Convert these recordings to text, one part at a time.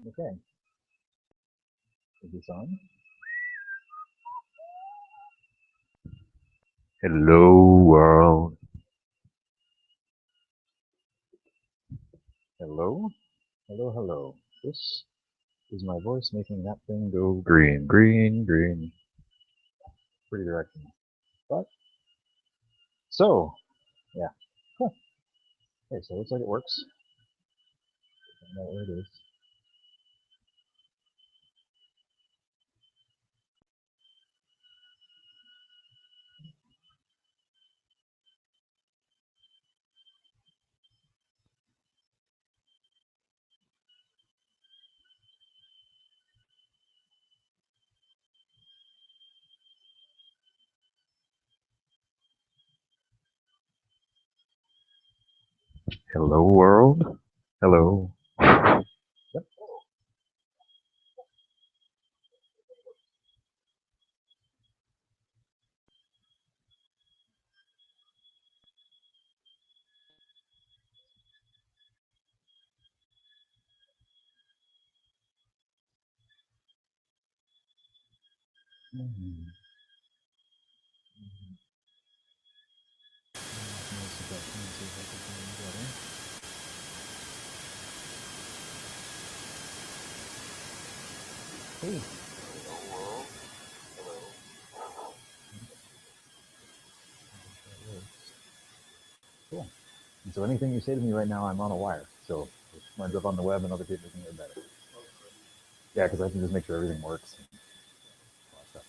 Okay, is this on? Hello, world. Hello? Hello, hello. This is my voice making that thing go green, green, green. Pretty directing. But, so, yeah. Huh. Okay, so it looks like it works. I don't know where it is. Hello, world. Hello. Yep. Mhm. Hey. Cool. And so anything you say to me right now, I'm on a wire. So it winds up on the web and other people can hear better. Yeah, because I can just make sure everything works. And all that stuff.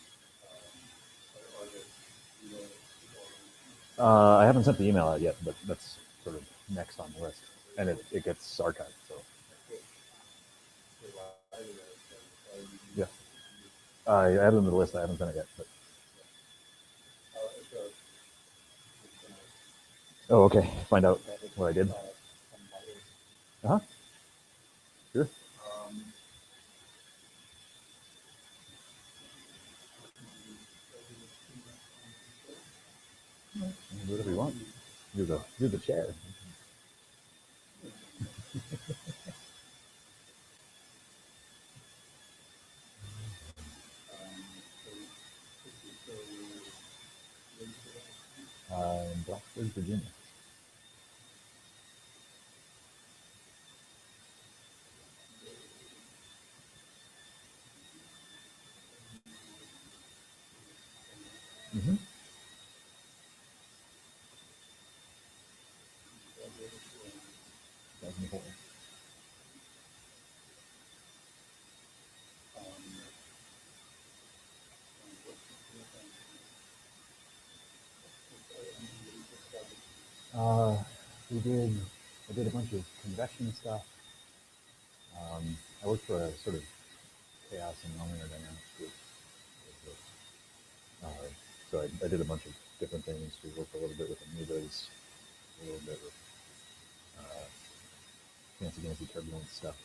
I haven't sent the email out yet, but that's sort of next on the list. And it gets archived, so. Yeah. I added them to the list. I haven't sent it yet. But. Oh, okay. Find out what I did. Uh huh. Sure. Do whatever you want. Do the chair. In Blacksburg, Virginia. Mm-hmm. Uh, we did. I did a bunch of convection stuff. I worked for a sort of chaos and nonlinear dynamics group. Uh, so I did a bunch of different things. We worked a little bit with amoebas, a little bit with uh, fancy turbulence stuff.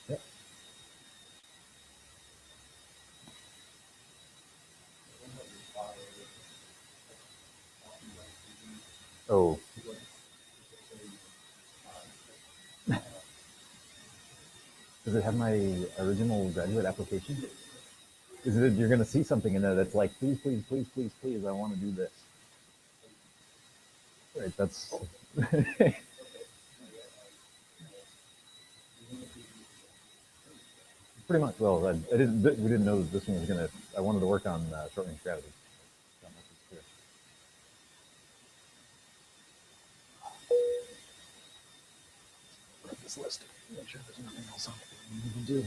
Yep. Oh, does it have my original graduate application? Is it you're going to see something in there that's like, please, please, please, please, please, I want to do this. Right. That's pretty much. Well, I didn't. We didn't know that this one was going to. I wanted to work on short range strategy. That much is clear. Grab this list. Make sure there's nothing else on it we need to do.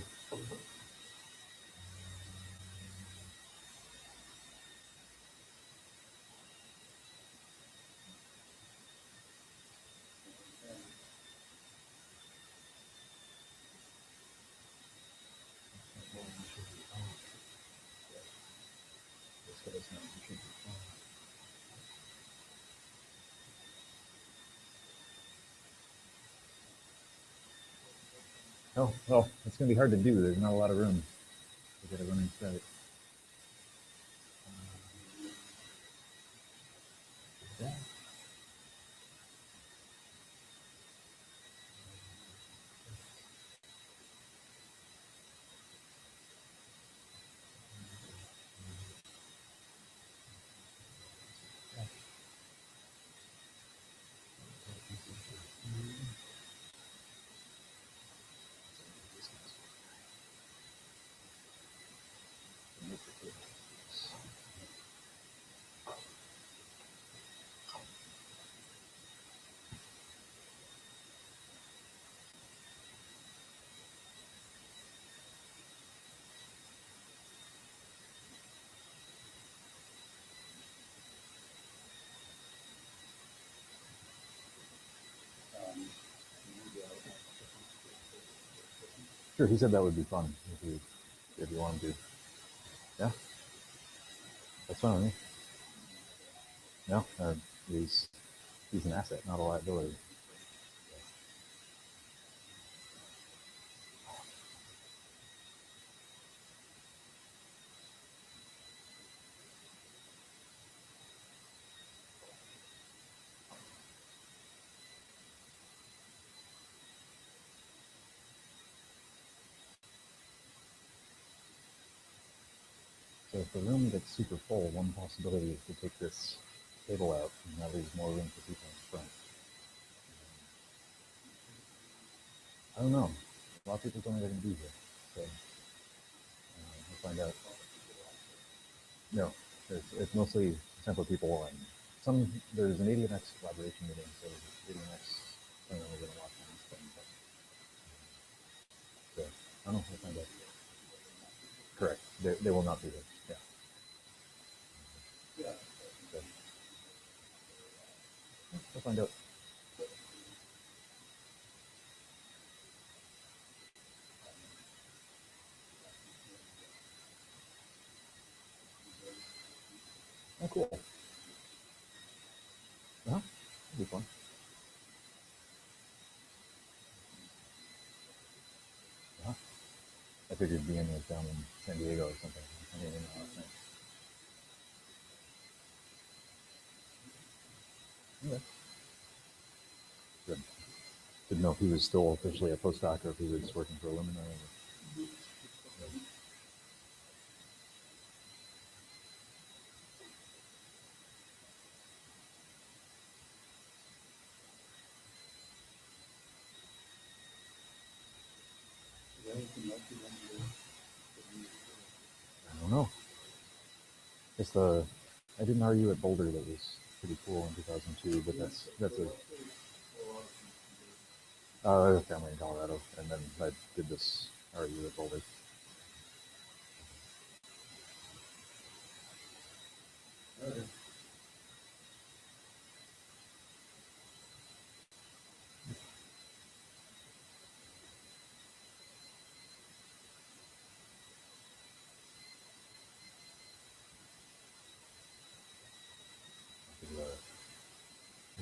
This guy's not contributing. Oh, well, it's going to be hard to do. There's not a lot of room to get a running start. Yeah. Sure, he said that would be fun if you wanted to. Yeah, that's fine with me. No, he's an asset, not a liability. So if the room gets super full, one possibility is to take this table out, and that leaves more room for people in front. I don't know. A lot of people told me they're going to be here, so we'll find out. No, it's mostly Tempo people, and there's an ADMX collaboration meeting, so ADMX, I don't know, we're going to watch on this thing, but so, I don't know, we'll find out. Correct, they will not be here, yeah. So, we'll find out. Oh, cool. Uh-huh, it'll be fun. Uh-huh. I figured BN was down in San Diego or something. I didn't even know last night. Okay. Good. Didn't know if he was still officially a postdoc or if he was working for Illumina. I don't know. It's the I did an RU at Boulder that was pretty cool in 2002, but that's a family in Colorado, and then I did this RU at Boulder.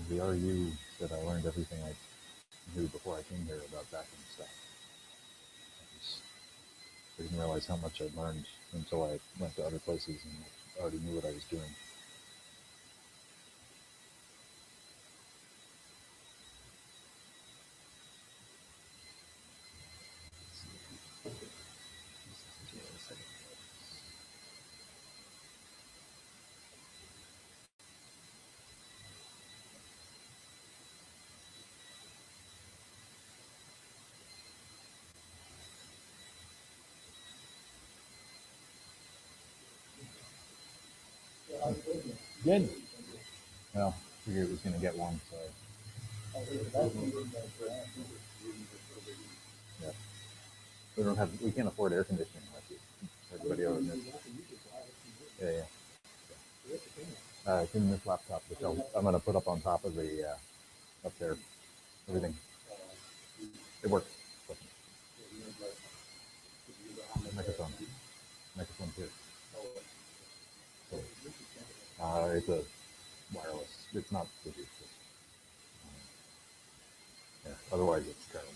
The RU that I learned everything I knew before I came here about backing stuff. I didn't realize how much I'd learned until I went to other places and already knew what I was doing. Good. Well, I figured it was going to get warm, so yeah. We can't afford air conditioning like everybody else does. Yeah, yeah. It's in this laptop, which I'm going to put up on top of the up there. Everything. It works. Microphone. Microphone too. So, it's a wireless. It's not Bluetooth. Yeah. Otherwise, it's terrible.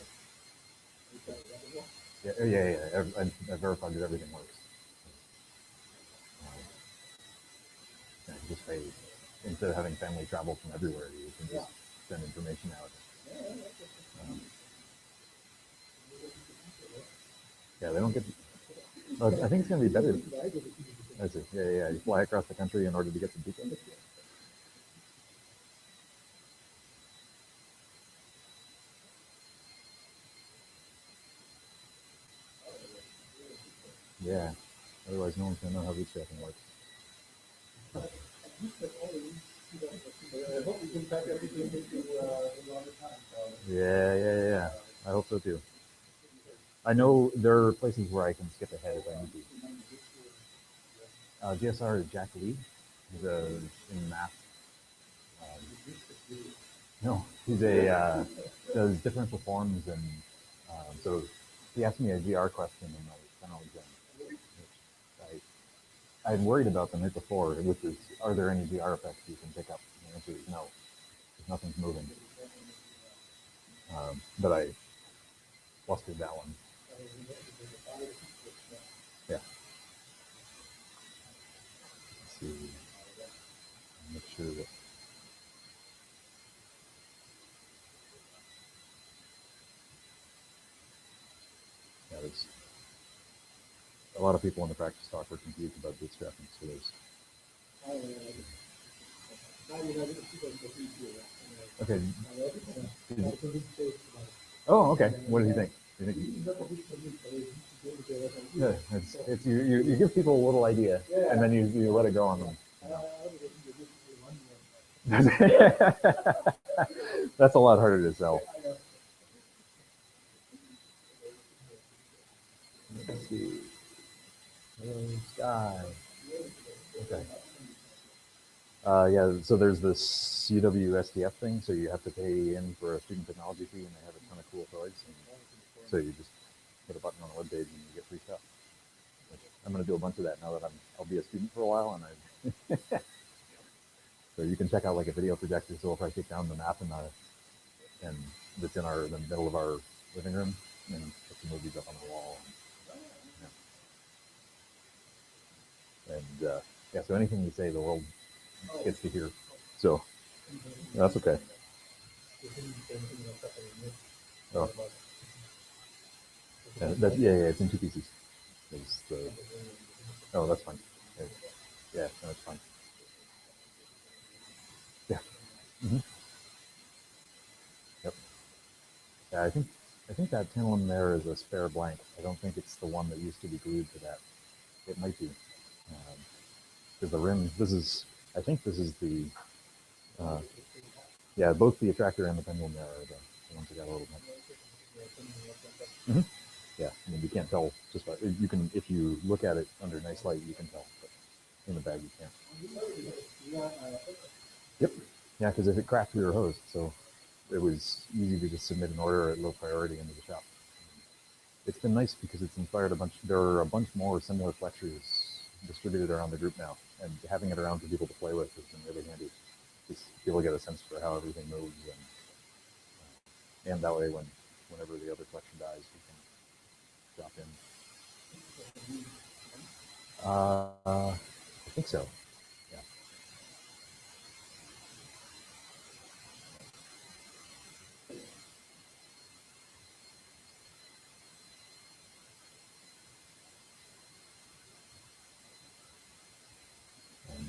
Yeah. I verified that everything works. Yeah, just pay, instead of having family travel from everywhere, you can just send information out. Um, yeah, they don't get. I think it's going to be better. I see. Yeah. You fly across the country in order to get some people. Yeah. Otherwise, no one's going to know how bootstrapping works. Yeah. I hope so too. I know there are places where I can skip ahead if I need to. GSR is Jack Lee. He's in math. No, he's does differential forms, and so he asked me a GR question in my final exam. I had worried about them right before, which is, are there any GR effects you can pick up? And the answer is no, nothing's moving. But I flustered that one. Yeah. Let's see. Make sure that. Yeah, there's a lot of people in the practice talk were confused about bootstrapping, so there's. Okay. Oh, okay. What did he think? Yeah, you give people a little idea, and then you let it go on them. That's a lot harder to sell. Let's see. Hello, Sky. Okay. Yeah, so there's this CW SDF thing, so you have to pay in for a student technology fee, and they have a ton of cool toys. And so you just hit a button on the web page and you get free stuff. I'm going to do a bunch of that now that I'll be a student for a while, and so you can check out like a video projector. So if I take down the map and that's in the middle of our living room, and put some movies up on the wall. And yeah, so anything you say, the world gets to hear. So that's okay. Oh. Yeah, it's in two pieces. Oh, that's fine. Yeah, no, it's fine. Yeah. Mm-hmm. Yep. Yeah, I think that pendulum there is a spare blank. I don't think it's the one that used to be glued to that. It might be. Because the rim, I think this is the, yeah, both the attractor and the pendulum there are the ones that got a little bit. Mm-hmm. Yeah, I mean, you can't tell just by, you can, if you look at it under nice light, you can tell, but in the bag you can't. Yep. Yeah, because if it cracked, we were hosed, so it was easy to just submit an order at low priority into the shop. It's been nice because it's inspired there are a bunch more similar flexures distributed around the group now, and having it around for people to play with has been really handy. Just people get a sense for how everything moves, and that way whenever the other collection dies, we can drop in. I think so. Yeah. And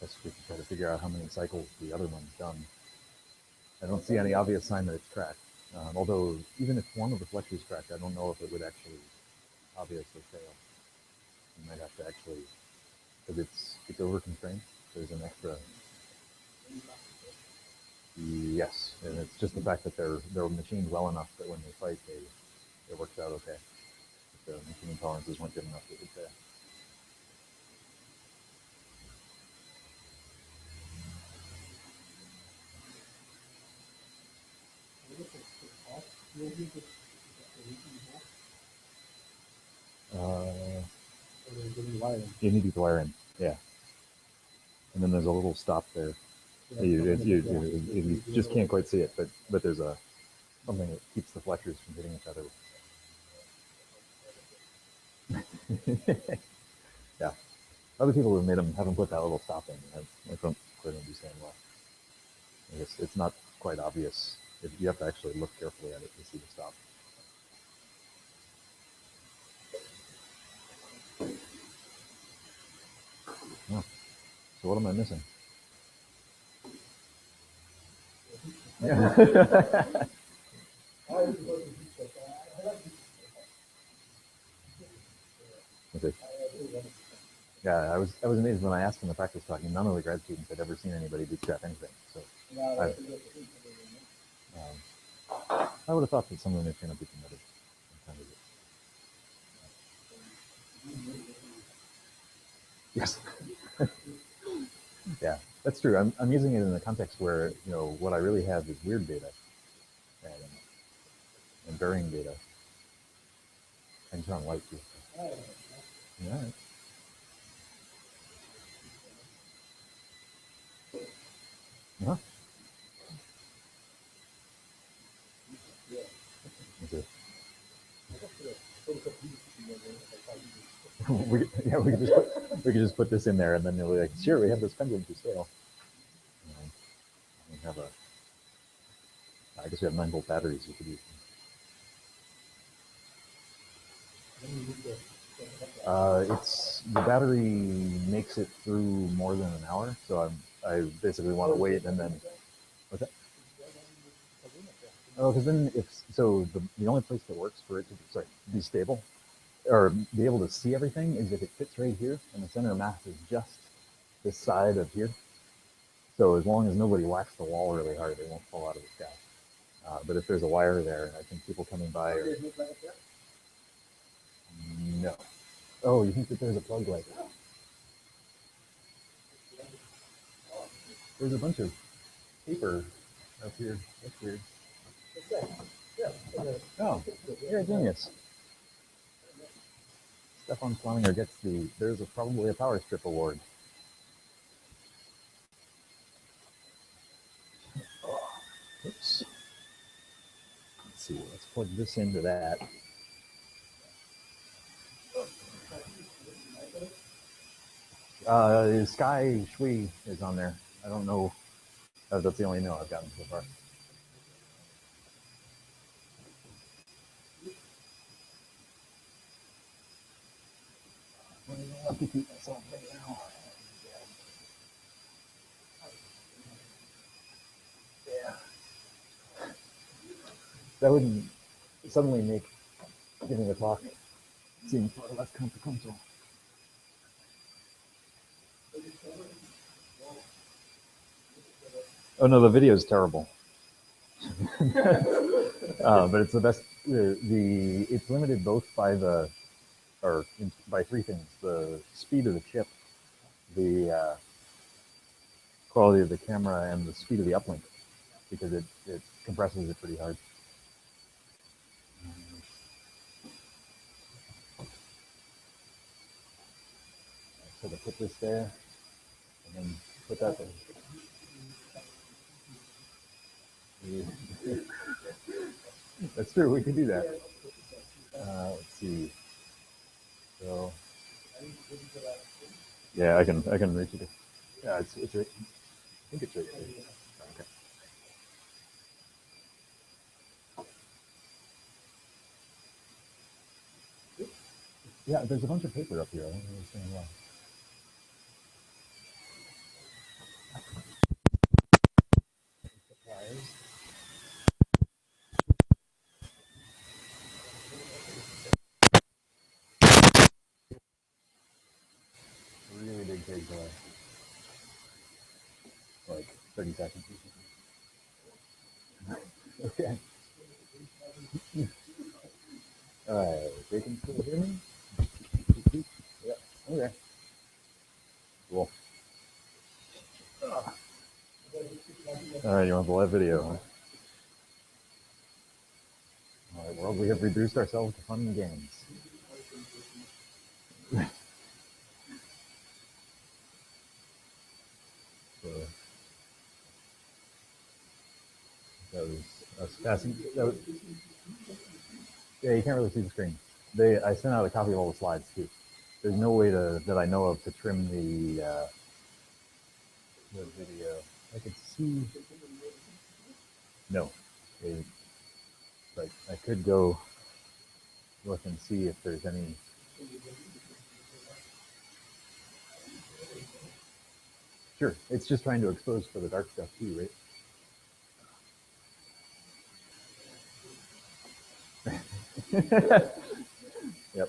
let's just try to figure out how many cycles the other one's done. I don't see any obvious sign that it's cracked. Although, even if one of the flexures cracked, I don't know if it would actually obviously fail. You might have to actually, because it's over constrained. There's an extra. Yes, and it's just the fact that they're machined well enough that when they fight, it works out okay. If the machining tolerances weren't good enough, it would fail. You need to wire in, yeah. And then there's a little stop there. You just can't quite see it, but there's a something that keeps the flexures from hitting each other. Yeah. Other people have made them have them put that little stop in. I don't quite understand why. I guess it's not quite obvious. You have to actually look carefully at it to see the stop. Oh, so what am I missing? Yeah. Okay. Yeah, I was amazed when I asked in the practice talk. None of the grad students had ever seen anybody bootstrap anything. So I would have thought that some of them are going to be committed. Yes. Yeah, that's true. I'm using it in the context where what I really have is weird data and varying data. I can turn on light too. Yeah. Uh-huh. Okay. we could just put this in there, and then they'll be like, sure, we have this pendulum for sale. We have I guess we have 9-volt batteries we could use. It's the battery makes it through more than an hour, so I basically want to wait and then. What's that? Oh, because then if so, the only place that works for it to be stable or be able to see everything is if it fits right here, and the center of mass is just this side of here. So as long as nobody whacks the wall really hard, it won't fall out of the sky. But if there's a wire there, I think people coming by are. No. Oh, you think that there's a plug light? There's a bunch of paper up here. That's weird. Oh, you're a genius. Stefan Flaminger gets probably a power strip award. Oops. Let's see. Let's plug this into that. Sky Shui is on there. I don't know. That's the only email I've gotten so far. I have to keep myself right now. Yeah. That would suddenly make giving a talk seem far less consequential. Oh no, the video is terrible. But it's the best. It's limited both by by three things: the speed of the chip, the quality of the camera, and the speed of the uplink, because it compresses it pretty hard. So to put this there, and then put that there. That's true. We can do that. Let's see. So, yeah, I can reach it. Yeah, it's right. I think it's right there. Okay. Yeah, there's a bunch of paper up here. I don't understand why. Really big pig delay. Like 30 seconds. Okay. Alright, they can still hear me? Yeah, okay. Cool. Alright, you want the live video, huh? Alright, well, we have reduced ourselves to fun and games. So, That was us passing. Yeah, you can't really see the screen. I sent out a copy of all the slides too. There's no way that I know of to trim the video. I could see. No, but I could go look and see if there's any. Sure, it's just trying to expose for the dark stuff too, right? Yep.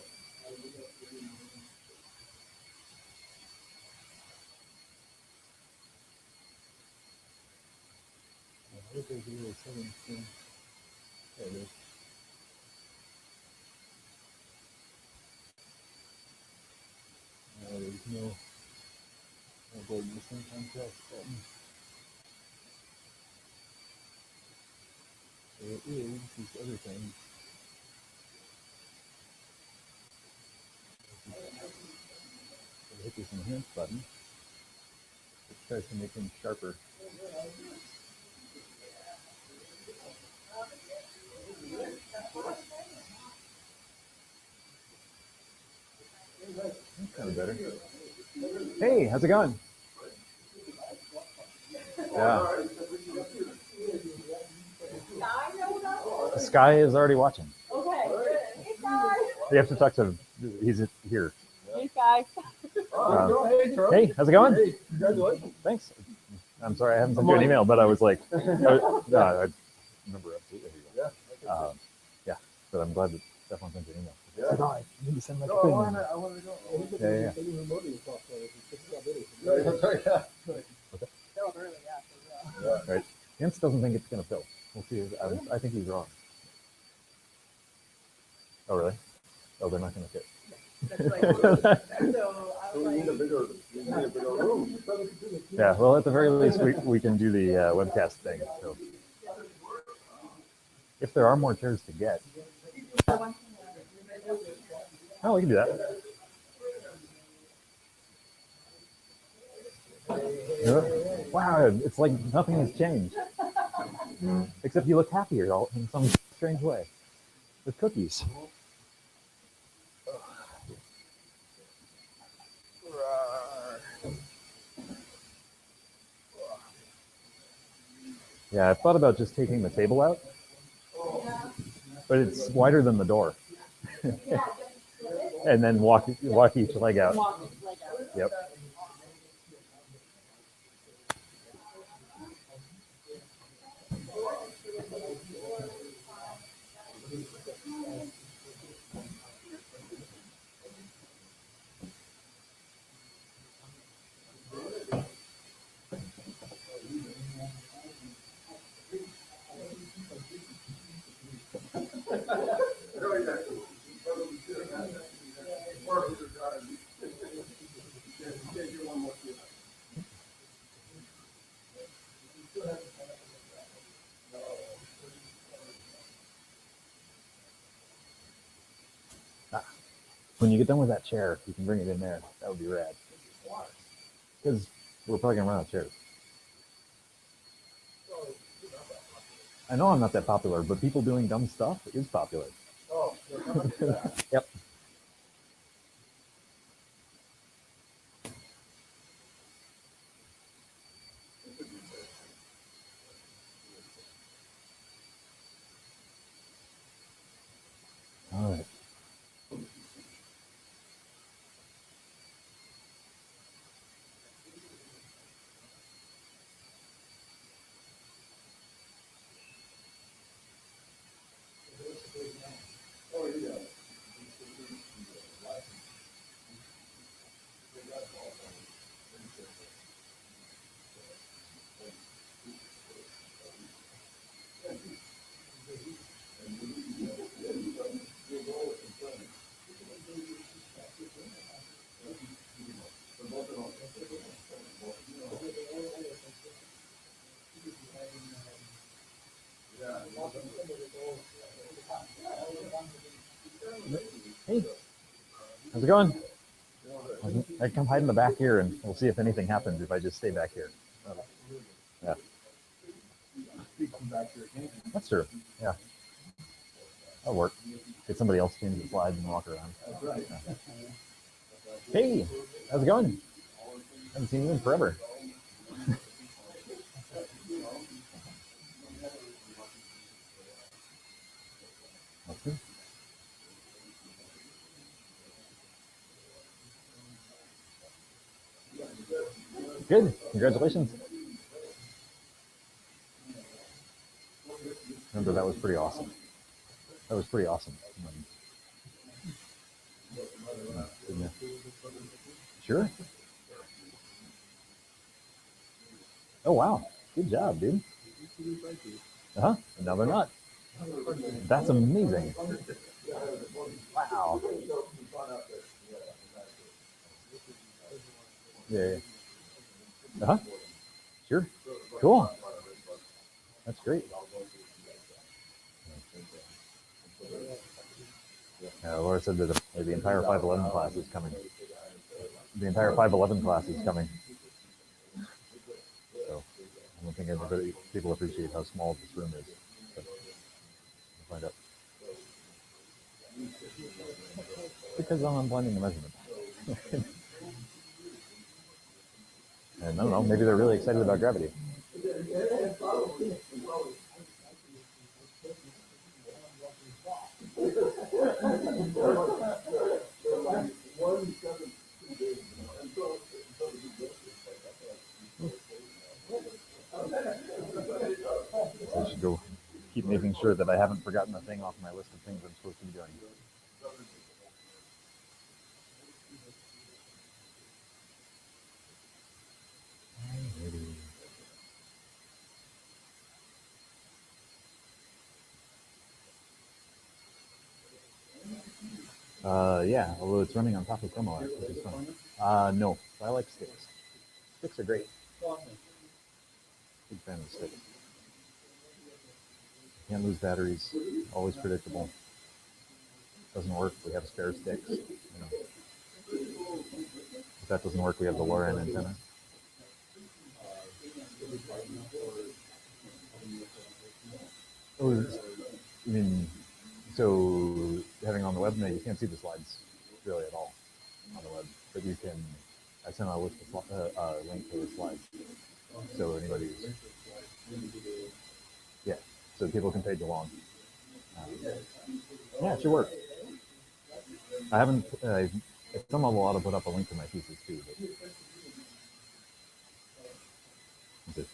There's no avoid missing contrast button. There is these other things. Hit this enhance button. It tries to make things sharper. That's kind of better. Hey, how's it going? Yeah. Sky is already watching. Okay. Hey, Sky. You have to talk to him. He's here. Hey, Sky. Hey, how's it going? Hey, congratulations. Thanks. I'm sorry I haven't sent you an email, but I was like, I remember absolutely. Yeah, but I'm glad that Stefan sent you an email. Yeah. Like, oh, I need to send like No, a thing. I wanted to go. Yeah. That's right, yeah. Still early, yeah. Right. Hintz doesn't think it's going to fill. We'll see. I think he's wrong. Oh, really? Oh, they're not going to fit. That's like, so I We was need a like, bigger room. Yeah, well, at the very least, we can do the webcast thing. So, if there are more chairs to get, oh, we can do that. Yeah. Wow, it's like nothing has changed, except you look happier in some strange way with cookies. Yeah, I thought about just taking the table out, but it's wider than the door. And then walk each leg out. Yep. When you get done with that chair, you can bring it in there. That would be rad. Because we're probably gonna run out of chairs. I know I'm not that popular, but people doing dumb stuff is popular. Oh, Yep. All right. Hey, how's it going? I come hide in the back here, and we'll see if anything happens if I just stay back here. Yeah. That's true. Yeah. That'll work. Get somebody else change the slides and walk around. Yeah. Hey, how's it going? Haven't seen you in forever. Okay. Good. Congratulations. Remember, that was pretty awesome. That was pretty awesome. Sure. Oh, wow. Good job, dude. Uh-huh. Now they're not. That's amazing. Wow. Yeah. Uh-huh. Sure. Cool. That's great. Laura said that the entire 511 class is coming. The entire 511 class is coming. So I don't think everybody, people appreciate how small this room is. But we'll find out. Because I'm unblinding the measurement. And I don't know, maybe they're really excited about gravity. So I should go keep making sure that I haven't forgotten a thing off my list of things I'm supposed to be doing. Yeah, although it's running on top of Chroma, which is fun. No, but I like sticks. Sticks are great. Big fan of sticks. Can't lose batteries. Always predictable. Doesn't work. We have spare sticks. You know. If that doesn't work, we have the LoRaN antenna. Oh, I mean, so having on the web, no, you can't see the slides really at all on the web, but you can. I sent a link to the slides, so anybody's. Yeah, so people can page along. Yeah, it should work. I haven't. At some level, I ought to put up a link to my thesis too. But,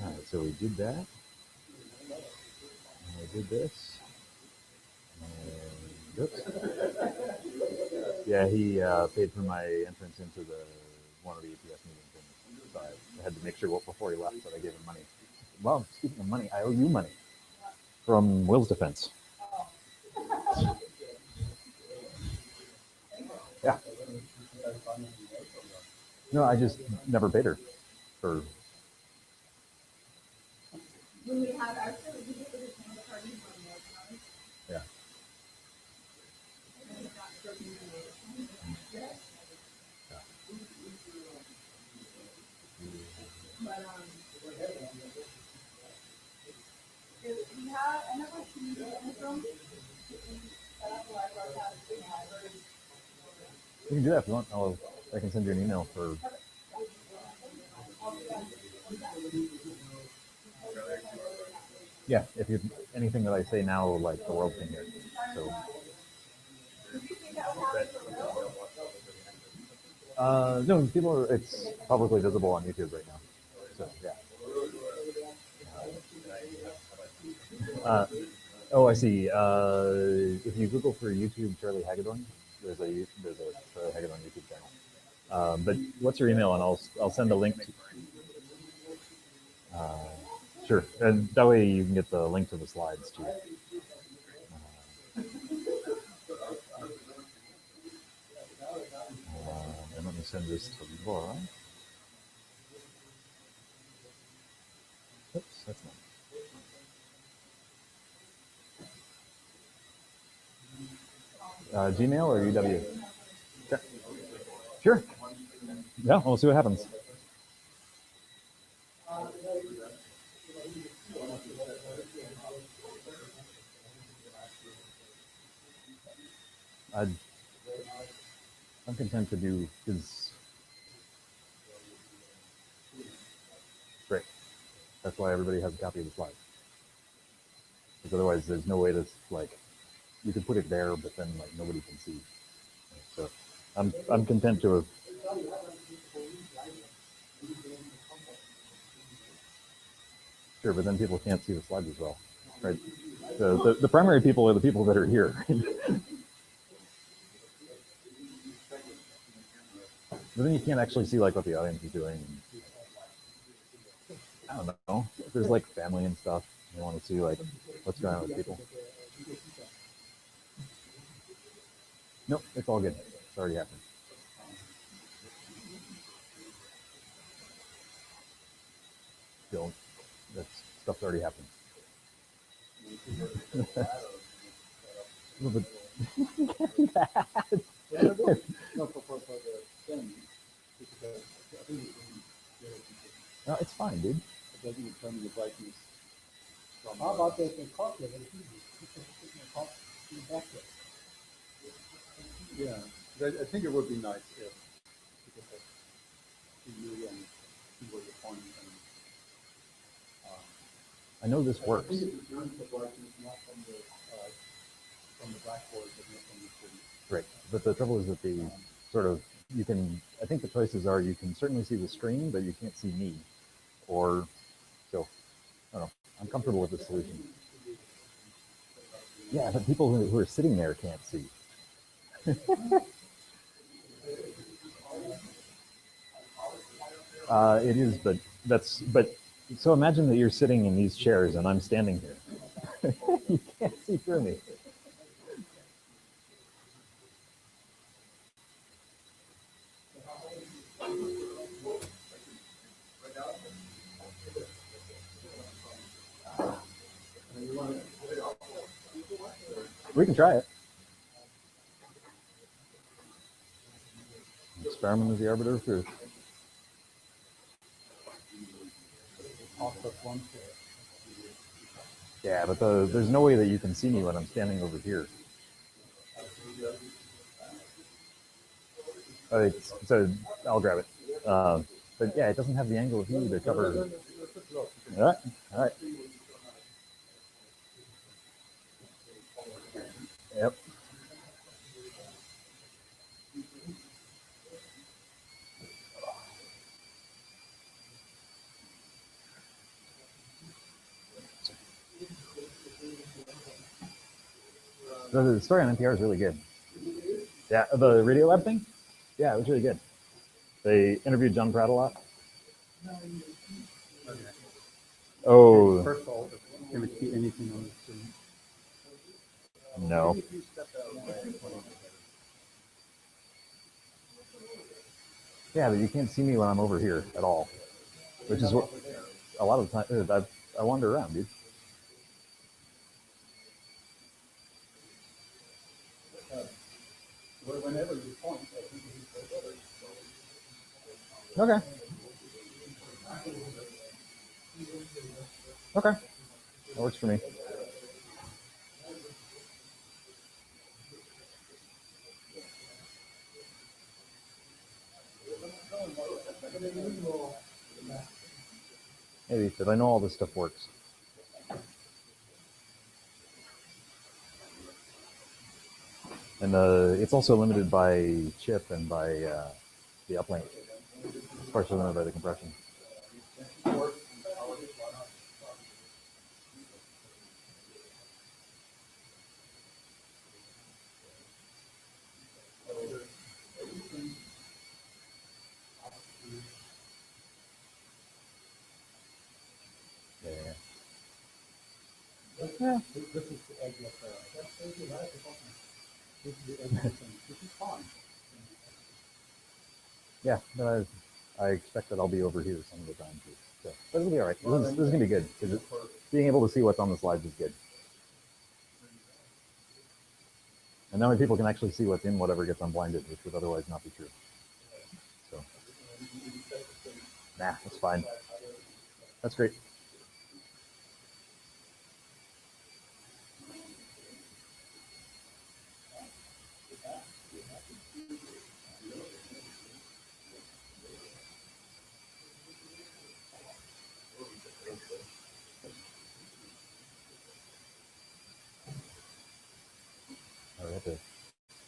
all right, so we did that. And I did this. And, oops. Yeah, he paid for my entrance into one of the EPS meetings, and so I had to make sure before he left that I gave him money. Well, speaking of money, I owe you money from Will's Defense. Yeah. No, I just never paid her for. Yeah. You can do that if you want. I can send you an email for. Yeah, if you anything that I say now, like the world can hear. So. No, people are. It's publicly visible on YouTube right now. So yeah. Oh, I see. If you Google for YouTube Charlie Hagedorn, there's a Charlie Hagedorn YouTube channel. But what's your email, and I'll send a link. Sure, and that way you can get the link to the slides too. And let me send this to Laura. Oops, that's not. Gmail or UW? Okay. Sure. Yeah, we'll see what happens. I'm content to do is great. That's why everybody has a copy of the slides. Because otherwise, there's no way to like you could put it there, but then like nobody can see. So I'm content to have. Sure, but then people can't see the slides as well, right? The primary people are the people that are here. But then you can't actually see like what the audience is doing. I don't know. If there's like family and stuff, you want to see like what's going on with people. Nope, it's all good. It's already happened. Don't. That stuff's already happened. But no, it's fine, dude. It doesn't determine the brightness. How about the coffee? Yeah, I think it would be nice if people could see you and see where you're pointing. I know this works. I think it determines the brightness not from the blackboard, but not from the screen. Right, but the trouble is that the sort of you can. I think the choices are you can certainly see the screen, but you can't see me, or so. I don't know. I'm comfortable with this solution. Yeah, but people who are sitting there can't see. It is, but so imagine that you're sitting in these chairs and I'm standing here. You can't see through me. We can try it. Experiment is the arbiter of truth. Yeah, but there's no way that you can see me when I'm standing over here. So I'll grab it. But yeah, it doesn't have the angle of view to cover. All right, all right. Yep. The story on NPR is really good. Yeah, the Radio Lab thing? Yeah, it was really good. They interviewed John Pratt a lot. Oh. First of all, can we see anything on the screen? No. Yeah, but you can't see me when I'm over here at all, which is what a lot of the time I wander around, dude. Whenever you point, Okay. Okay. That works for me. Maybe, but I know all this stuff works. And it's also limited by chip and by the uplink. It's partially limited by the compression. Yeah. this is the edge of this is the edge of the thing. This is fine. Yeah, but I expect that I'll be over here some of the time too. So, but it'll be all right. This is gonna be good because being able to see what's on the slides is good. And that way people can actually see what's in whatever gets unblinded, which would otherwise not be true. So, nah, that's fine. That's great.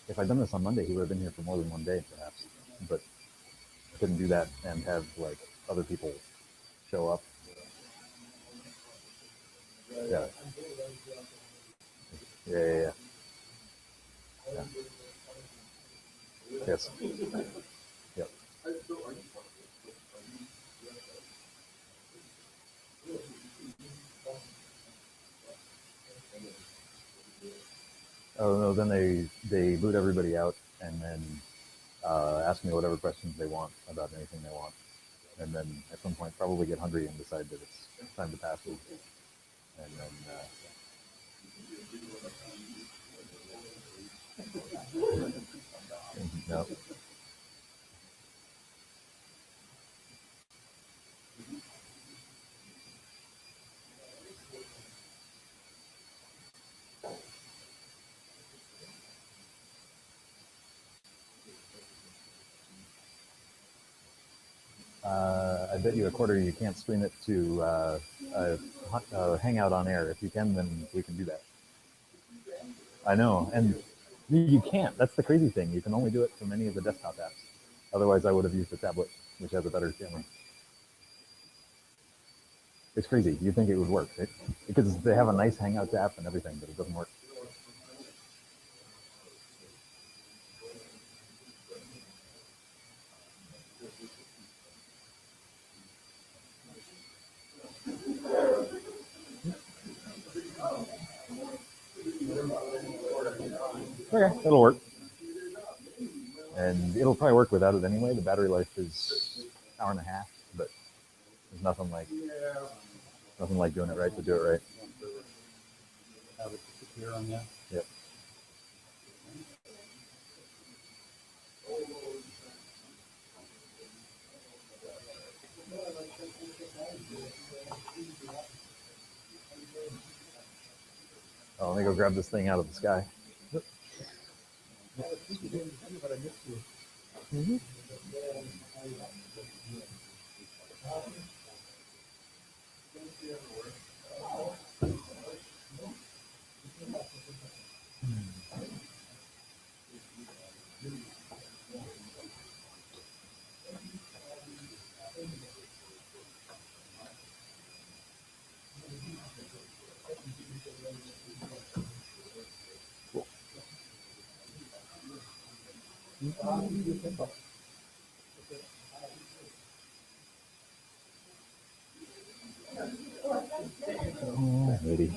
If I'd done this on Monday, he would have been here for more than one day, perhaps. But I couldn't do that and have like other people show up. Yeah. Yeah. Yes. Yep. Oh no, then they boot everybody out and then ask me whatever questions they want about anything they want, and then at some point probably get hungry and decide that it's time to pass it, and then no. I bet you a quarter you can't stream it to Hangout on air. If you can, then we can do that. I know, and you can't. That's the crazy thing. You can only do it from any of the desktop apps. Otherwise, I would have used the tablet, which has a better camera. It's crazy. You'd think it would work, right? Because they have a nice Hangouts app and everything, but it doesn't work. Okay, it'll work. And it'll probably work without it anyway. The battery life is an hour and a half, but there's nothing like doing it right to do it right. Have it disappear on you. Yep. Oh, let me go grab this thing out of the sky. Mm-hmm. Oh, lady.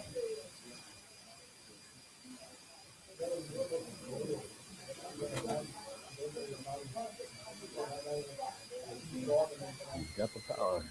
You've got the power.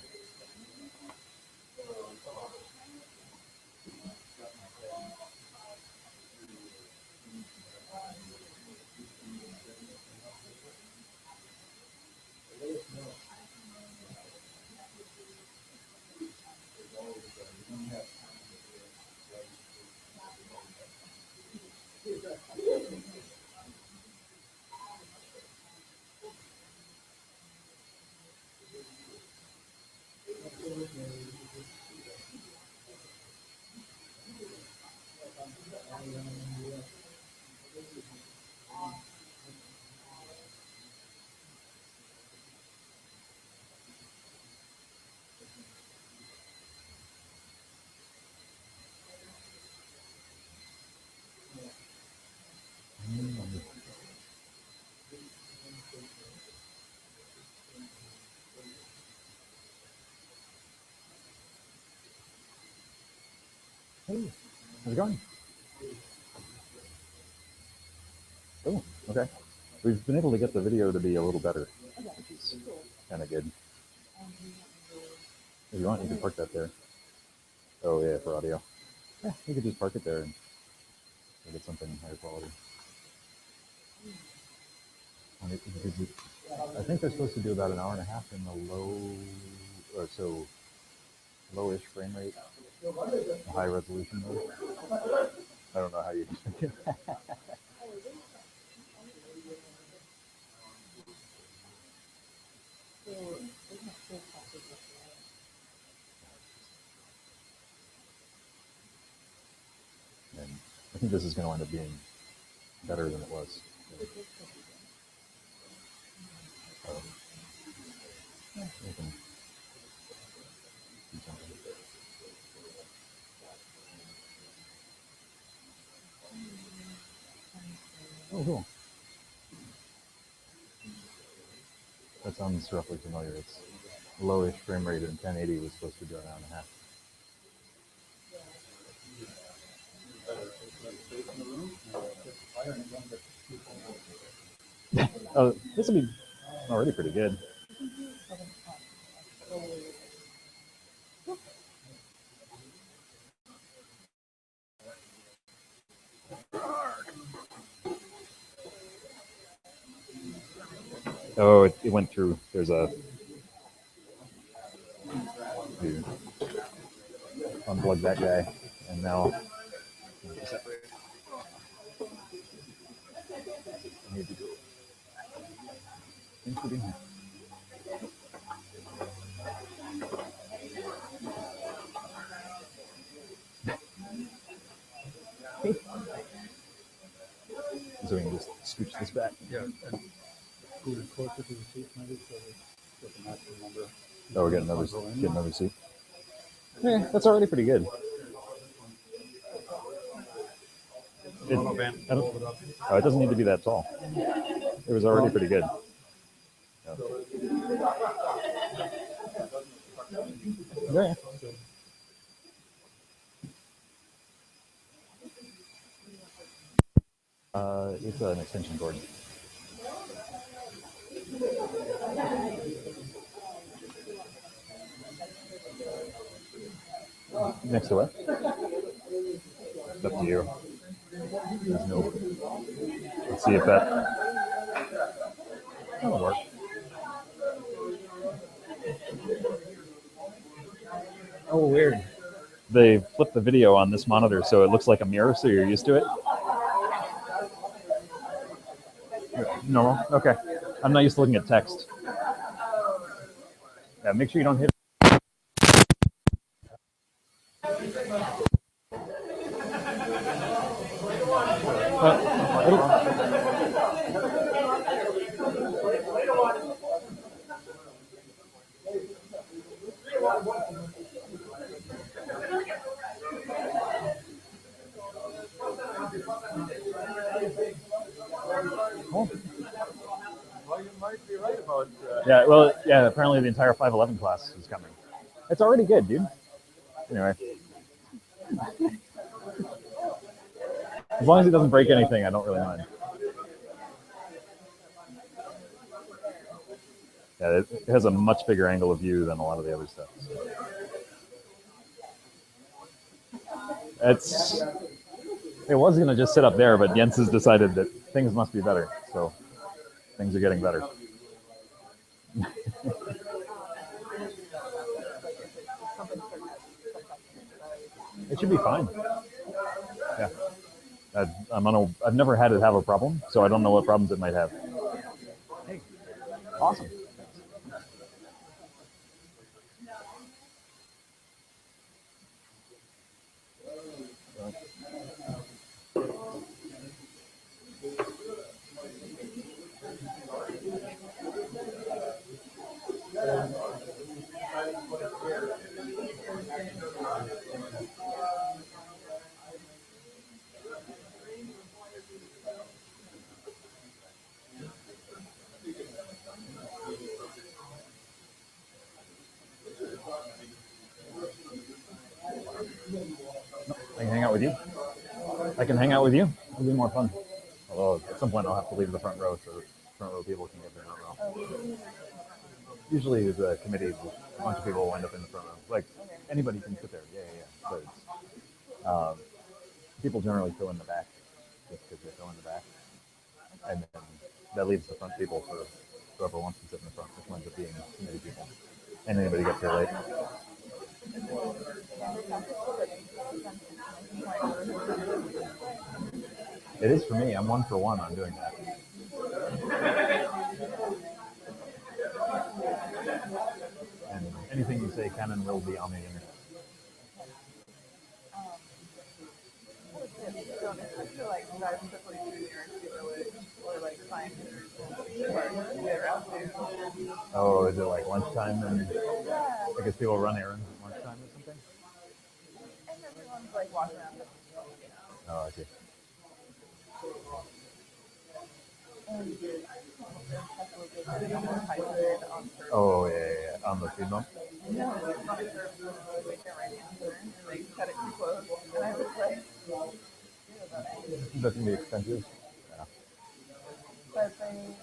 Hey, how's it going? Oh, okay. We've been able to get the video to be a little better, which is kind of good. If you want, you can park that there. Oh yeah, for audio. Yeah, you could just park it there and get something higher quality. I think they're supposed to do about an hour and a half in the low, or so lowish frame rate, high resolution mode. I don't know how you do that. And I think this is going to end up being better than it was. We can do something. Oh, cool. That sounds roughly familiar. It's lowish frame rate and 1080 was supposed to be an hour and a half. Oh, this will be already pretty good. Oh, it went through. There's a to unplug that guy, and now separate. I need to go including him. So we can just scooch this back. Yeah, and scoot it closer to the seat maybe so that with the maximum number. Oh, we're getting another seat. Yeah, that's already pretty good. It doesn't need to be that tall. It was already pretty good. Yeah. It's an extension cord. Next to what? It's up to you. There's no. Let's see if that'll work. Oh, weird. They flipped the video on this monitor so it looks like a mirror, so you're used to it. Normal? Okay. I'm not used to looking at text. Yeah, make sure you don't hit. Well, you might be right about Yeah, well, yeah, apparently the entire 511 class is coming. It's already good, dude. Anyway. As long as it doesn't break anything, I don't really mind. Yeah, it has a much bigger angle of view than a lot of the other stuff. So. It was going to just sit up there, but Jens has decided that things must be better. So things are getting better. It should be fine. Yeah. I've never had it have a problem, so I don't know what problems it might have. Hey, awesome. I can hang out with you. I can hang out with you. It'll be more fun. Although at some point I'll have to leave the front row so front row people can get there. Usually the committee, a bunch of people will end up in the front row. Like anybody can sit there. Yeah. But people generally fill in the back just because they fill in the back, and then that leaves the front people for whoever wants to sit in the front, which winds up being committee people. And anybody gets here late. It is for me. I'm 1 for 1 on doing that. And anything you say can and will be on the internet. Don't expect to like drive quickly through New York City Village or like find parks to get around to. Oh, is it like lunchtime and Yeah. I guess people run errands at lunchtime or something? And everyone's like walking around. Oh, I see. Oh, yeah. On the speed bump? No, it's on a curve, like their right answer, and they cut it too close. And I was like, That can be expensive. Yeah. but they.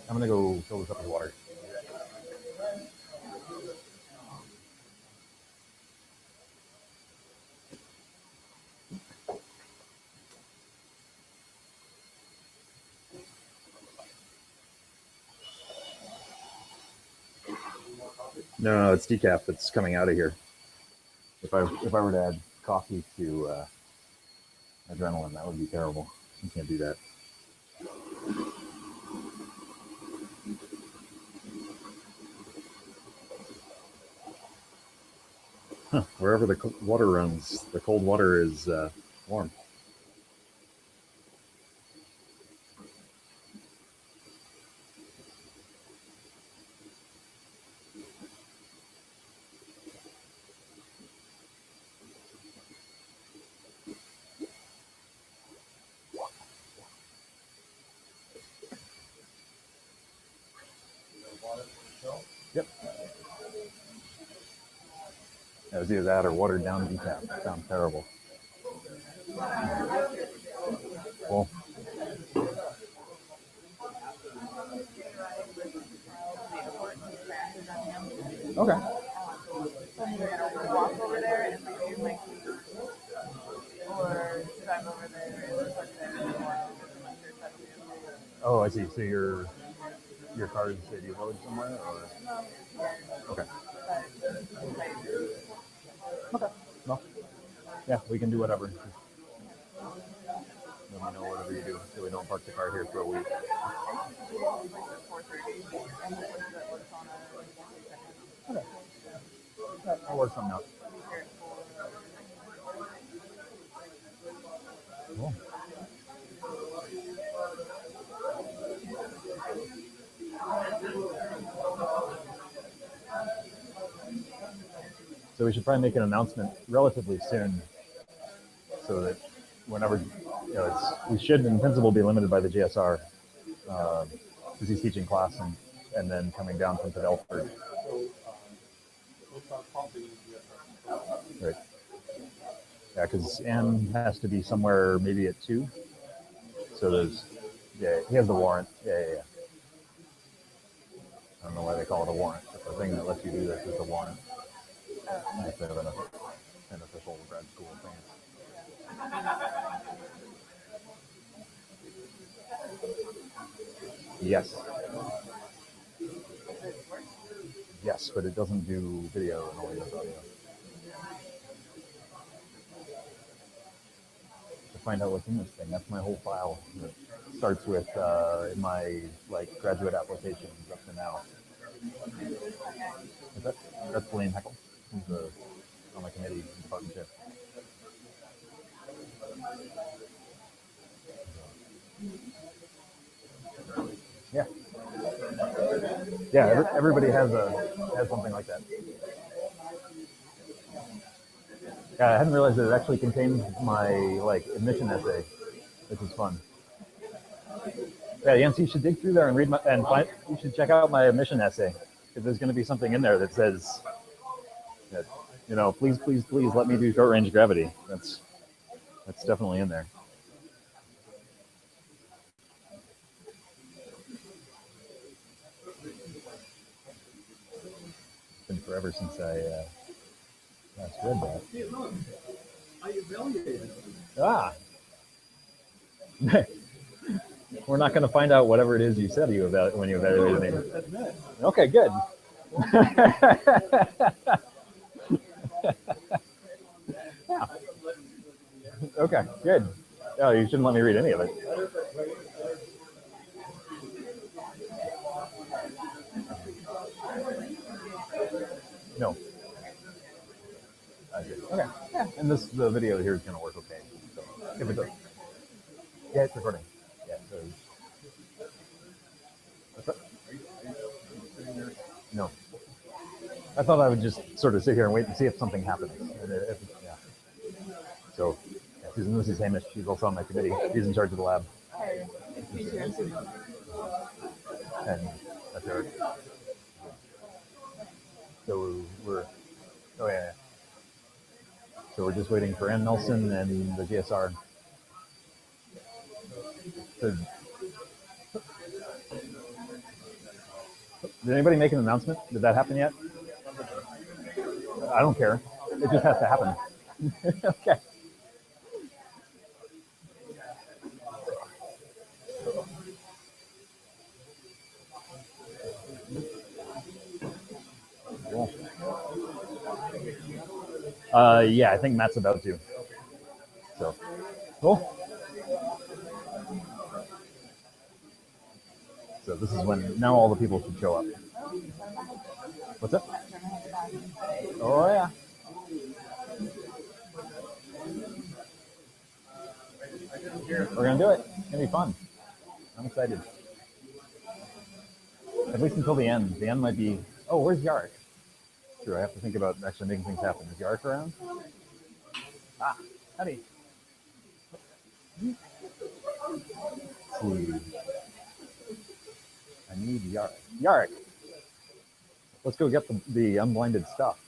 I'm gonna go fill this up with water. No, it's decaf that's coming out of here. If I were to add coffee to adrenaline, that would be terrible. You can't do that. Huh. Wherever the water runs, the cold water is warm. Yep. It was either that or watered down decaf. That sounds terrible. Well, okay. So I'm either gonna walk over there and review my keys, or drive over there and park there for a while. Oh, I see. So your car is city road somewhere, or okay. Okay. Well, yeah, we can do whatever. Let me know whatever you do, so we don't park the car here for a week. Okay. I'll work something out. Cool. So we should probably make an announcement relatively soon, so that whenever we should in principle be limited by the GSR, because he's teaching class and then coming down from Fidelford. Right. Yeah, because Ann has to be somewhere maybe at 2. So he has the warrant. Yeah. I don't know why they call it a warrant, but the thing that lets you do this is a warrant. Instead of an official grad school thing. Yes. Yes, but it doesn't do video and only does audio. To find out what's in this thing, that's my whole file. It starts with my graduate applications up to now. That's Blaine Heckle, who's on my committee in partnership. Yeah. Yeah, everybody has something like that. Yeah, I hadn't realized that it actually contains my admission essay, which is fun. Yeah, Yancey, you should dig through there and read you should check out my admission essay, because there's going to be something in there that says that, please let me do short range gravity. That's definitely in there. It's been forever since I last read that. Hey, look, I evaluated. Ah. We're not going to find out whatever it is you said when you evaluated me. Okay, good. Yeah. Okay, good. Oh, you shouldn't let me read any of it. No. Okay. Yeah, and the video here is going to work okay. So if it does. Yeah, it's recording. Yeah. So. What's up? No. I thought I would just sort of sit here and wait and see if something happens. Yeah. So, yeah, Susan, this is Hamish. She's also on my committee. She's in charge of the lab. Hey, me too. I'm Susan. And that's Eric. So we're. Oh yeah. So we're just waiting for Ann Nelson and the GSR. So, did anybody make an announcement? Did that happen yet? I don't care. It just has to happen. Okay. Cool. Yeah, I think Matt's about to. So, cool. So this is when now all the people should show up. What's up? Oh yeah. We're gonna do it. It's gonna be fun. I'm excited. At least until the end. The end might be. Oh, where's Yark? True. I have to think about actually making things happen. Is Yark around? Ah, howdy. Let's see. I need Yark. Yark. Let's go get the unblinded stuff.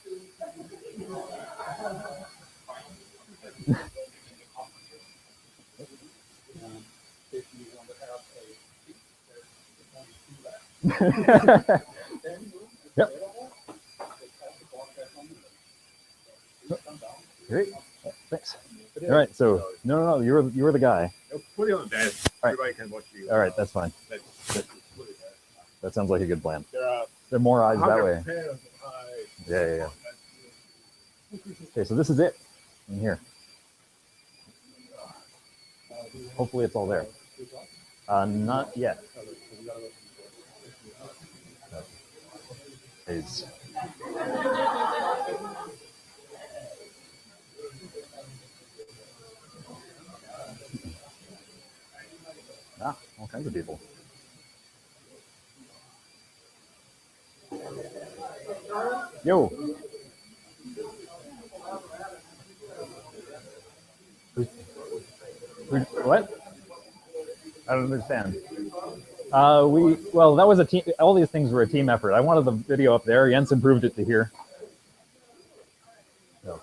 Yep. Great. Thanks. All right. So no. You were the guy. Put it on the desk. All right. Everybody can watch you. All right. That's fine. That sounds like a good plan. There are more eyes that way. Yeah. Okay. So this is it in here. Hopefully it's all there. Not yet. Is all kinds of people. Yo. What? I don't understand. Well, that was a team. All these things were a team effort. I wanted the video up there. Jens improved it to here. So,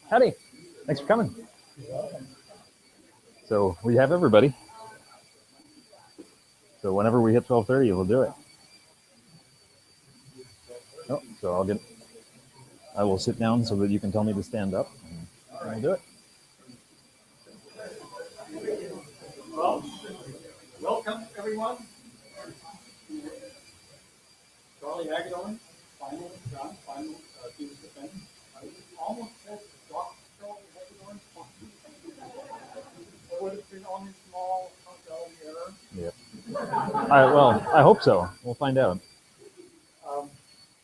howdy. Thanks for coming. So we have everybody. So whenever we hit 12:30, we'll do it. Oh, so I will sit down so that you can tell me to stand up, and we'll do it. Well, welcome everyone. Charlie Hagedorn, final Thesis defense. I almost said Charlie Hagedorn. It would have been only small spelling error. Yeah. I hope so. We'll find out.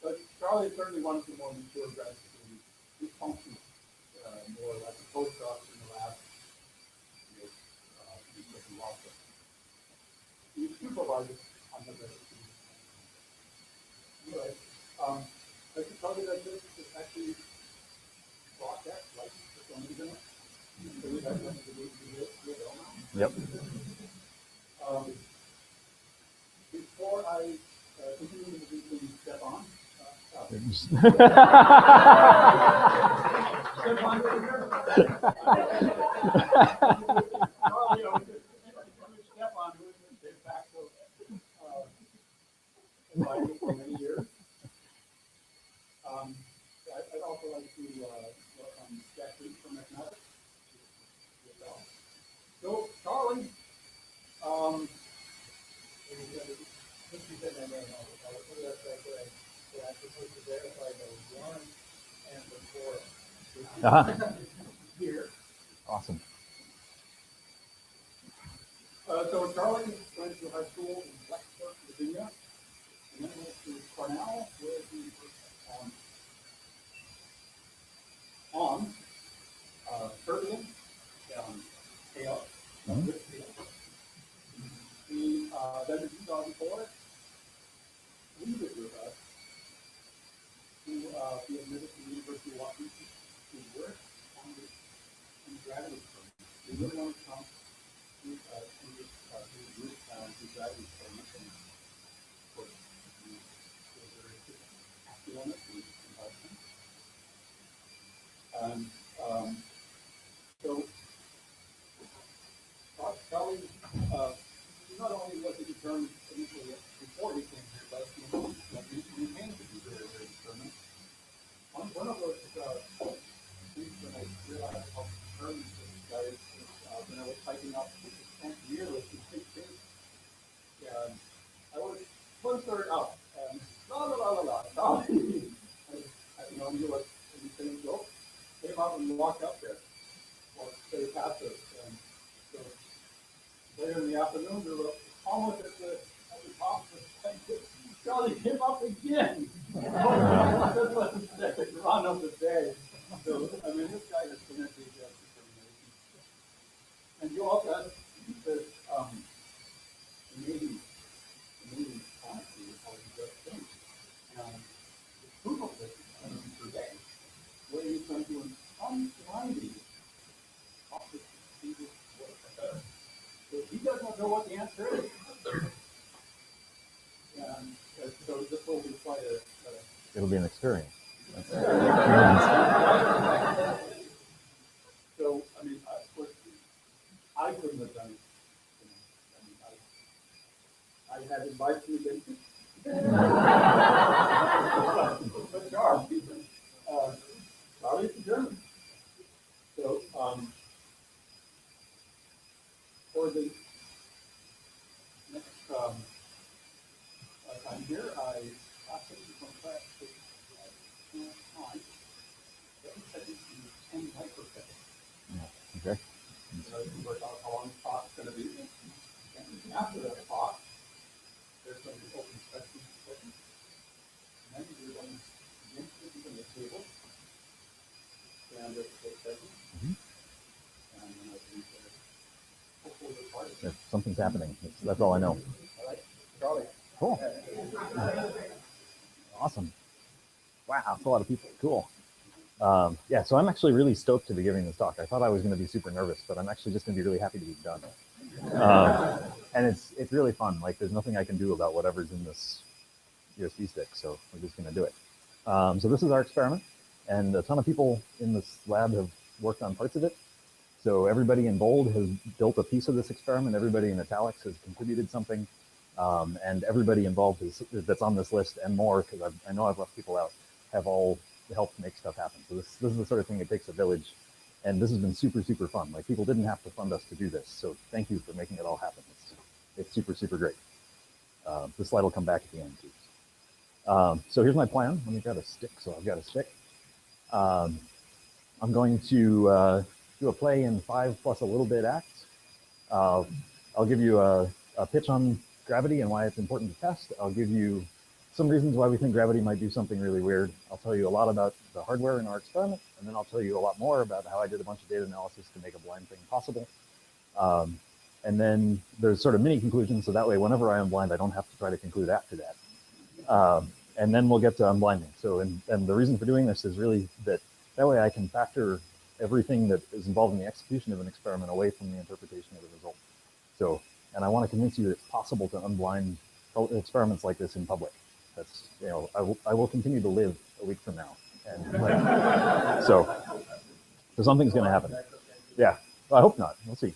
But Charlie is certainly one of the more mature grad students. He functions more like a postdoc in the lab. He supervises on the rest of the students. Anyway, I can tell you that this is actually broadcast license for some reason. So we have to do it now. Yep. Before I continue to do Stefan. Stefan, Charlie, Stefan, who has been back for many years. I'd also like to welcome Jack Reed from Mathematics. So, Charlie, Awesome. So Charlie went to high school in Blacksburg, Virginia, and then went to Cornell, where he worked on turbulence and chaos, with chaos. He then in 2004 leaved with us to be admitted to the University of Washington to work on this gravity experiment. He really wanted to come to this group and do gravity experiments, and of course, he was very active on it and invited him. And so Charlie, not only was he determined initially before he came here, but he came to do very, very determined. One of those things that I realized how determined this guy is when I was typing up his 10th year with his big things. And I was 1/3 out, and Charlie, he was saying jokes, came up and walked up there, or they passed us, and so later in the afternoon, we were almost at the top of the thing. Charlie came up again. This was the second run of the day. So, I mean, this guy has tremendous determination. And you also have this amazing honesty with how he does things. And the proof of this is today, where he's going to do an unblinding of the thesis work. So he does not know what the answer is. And so this will be quite It'll be an experience. So, I mean, of course, I couldn't have done it. I had advice to the dentist. But Charlie's a German. So, for the next time here, I asked him to compress the time 7 seconds to 10 microseconds. Okay. So you work out how long the talk's going to be. And after that talk, there's going to be open questions. And then you're going to begin to the table. And there's a session. And then I think hopefully the party. If something's happening. That's all I know. All right, Charlie. Cool. Awesome. Wow, that's a lot of people. Cool. Yeah, so I'm actually really stoked to be giving this talk. I thought I was going to be super nervous, but I'm actually just going to be really happy to be done. And it's really fun. Like, there's nothing I can do about whatever's in this USB stick, so we're just going to do it. So this is our experiment, and a ton of people in this lab have worked on parts of it. So everybody in bold has built a piece of this experiment. Everybody in italics has contributed something. And everybody involved that's on this list and more, because I know I've left people out, have all helped make stuff happen. So this is the sort of thing it takes a village, and this has been super, super fun. Like, people didn't have to fund us to do this, so thank you for making it all happen. It's super, super great. This slide will come back at the end too. So here's my plan. Let me grab a stick. So I've got a stick. I'm going to do a play in 5 plus a little bit acts. I'll give you a pitch on gravity and why it's important to test. I'll give you some reasons why we think gravity might do something really weird. I'll tell you a lot about the hardware in our experiment, and then I'll tell you a lot more about how I did a bunch of data analysis to make a blind thing possible. And then there's sort of mini conclusions, so that way whenever I unblind, I don't have to try to conclude after that. And then we'll get to unblinding. So, and the reason for doing this is really that way I can factor everything that is involved in the execution of an experiment away from the interpretation of the result. So, and I want to convince you that it's possible to unblind experiments like this in public. That's, I will continue to live a week from now. And like, so something's going to happen. Yeah, well, I hope not. We'll see.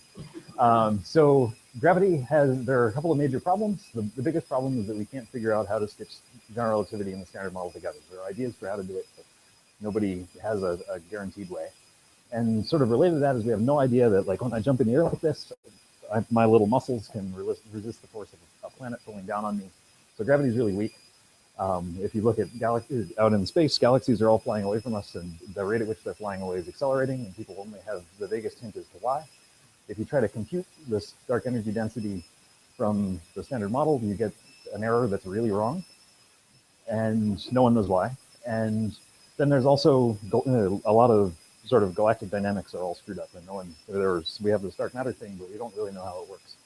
So gravity there are a couple of major problems. The biggest problem is that we can't figure out how to stitch general relativity and the standard model together. There are ideas for how to do it, but nobody has a guaranteed way. And sort of related to that is we have no idea that, like, when I jump in the air like this, my little muscles can resist the force of a planet pulling down on me. So gravity is really weak. If you look at galaxies out in space, galaxies are all flying away from us, and the rate at which they're flying away is accelerating, and people only have the vaguest hint as to why. if you try to compute this dark energy density from the standard model, you get an error that's really wrong, and no one knows why. And then there's also a lot of sort of galactic dynamics are all screwed up, and no one, we have this dark matter thing, but we don't really know how it works.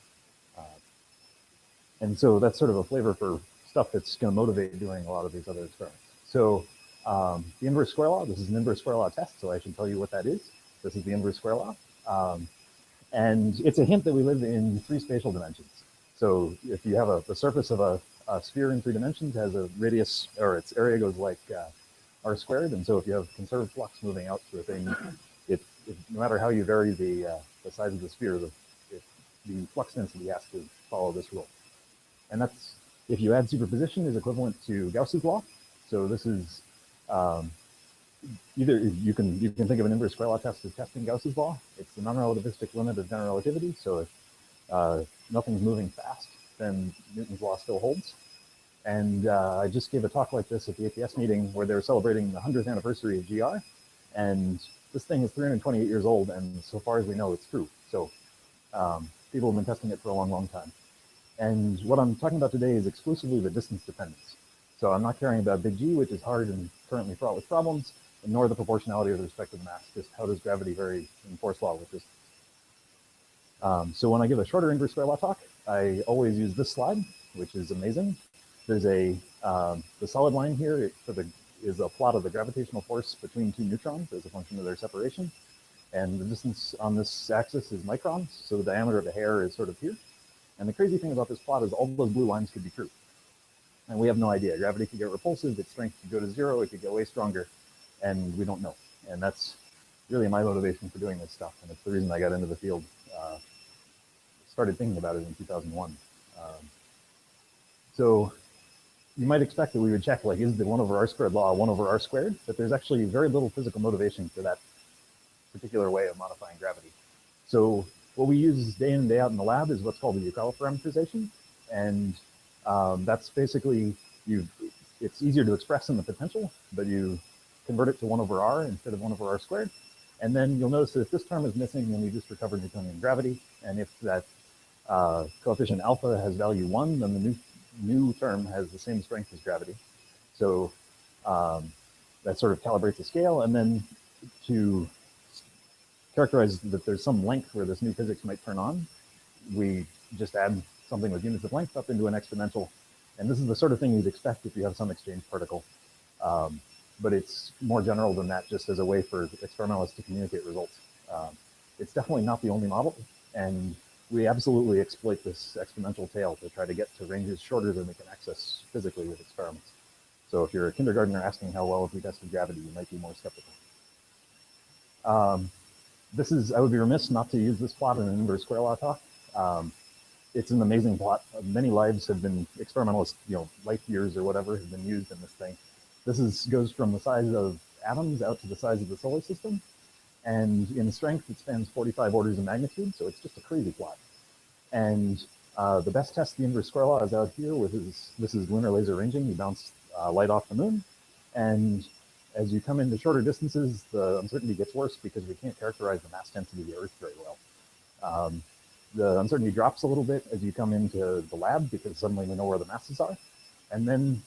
And so that's sort of a flavor for stuff that's going to motivate doing a lot of these other experiments. So the inverse square law, this is an inverse square law test, so I should tell you what that is. This is the inverse square law. And it's a hint that we live in 3 spatial dimensions. So if you have the surface of a sphere in 3 dimensions, has a radius, or its area goes like r squared. And so if you have conserved flux moving out through a thing, no matter how you vary the size of the sphere, the flux density has to follow this rule. And that's, if you add superposition, is equivalent to Gauss's law. So this is either you can think of an inverse square law test as testing Gauss's law. It's the non-relativistic limit of general relativity. So if nothing's moving fast, then Newton's law still holds. And I just gave a talk like this at the APS meeting where they were celebrating the 100th anniversary of GR. And this thing is 328 years old, and so far as we know, it's true. So people have been testing it for a long, long time. And what I'm talking about today is exclusively the distance dependence. So I'm not caring about big G, which is hard and currently fraught with problems, nor the proportionality with respect to the mass, just how does gravity vary in force law with distance. So when I give a shorter inverse square law talk, I always use this slide, which is amazing. There's the solid line here is a plot of the gravitational force between 2 neutrons as a function of their separation. And the distance on this axis is microns, so the diameter of a hair is sort of here. And the crazy thing about this plot is all those blue lines could be true. And we have no idea. Gravity could get repulsive, its strength could go to 0, it could get way stronger, and we don't know. And that's really my motivation for doing this stuff. And it's the reason I got into the field, started thinking about it in 2001. So you might expect that we would check, like, is the 1 over r squared law 1 over r squared? But there's actually very little physical motivation for that particular way of modifying gravity. So what we use day in and day out in the lab is what's called the Yukawa parameterization. And that's basically, it's easier to express in the potential, but you convert it to 1 over r instead of 1 over r squared. And then you'll notice that if this term is missing, then you just recover Newtonian gravity. And if that coefficient alpha has value 1, then the new term has the same strength as gravity. So that sort of calibrates the scale. And then to characterize that there's some length where this new physics might turn on, we just add something with units of length up into an exponential. And this is the sort of thing you'd expect if you have some exchange particle. But it's more general than that, just as a way for experimentalists to communicate results. It's definitely not the only model. And we absolutely exploit this exponential tail to try to get to ranges shorter than we can access physically with experiments. So if you're a kindergartner asking how well have we tested gravity, you might be more skeptical. I would be remiss not to use this plot in an inverse square law talk. It's an amazing plot. Many lives have been, experimentalists, life years or whatever, have been used in this thing. This goes from the size of atoms out to the size of the solar system. And in strength, it spans 45 orders of magnitude. So it's just a crazy plot. And the best test of the inverse square law is out here with this is lunar laser ranging. You bounce light off the moon. And as you come into shorter distances, the uncertainty gets worse because we can't characterize the mass density of the Earth very well. The uncertainty drops a little bit as you come into the lab because suddenly we know where the masses are. And then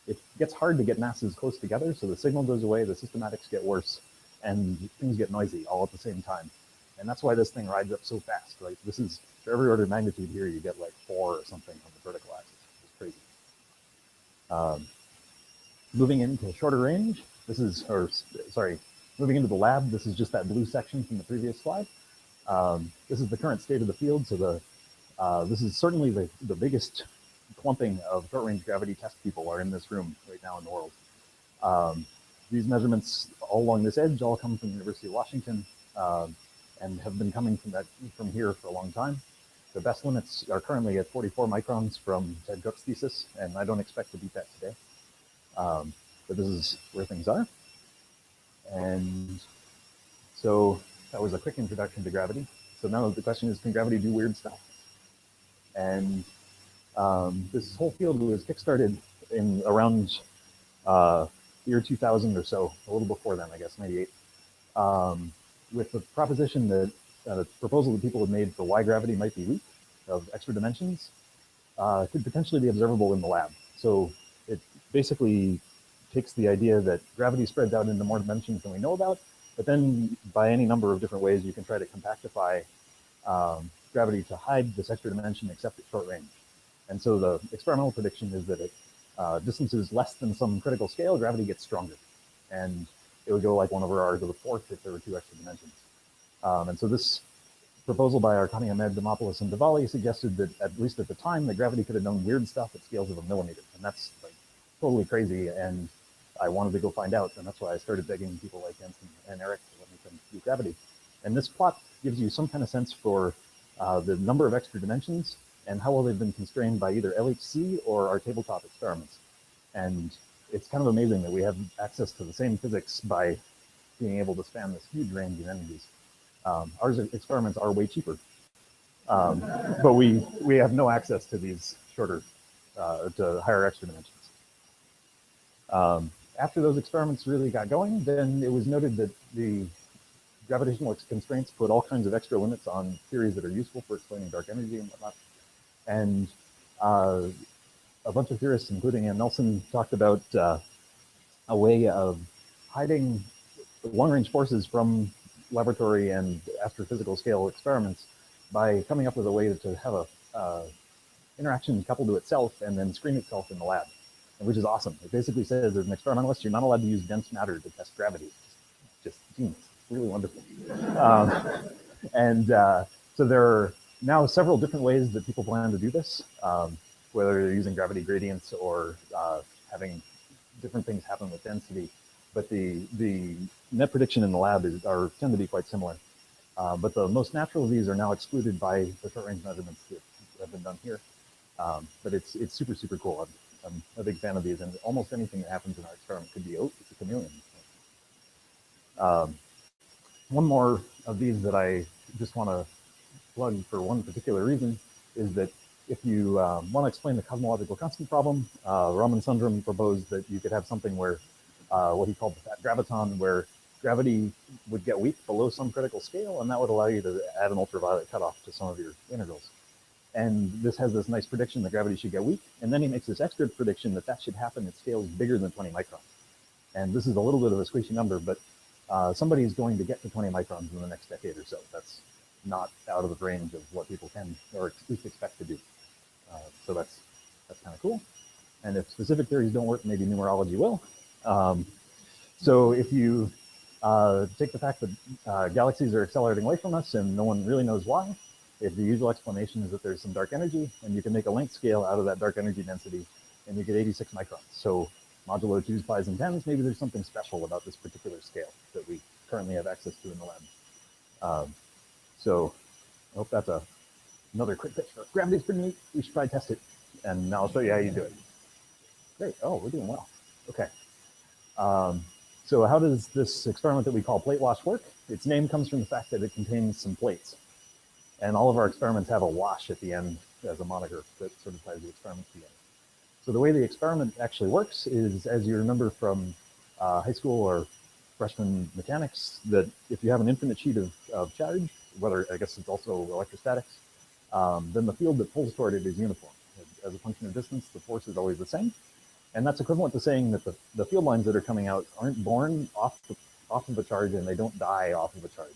it gets hard to get masses close together, so the signal goes away, the systematics get worse, and things get noisy all at the same time. And that's why this thing rides up so fast, right? This is, for every order of magnitude here, you get like 4 or something on the vertical axis. It's crazy. Moving into shorter range, moving into the lab, this is just that blue section from the previous slide. This is the current state of the field. So this is certainly the biggest clumping of short-range gravity test people are in this room right now in the world. These measurements all along this edge all come from the University of Washington and have been coming from here for a long time. The best limits are currently at 44 microns from Ted Cook's thesis, and I don't expect to beat that today. But this is where things are. And so that was a quick introduction to gravity. So now the question is, can gravity do weird stuff? And this whole field was kickstarted in around year 2000 or so, a little before then, I guess, 98, with the proposition that proposal that people have made for why gravity might be weak of extra dimensions could potentially be observable in the lab. So it basically takes the idea that gravity spreads out into more dimensions than we know about, but then by any number of different ways, you can try to compactify gravity to hide this extra dimension except at short range. And so the experimental prediction is that at distances less than some critical scale, gravity gets stronger. And it would go like 1/r⁴ if there were 2 extra dimensions. And so this proposal by Arkani Ahmed, Dimopoulos, and Diwali suggested that, at least at the time, that gravity could have known weird stuff at scales of a millimeter. And that's like totally crazy. And I wanted to go find out. And that's why I started begging people like Jensen and Eric to let me come do gravity. And this plot gives you some kind of sense for the number of extra dimensions and how well they've been constrained by either LHC or our tabletop experiments. And it's kind of amazing that we have access to the same physics by being able to span this huge range of energies. Our experiments are way cheaper, but we have no access to these shorter, to higher extra dimensions. After those experiments really got going, then it was noted that the gravitational constraints put all kinds of extra limits on theories that are useful for explaining dark energy and whatnot. And a bunch of theorists, including Ann Nelson, talked about a way of hiding long-range forces from laboratory and astrophysical scale experiments by coming up with a way to have a interaction coupled to itself and then screen itself in the lab, which is awesome. It basically says, as an experimentalist, you're not allowed to use dense matter to test gravity. Just genius. It's really wonderful. So there are now several different ways that people plan to do this, whether they're using gravity gradients or having different things happen with density. But the net prediction in the lab tend to be quite similar. But the most natural of these are now excluded by the short-range measurements that have been done here. But it's super, super cool. I'm a big fan of these, and almost anything that happens in our experiment could be, oh, it's a chameleon. One more of these that I just want to plug for one particular reason is that if you want to explain the cosmological constant problem, Raman Sundram proposed that you could have something where what he called the fat graviton, where gravity would get weak below some critical scale, and that would allow you to add an ultraviolet cutoff to some of your integrals. And this has this nice prediction that gravity should get weak, and then he makes this extra prediction that that should happen at scales bigger than 20 microns. And this is a little bit of a squishy number, but somebody is going to get to 20 microns in the next decade or so. That's not out of the range of what people can or at least expect to do. So that's kind of cool. And if specific theories don't work, maybe numerology will. So if you take the fact that galaxies are accelerating away from us and no one really knows why, if the usual explanation is that there's some dark energy, and you can make a length scale out of that dark energy density, and you get 86 microns. So modulo 2s, pi's, and 10s, maybe there's something special about this particular scale that we currently have access to in the lab. So I hope that's another quick pitch for gravity's pretty neat. We should probably test it, and now I'll show you how you do it. Great. Oh, we're doing well. Okay. So how does this experiment that we call plate wash work? Its name comes from the fact that it contains some plates. And all of our experiments have a wash at the end as a moniker that sort of ties the experiment together. So the way the experiment actually works is, as you remember from high school or freshman mechanics, that if you have an infinite sheet of charge, whether I guess it's also electrostatics, then the field that pulls toward it is uniform. As a function of distance, the force is always the same. And that's equivalent to saying that the field lines that are coming out aren't born off of a charge and they don't die off of a charge.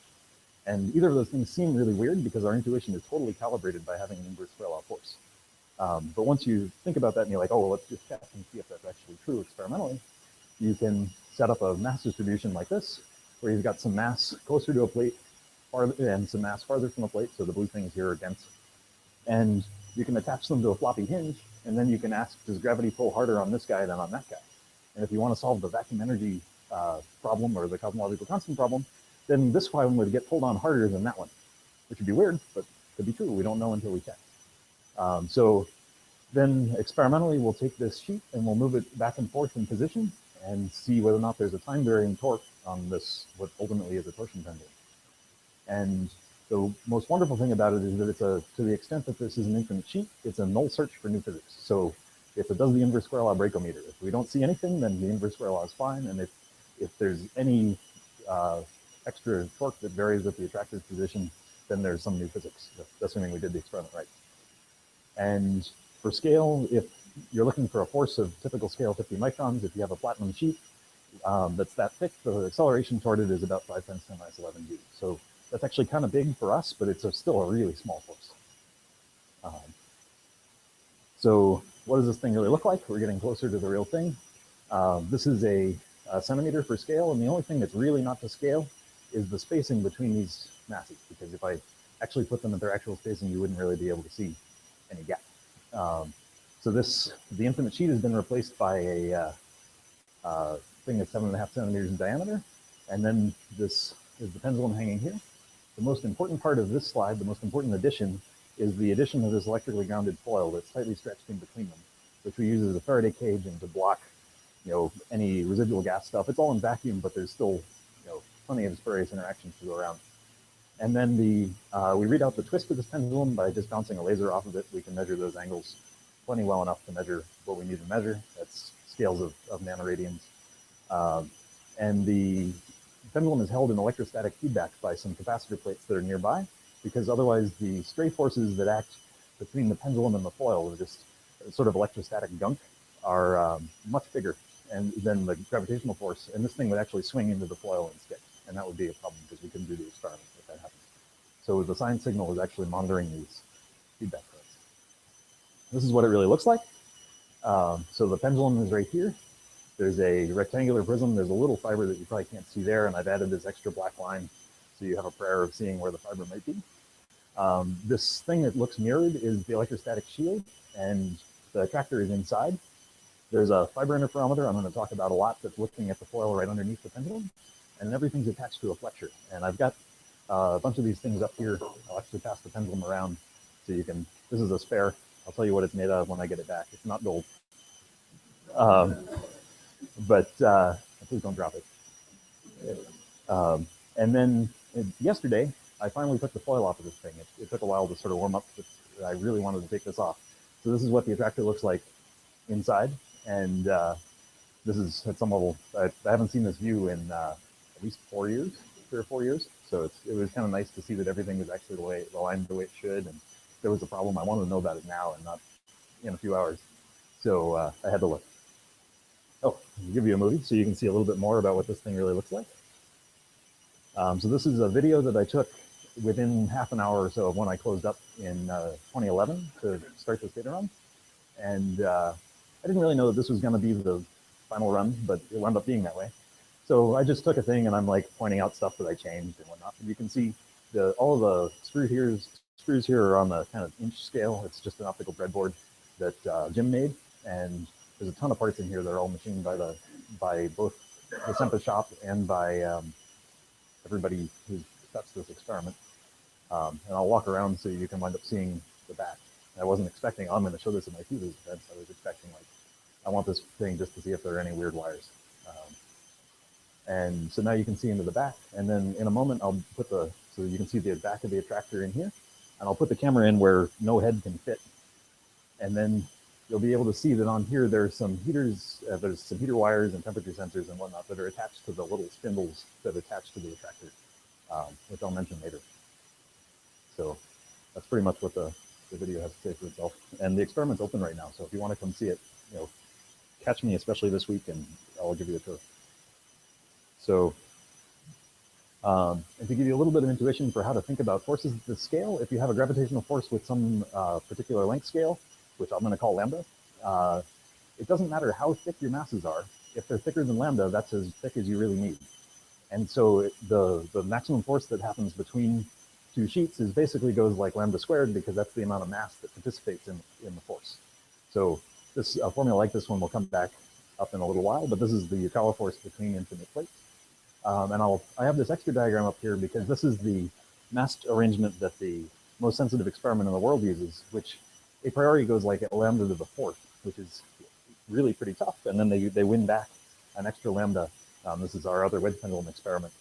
And either of those things seem really weird because our intuition is totally calibrated by having an inverse square law force. But once you think about that and you're like, oh, well, let's just test and see if that's actually true experimentally, you can set up a mass distribution like this, where you've got some mass closer to a plate and some mass farther from a plate. So the blue things here are dense. And you can attach them to a floppy hinge, and then you can ask, does gravity pull harder on this guy than on that guy? And if you want to solve the vacuum energy problem or the cosmological constant problem, then this one would get pulled on harder than that one, which would be weird, but could be true. We don't know until we check. So then experimentally, we'll take this sheet and we'll move it back and forth in position and see whether or not there's a time varying torque on this, what ultimately is a torsion pendulum. And the most wonderful thing about it is that it's to the extent that this is an infinite sheet, it's a null search for new physics. So if it does the inverse square law breakometer, if we don't see anything, then the inverse square law is fine. And if there's any extra torque that varies with the attractive position, then there's some new physics, assuming we did the experiment right. And for scale, if you're looking for a force of typical scale 50 microns, if you have a platinum sheet that's that thick, the acceleration toward it is about 5 × 10⁻11 G. So that's actually kind of big for us, but it's still a really small force. So what does this thing really look like? We're getting closer to the real thing. This is a centimeter for scale, and the only thing that's really not to scale is the spacing between these masses, because if I actually put them at their actual spacing, you wouldn't really be able to see any gap. So the infinite sheet has been replaced by a thing that's 7.5 centimeters in diameter, and then this is the pendulum hanging here. The most important part of this slide, the most important addition, is the addition of this electrically grounded foil that's tightly stretched in between them, which we use as a Faraday cage and to block, any residual gas stuff. It's all in vacuum, but there's still, plenty of spurious interactions to go around. And then we read out the twist of this pendulum by just bouncing a laser off of it. We can measure those angles plenty well enough to measure what we need to measure. That's scales of nanoradians. And the pendulum is held in electrostatic feedback by some capacitor plates that are nearby, because otherwise the stray forces that act between the pendulum and the foil, are just sort of electrostatic gunk, are much bigger than the gravitational force, and this thing would actually swing into the foil and stick, and that would be a problem because we couldn't do the experiment if that happens. So the sine signal is actually monitoring these feedback plates. This is what it really looks like. So the pendulum is right here. There's a rectangular prism. There's a little fiber that you probably can't see there, and I've added this extra black line so you have a prayer of seeing where the fiber might be. This thing that looks mirrored is the electrostatic shield, and the attractor is inside. There's a fiber interferometer I'm going to talk about a lot that's looking at the foil right underneath the pendulum, and everything's attached to a flexure. And I've got a bunch of these things up here. I'll actually pass the pendulum around so you can, this is a spare. I'll tell you what it's made of when I get it back. It's not gold. But please don't drop it. And then yesterday, I finally took the foil off of this thing. It took a while to sort of warm up. I really wanted to take this off. So this is what the attractor looks like inside. And this is at some level, I haven't seen this view in at least 4 years, 3 or 4 years. So it was kind of nice to see that everything was actually aligned the way it should. And if there was a problem, I wanted to know about it now and not in a few hours. So I had to look. Oh, I'll give you a movie so you can see a little bit more about what this thing really looks like. So this is a video that I took within half an hour or so of when I closed up in 2011 to start this data run. And I didn't really know that this was going to be the final run, but it wound up being that way. So I just took a thing and I'm like pointing out stuff that I changed and whatnot. And you can see all of the screws here are on the kind of inch scale. It's just an optical breadboard that Jim made. And there's a ton of parts in here that are all machined by both the Sempa shop and by everybody who's touched this experiment. And I'll walk around so you can wind up seeing the back. And I wasn't expecting, I'm going to show this at my Thesis events. I was expecting, like, I want this thing just to see if there are any weird wires. And so now you can see into the back. And then in a moment, I'll put so you can see the back of the attractor in here. And I'll put the camera in where no head can fit. And then you'll be able to see that on here, there's some heaters, there's some heater wires and temperature sensors and whatnot that are attached to the little spindles that attach to the attractor, which I'll mention later. So that's pretty much what the video has to say for itself. And the experiment's open right now. So if you want to come see it, catch me, especially this week, and I'll give you a tour. So and to give you a little bit of intuition for how to think about forces at this scale, if you have a gravitational force with some particular length scale, which I'm going to call lambda, it doesn't matter how thick your masses are. If they're thicker than lambda, that's as thick as you really need. And so the maximum force that happens between two sheets is basically goes like lambda squared, because that's the amount of mass that participates in the force. So this formula like this one will come back up in a little while, but this is the Yukawa force between infinite plates. And I have this extra diagram up here because this is the mass arrangement that the most sensitive experiment in the world uses, which a priori goes like at lambda to the fourth, which is really pretty tough. And then they win back an extra lambda. This is our other wedge pendulum experiment,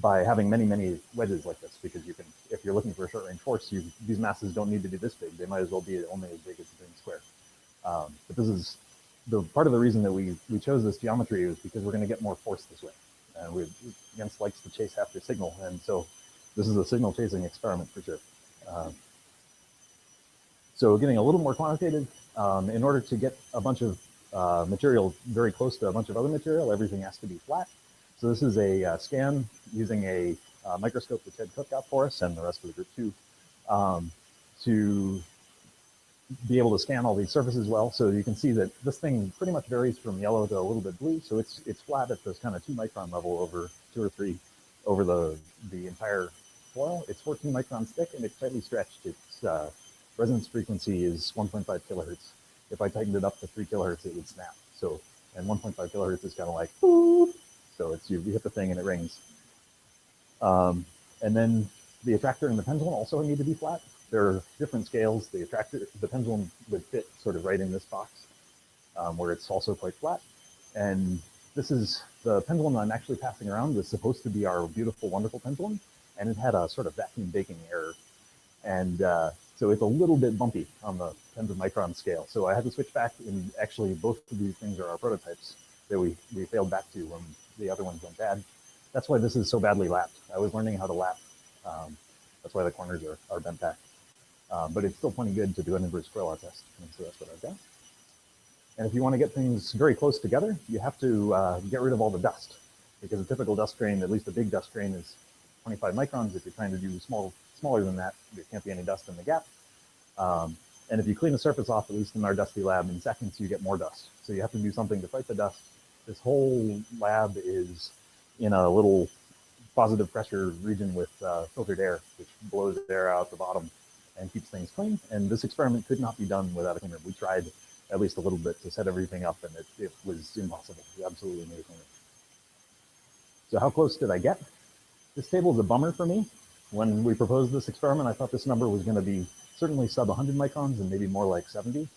by having many, many wedges like this, because you can, if you're looking for a short range force, these masses don't need to be this big. They might as well be only as big as the green square. But this is part of the reason that we chose this geometry is because we're going to get more force this way. And GEMS likes to chase after signal. And so This is a signal chasing experiment for sure. So getting a little more quantitative, in order to get a bunch of material very close to a bunch of other material, everything has to be flat. So this is a scan using a microscope that Ted Cook got for us and the rest of the group too, to be able to scan all these surfaces well. So you can see that this thing pretty much varies from yellow to a little bit blue. So it's flat at this kind of 2 micron level over 2 or 3 over the entire foil. It's 14 microns thick and it's tightly stretched. Its resonance frequency is 1.5 kilohertz. If I tightened it up to 3 kilohertz, it would snap. So, and 1.5 kilohertz is kind of like, boop. So it's, you hit the thing and it rings. And then the attractor and the pendulum also need to be flat. There are different scales. The attractor, the pendulum would fit sort of right in this box, where it's also quite flat. And this is the pendulum I'm actually passing around was supposed to be our beautiful, wonderful pendulum, and it had a sort of vacuum baking error. And so it's a little bit bumpy on the tens of micron scale. So I had to switch back, and actually both of these things are our prototypes that we failed back to when the other ones went bad. That's why this is so badly lapped. I was learning how to lap. That's why the corners are bent back. But it's still plenty good to do an inverse square law test. And so that's what I've got. And if you want to get things very close together, you have to get rid of all the dust, because a typical dust grain, at least a big dust grain, is 25 microns. If you're trying to do smaller than that, there can't be any dust in the gap. And if you clean the surface off, at least in our dusty lab, in seconds you get more dust. So you have to do something to fight the dust. This whole lab is in a little positive pressure region with filtered air, which blows air out the bottom and keeps things clean. And this experiment could not be done without a cleaner. We tried at least a little bit to set everything up, and it was impossible. We absolutely made a cleaner. So how close did I get? This table is a bummer for me. When we proposed this experiment, I thought this number was going to be certainly sub 100 microns and maybe more like 70.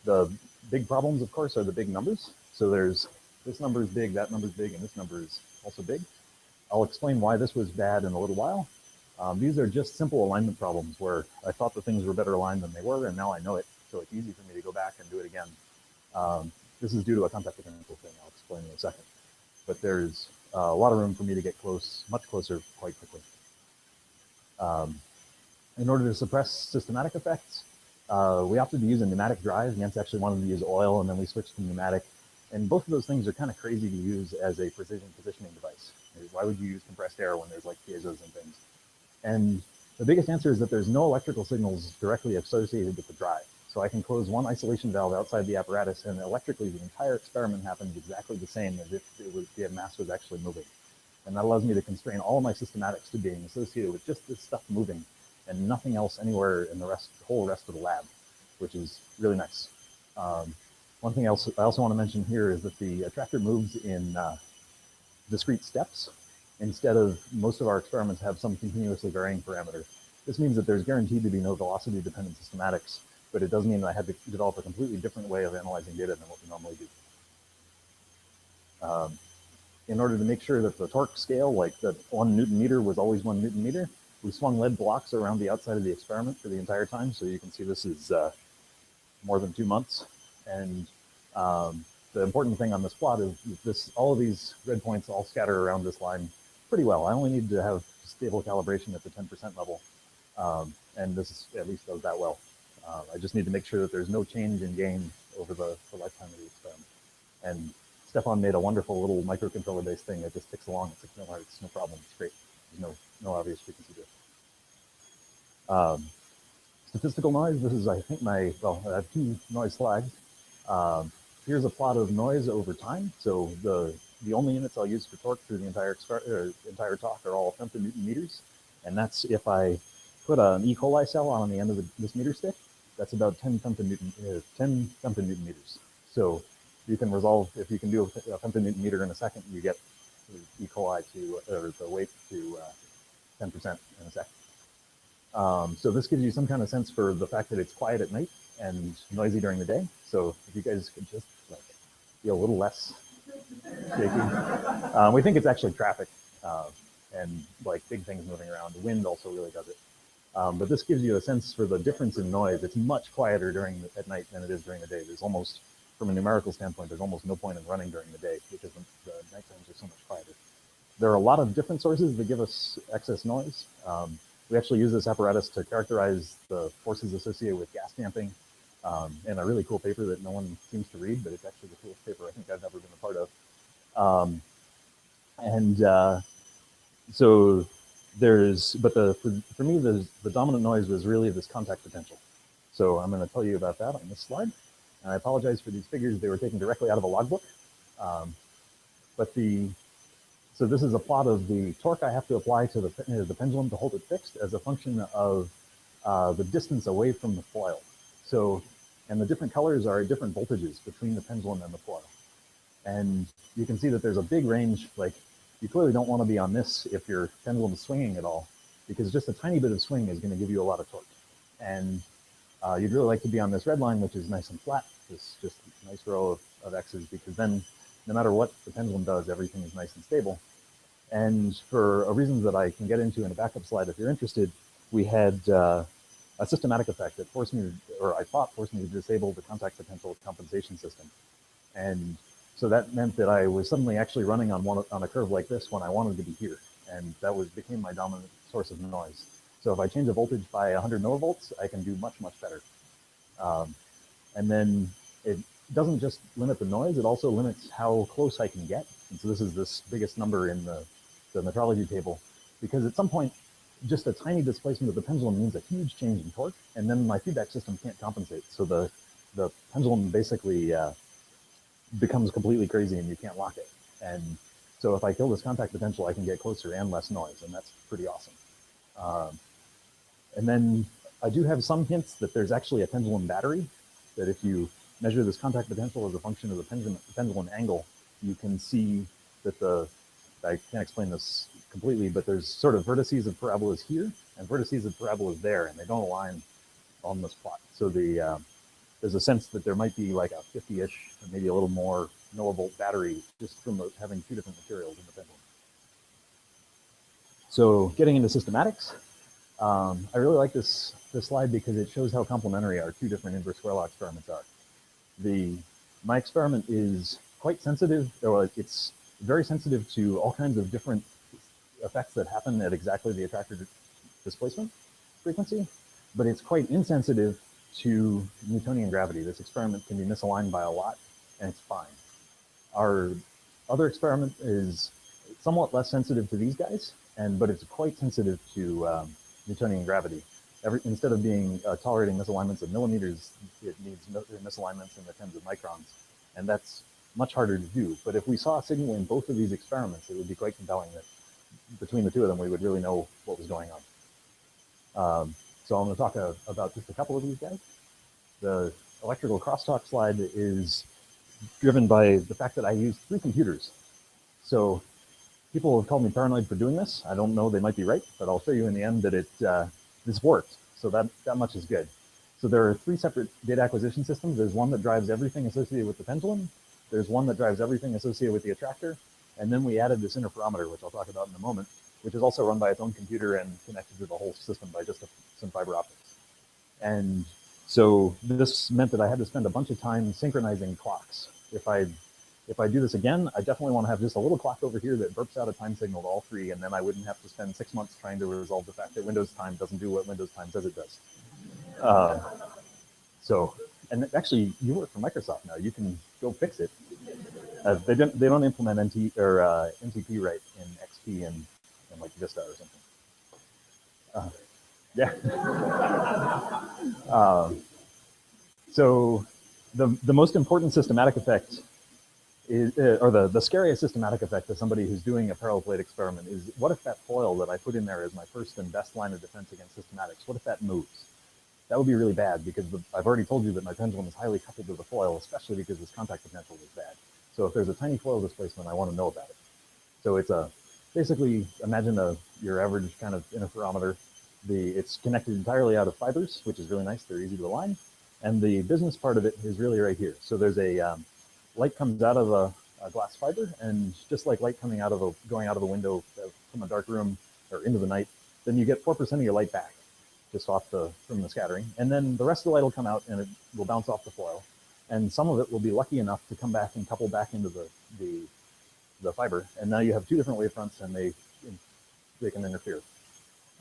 The big problems, of course, are the big numbers. So there's this number is big, that number is big, and this number is also big. I'll explain why this was bad in a little while. These are just simple alignment problems where I thought the things were better aligned than they were, and now I know it, so it's easy for me to go back and do it again. This is due to a contact differential thing I'll explain in a second. But there's a lot of room for me to get close, much closer, quite quickly. In order to suppress systematic effects, we opted to use a pneumatic drive. Jens actually wanted to use oil, and then we switched to pneumatic. And both of those things are kind of crazy to use as a precision positioning device. Why would you use compressed air when there's like piezos and things? And the biggest answer is that there's no electrical signals directly associated with the drive. So I can close one isolation valve outside the apparatus, and electrically the entire experiment happens exactly the same as if the mass was actually moving. And that allows me to constrain all of my systematics to being associated with just this stuff moving and nothing else anywhere in the whole rest of the lab, which is really nice. One thing else I also want to mention here is that the attractor moves in discrete steps instead of most of our experiments have some continuously varying parameter. This means that there's guaranteed to be no velocity dependent systematics, but it does mean that I had to develop a completely different way of analyzing data than what we normally do. In order to make sure that the torque scale, like that 1 Newton meter was always 1 Newton meter, we swung lead blocks around the outside of the experiment for the entire time. So you can see this is more than 2 months. And the important thing on this plot is all of these red points all scatter around this line pretty well. I only need to have stable calibration at the 10% level. And this at least does that well. I just need to make sure that there's no change in gain over the lifetime of the experiment. And Stefan made a wonderful little microcontroller-based thing that just ticks along at 6 kilohertz, no problem. It's great. There's no obvious frequency drift. Statistical noise. This is, I think, I have 2 noise flags. Here's a plot of noise over time. So the only units I'll use for torque through the entire talk are all femtonewton meters, and that's if I put an E. coli cell on the end of this meter stick. That's about 10 femtonewton meters. So you can resolve, if you can do a femtonewton meter in a second, you get E. coli or the weight to 10% in a second. So this gives you some kind of sense for the fact that it's quiet at night and noisy during the day. So if you guys could just like be a little less shaky. We think it's actually traffic and like big things moving around. The wind also really does it. But this gives you a sense for the difference in noise. It's much quieter at night than it is during the day. There's almost, from a numerical standpoint, there's almost no point in running during the day because the night times are so much quieter. there are a lot of different sources that give us excess noise. We actually use this apparatus to characterize the forces associated with gas damping, in a really cool paper that no one seems to read, but it's actually the coolest paper I think I've ever been a part of. So there's, but for me, the dominant noise was really this contact potential. So I'm going to tell you about that on this slide. And I apologize for these figures. They were taken directly out of a logbook. So this is a plot of the torque I have to apply to the pendulum to hold it fixed as a function of the distance away from the foil. So, and the different colors are at different voltages between the pendulum and the foil. And you can see that there's a big range. Like, you clearly don't want to be on this if your pendulum is swinging at all, because just a tiny bit of swing is going to give you a lot of torque. And you'd really like to be on this red line, which is nice and flat, this just nice row of X's, because then no matter what the pendulum does, everything is nice and stable. And for a reason that I can get into in a backup slide if you're interested, we had a systematic effect that forced me to, or I thought forced me to disable the contact potential compensation system. And so that meant that I was suddenly actually running on a curve like this when I wanted to be here. And that became my dominant source of noise. So if I change the voltage by 100 millivolts, I can do much, much better. And then it doesn't just limit the noise, it also limits how close I can get. And so this is this biggest number in the metrology table, because at some point, just a tiny displacement of the pendulum means a huge change in torque, and then my feedback system can't compensate. So the pendulum basically becomes completely crazy and you can't lock it. And so if I kill this contact potential, I can get closer and less noise, and that's pretty awesome. And then I do have some hints that there's actually a pendulum battery, that if you measure this contact potential as a function of the pendulum angle, you can see that I can't explain this completely, but there's sort of vertices of parabolas here and vertices of parabolas there, and they don't align on this plot. So there's a sense that there might be like a 50-ish, or maybe a little more millivolt battery just from having two different materials in the pendulum. So getting into systematics, I really like this slide because it shows how complementary our two different inverse square law experiments are. My experiment is quite sensitive, or it's very sensitive to all kinds of different effects that happen at exactly the attractor displacement frequency, but it's quite insensitive to Newtonian gravity. This experiment can be misaligned by a lot, and it's fine. Our other experiment is somewhat less sensitive to these guys, but it's quite sensitive to Newtonian gravity. Instead of being tolerating misalignments of millimeters, it needs misalignments in the tens of microns, and that's much harder to do. But if we saw a signal in both of these experiments, it would be quite compelling that between the two of them, we would really know what was going on. So I'm going to talk about just a couple of these guys. The electrical crosstalk slide is driven by the fact that I used 3 computers. So people have called me paranoid for doing this. I don't know, they might be right, but I'll show you in the end that this worked. So that much is good. So there are 3 separate data acquisition systems. There's one that drives everything associated with the pendulum. There's one that drives everything associated with the attractor. And then we added this interferometer, which I'll talk about in a moment, which is also run by its own computer and connected to the whole system by just some fiber optics. And so this meant that I had to spend a bunch of time synchronizing clocks. If I do this again, I definitely want to have just a little clock over here that burps out a time signal to all 3, and then I wouldn't have to spend 6 months trying to resolve the fact that Windows time doesn't do what Windows time says it does. And actually, you work for Microsoft now. You can go fix it. They don't implement NTP right in XP and like Vista or something. Yeah. So the most important systematic effect is, or the scariest systematic effect to somebody who's doing a parallel plate experiment is, what if that foil that I put in there as my first and best line of defense against systematics, what if that moves? That would be really bad, because I've already told you that my pendulum is highly coupled to the foil, especially because this contact potential is bad. So if there's a tiny foil displacement, I want to know about it. So it's basically, imagine your average kind of interferometer. It's connected entirely out of fibers, which is really nice. They're easy to align. And the business part of it is really right here. So there's light comes out of a glass fiber, and just like light coming out of going out of a window from a dark room or into the night, then you get 4% of your light back just from the scattering. And then the rest of the light will come out and it will bounce off the foil. And some of it will be lucky enough to come back and couple back into the the fiber, and now you have two different wavefronts, and they can interfere.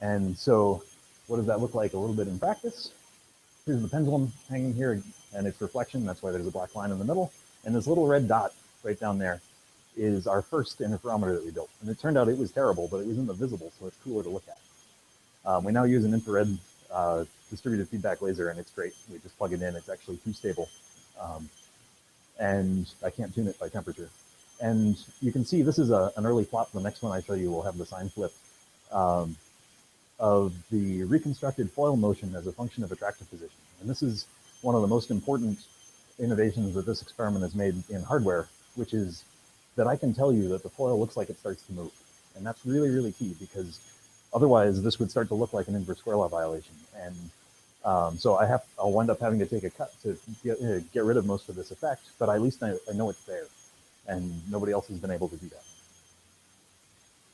And so what does that look like a little bit in practice? Here's the pendulum hanging here and its reflection. That's why there's a black line in the middle. And this little red dot right down there is our first interferometer that we built. And it turned out it was terrible, but it was in the visible, so it's cooler to look at. We now use an infrared distributed feedback laser, and it's great. We just plug it in. It's actually too stable. And I can't tune it by temperature. And you can see this is an early plot. The next one I show you will have the sign flip of the reconstructed foil motion as a function of attractor position. And this is one of the most important innovations that this experiment has made in hardware, which is that I can tell you that the foil looks like it starts to move. And that's really, really key, because otherwise this would start to look like an inverse square law violation. And so I'll wind up having to take a cut to get rid of most of this effect, but at least I know it's there, and nobody else has been able to do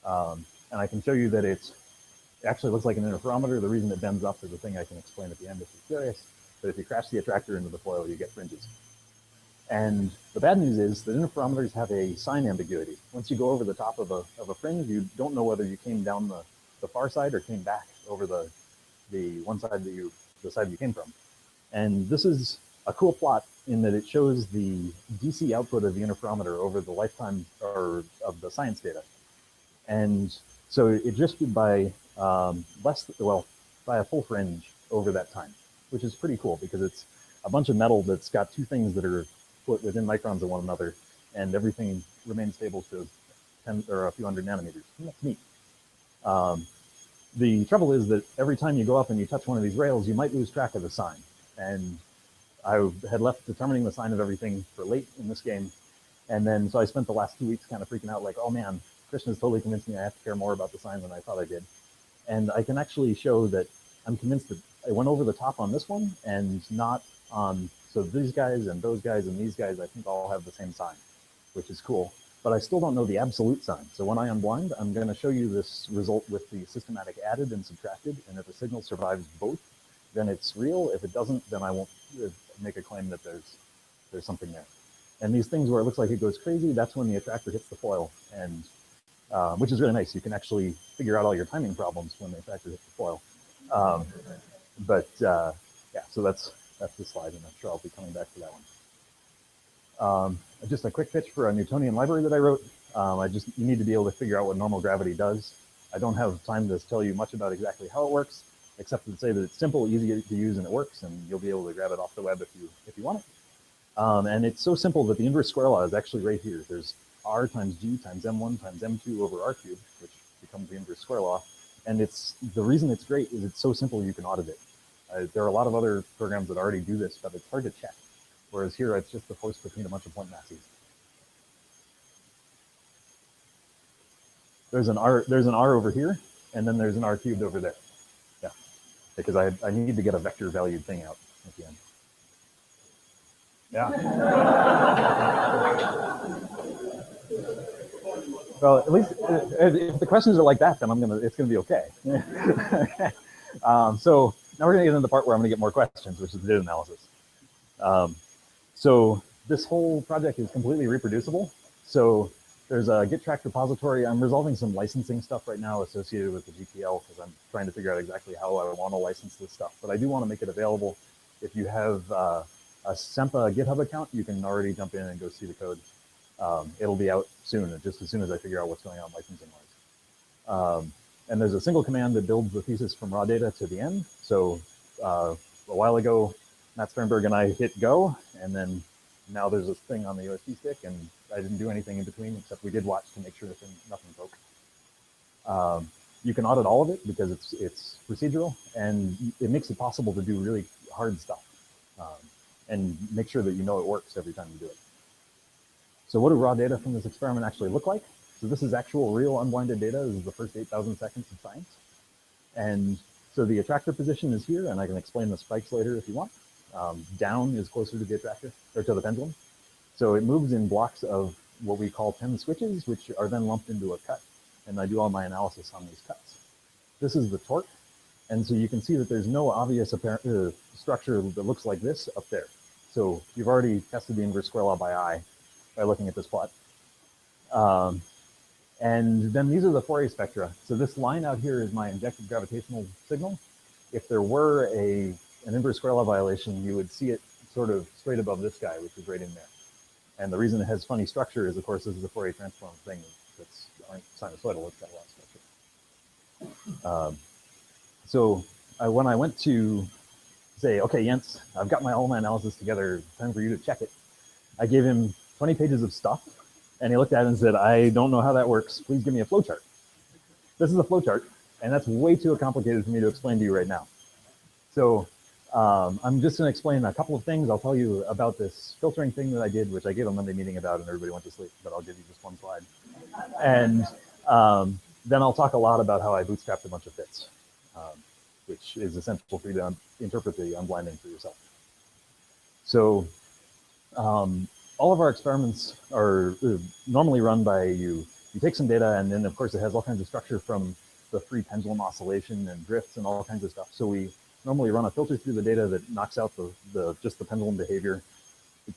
that. And I can show you that it actually looks like an interferometer. The reason it bends up is a thing I can explain at the end if you're curious. But if you crash the attractor into the foil, you get fringes. And the bad news is that interferometers have a sign ambiguity. Once you go over the top of a fringe, you don't know whether you came down the far side or came back over the one side the side you came from. And this is a cool plot in that it shows the DC output of the interferometer over the lifetime of the science data. And so it drifted by by a full fringe over that time, which is pretty cool, because it's a bunch of metal that's got two things that are put within microns of one another, and everything remains stable to 10 or a few hundred nanometers. And that's neat. The trouble is that every time you go up and you touch one of these rails, you might lose track of the sign. And I had left determining the sign of everything for late in this game. And then, so I spent the last 2 weeks kind of freaking out, like, oh man, Krishna's totally convinced me I have to care more about the sign than I thought I did. And I can actually show that I'm convinced that I went over the top on this one and not on, so these guys and those guys and these guys, I think all have the same sign, which is cool. But I still don't know the absolute sign. So when I unblind, I'm going to show you this result with the systematic added and subtracted. And if the signal survives both, then it's real. If it doesn't, then I won't make a claim that there's something there. And these things where it looks like it goes crazy, that's when the attractor hits the foil, and which is really nice. You can actually figure out all your timing problems when the attractor hits the foil. Yeah, so that's the slide, and I'm sure I'll be coming back to that one. Just a quick pitch for a Newtonian library that I wrote. You need to be able to figure out what normal gravity does. I don't have time to tell you much about exactly how it works, except to say that it's simple, easy to use, and it works, and you'll be able to grab it off the web if you want it. And it's so simple that the inverse square law is actually right here. There's R times G times M1 times M2 over R cubed, which becomes the inverse square law. And the reason it's great is it's so simple you can audit it. There are a lot of other programs that already do this, but it's hard to check. Whereas here, it's just the force between a bunch of point masses. There's an R over here, and then there's an R cubed over there. Yeah, because I need to get a vector valued thing out at the end. Yeah. Well, at least if the questions are like that, then it's gonna be okay. So now we're gonna get into the part where I'm gonna get more questions, which is the data analysis. So this whole project is completely reproducible. So there's a Git track repository. I'm resolving some licensing stuff right now associated with the GPL, because I'm trying to figure out exactly how I want to license this stuff. But I do want to make it available. If you have a SEMPA GitHub account, you can already jump in and go see the code. It'll be out soon, just as soon as I figure out what's going on licensing-wise. And there's a single command that builds the thesis from raw data to the end. So a while ago, Matt Sternberg and I hit go, and then now there's this thing on the USB stick, and I didn't do anything in between, except we did watch to make sure that nothing broke. You can audit all of it because it's procedural, and it makes it possible to do really hard stuff and make sure that you know it works every time you do it. So what do raw data from this experiment actually look like? So this is actual real unblinded data. This is the first 8,000 seconds of science. And so the attractor position is here, and I can explain the spikes later if you want. Down is closer to the attractor, or to the pendulum. So it moves in blocks of what we call 10 switches, which are then lumped into a cut. And I do all my analysis on these cuts. This is the torque. And so you can see that there's no obvious apparent structure that looks like this up there. So you've already tested the inverse square law by eye by looking at this plot. And then these are the Fourier spectra. So this line out here is my injected gravitational signal. If there were an inverse square law violation, you would see it sort of straight above this guy, which is right in there. And the reason it has funny structure is, of course, this is a Fourier transform thing that's sinusoidal. It's got a lot of structure. When I went to say, okay, Jens, I've got all my analysis together, time for you to check it, I gave him 20 pages of stuff, and he looked at it and said, I don't know how that works. Please give me a flowchart. This is a flowchart, and that's way too complicated for me to explain to you right now. So I'm just going to explain a couple of things. I'll tell you about this filtering thing that I did, which I gave a Monday meeting about, and everybody went to sleep, but I'll give you just one slide. And then I'll talk a lot about how I bootstrapped a bunch of fits, which is essential for you to interpret the unblinding for yourself. So all of our experiments are normally run by you take some data, and then of course it has all kinds of structure from the free pendulum oscillation and drifts and all kinds of stuff. So we normally run a filter through the data that knocks out just the pendulum behavior,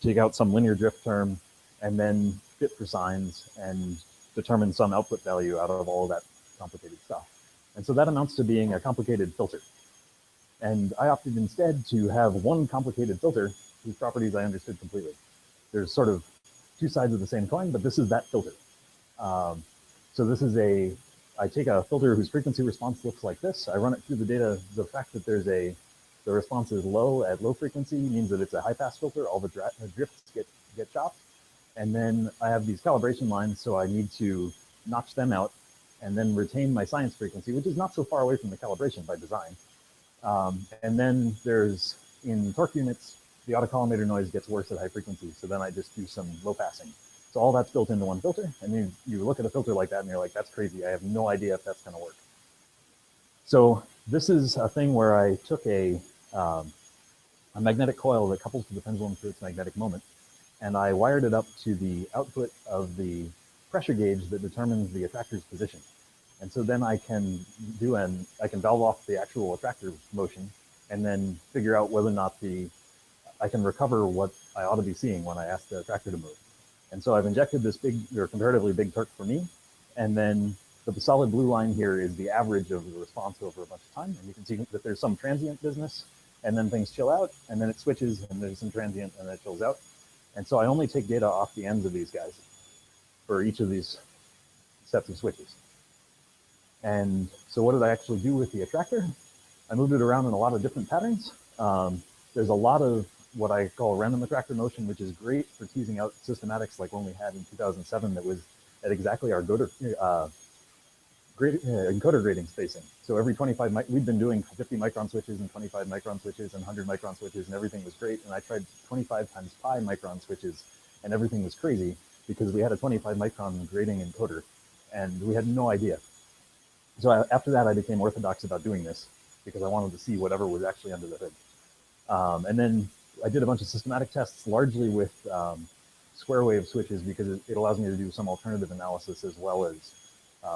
take out some linear drift term, and then fit for signs and determine some output value out of all of that complicated stuff. And so that amounts to being a complicated filter. And I opted instead to have one complicated filter whose properties I understood completely. There's sort of two sides of the same coin, but this is that filter. So this is I take a filter whose frequency response looks like this. I run it through the data. The fact that the response is low at low frequency means that it's a high pass filter. All the drifts get chopped. And then I have these calibration lines, so I need to notch them out and then retain my science frequency, which is not so far away from the calibration by design. And then in torque units, the autocollimator noise gets worse at high frequency. So then I just do some low passing. So all that's built into one filter. And then you look at a filter like that and you're like, that's crazy. I have no idea if that's going to work. So this is a thing where I took a magnetic coil that couples to the pendulum through its magnetic moment, and I wired it up to the output of the pressure gauge that determines the attractor's position. And so then I can valve off the actual attractor motion and then figure out whether or not I can recover what I ought to be seeing when I ask the attractor to move. And so I've injected this big or comparatively big torque for me. And then the solid blue line here is the average of the response over a bunch of time. And you can see that there's some transient business, and then things chill out, and then it switches, and there's some transient, and then it chills out. And so I only take data off the ends of these guys for each of these sets of switches. And so what did I actually do with the attractor? I moved it around in a lot of different patterns. There's a lot of what I call random attractor motion, which is great for teasing out systematics like one we had in 2007 that was at exactly our encoder grading spacing. So every 25, we'd been doing 50 micron switches and 25 micron switches and 100 micron switches, and everything was great. And I tried 25 times pi micron switches, and everything was crazy because we had a 25 micron grading encoder, and we had no idea. So after that, I became orthodox about doing this because I wanted to see whatever was actually under the hood. And then I did a bunch of systematic tests, largely with square wave switches, because it allows me to do some alternative analysis as well as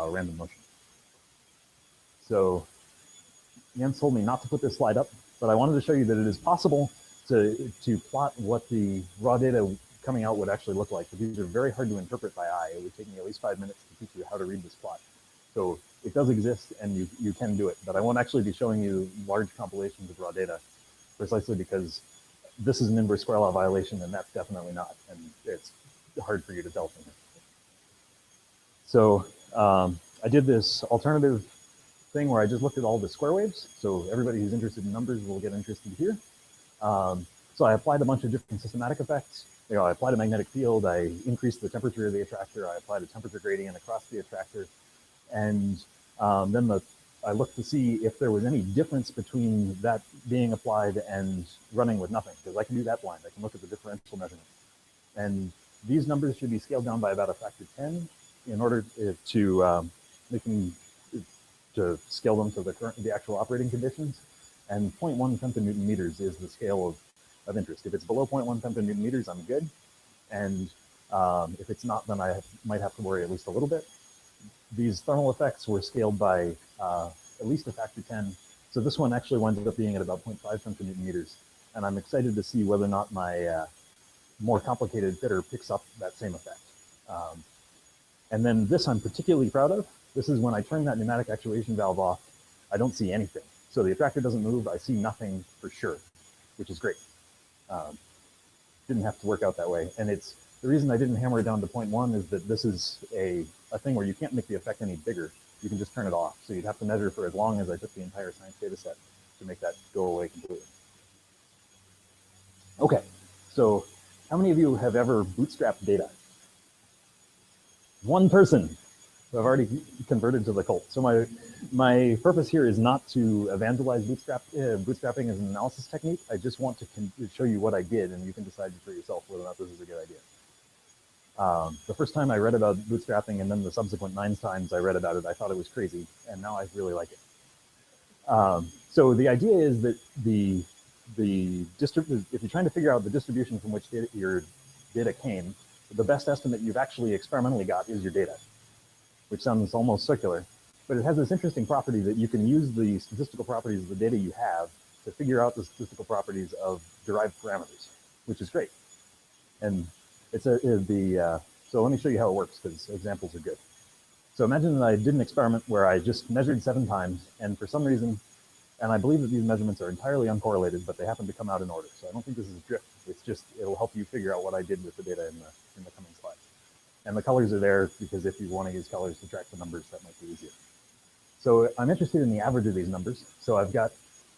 random motion. So Jens told me not to put this slide up, but I wanted to show you that it is possible to plot what the raw data coming out would actually look like. But these are very hard to interpret by eye. It would take me at least 5 minutes to teach you how to read this plot. So it does exist, and you can do it, but I won't actually be showing you large compilations of raw data, precisely because this is an inverse square law violation, and that's definitely not, and it's hard for you to tell from here. So I did this alternative thing where I just looked at all the square waves. So everybody who's interested in numbers will get interested here. So I applied a bunch of different systematic effects. I applied a magnetic field. I increased the temperature of the attractor. I applied a temperature gradient across the attractor. And then I looked to see if there was any difference between that being applied and running with nothing, because I can do that blind. I can look at the differential measurement. And these numbers should be scaled down by about a factor 10 in order to scale them to the actual operating conditions. And 0.1 femtonewton meters is the scale of interest. If it's below 0.1 femtonewton meters, I'm good. And if it's not, then I might have to worry at least a little bit. These thermal effects were scaled by at least a factor 10. So this one actually winded up being at about 0.5 femtonewton meters. And I'm excited to see whether or not my more complicated fitter picks up that same effect. And then this I'm particularly proud of. This is when I turn that pneumatic actuation valve off, I don't see anything. So the attractor doesn't move, I see nothing for sure, which is great. Didn't have to work out that way. And it's the reason I didn't hammer it down to 0.1 is that this is a thing where you can't make the effect any bigger. You can just turn it off. So you'd have to measure for as long as I took the entire science data set to make that go away completely. Okay, so how many of you have ever bootstrapped data? One person. So I've already converted to the cult. So my purpose here is not to evangelize bootstrapping as an analysis technique. I just want to show you what I did, and you can decide for yourself whether or not this is a good idea. The first time I read about bootstrapping, and then the subsequent 9 times I read about it, I thought it was crazy, and now I really like it. So the idea is that if you're trying to figure out the distribution from which your data came, the best estimate you've actually experimentally got is your data, which sounds almost circular, but it has this interesting property that you can use the statistical properties of the data you have to figure out the statistical properties of derived parameters, which is great. And so let me show you how it works, because examples are good. So imagine that I did an experiment where I just measured 7 times, and for some reason, and I believe that these measurements are entirely uncorrelated, but they happen to come out in order. So I don't think this is drift. It's just, it'll help you figure out what I did with the data in the coming slides. And the colors are there because if you want to use colors to track the numbers, that might be easier. So I'm interested in the average of these numbers. So I've got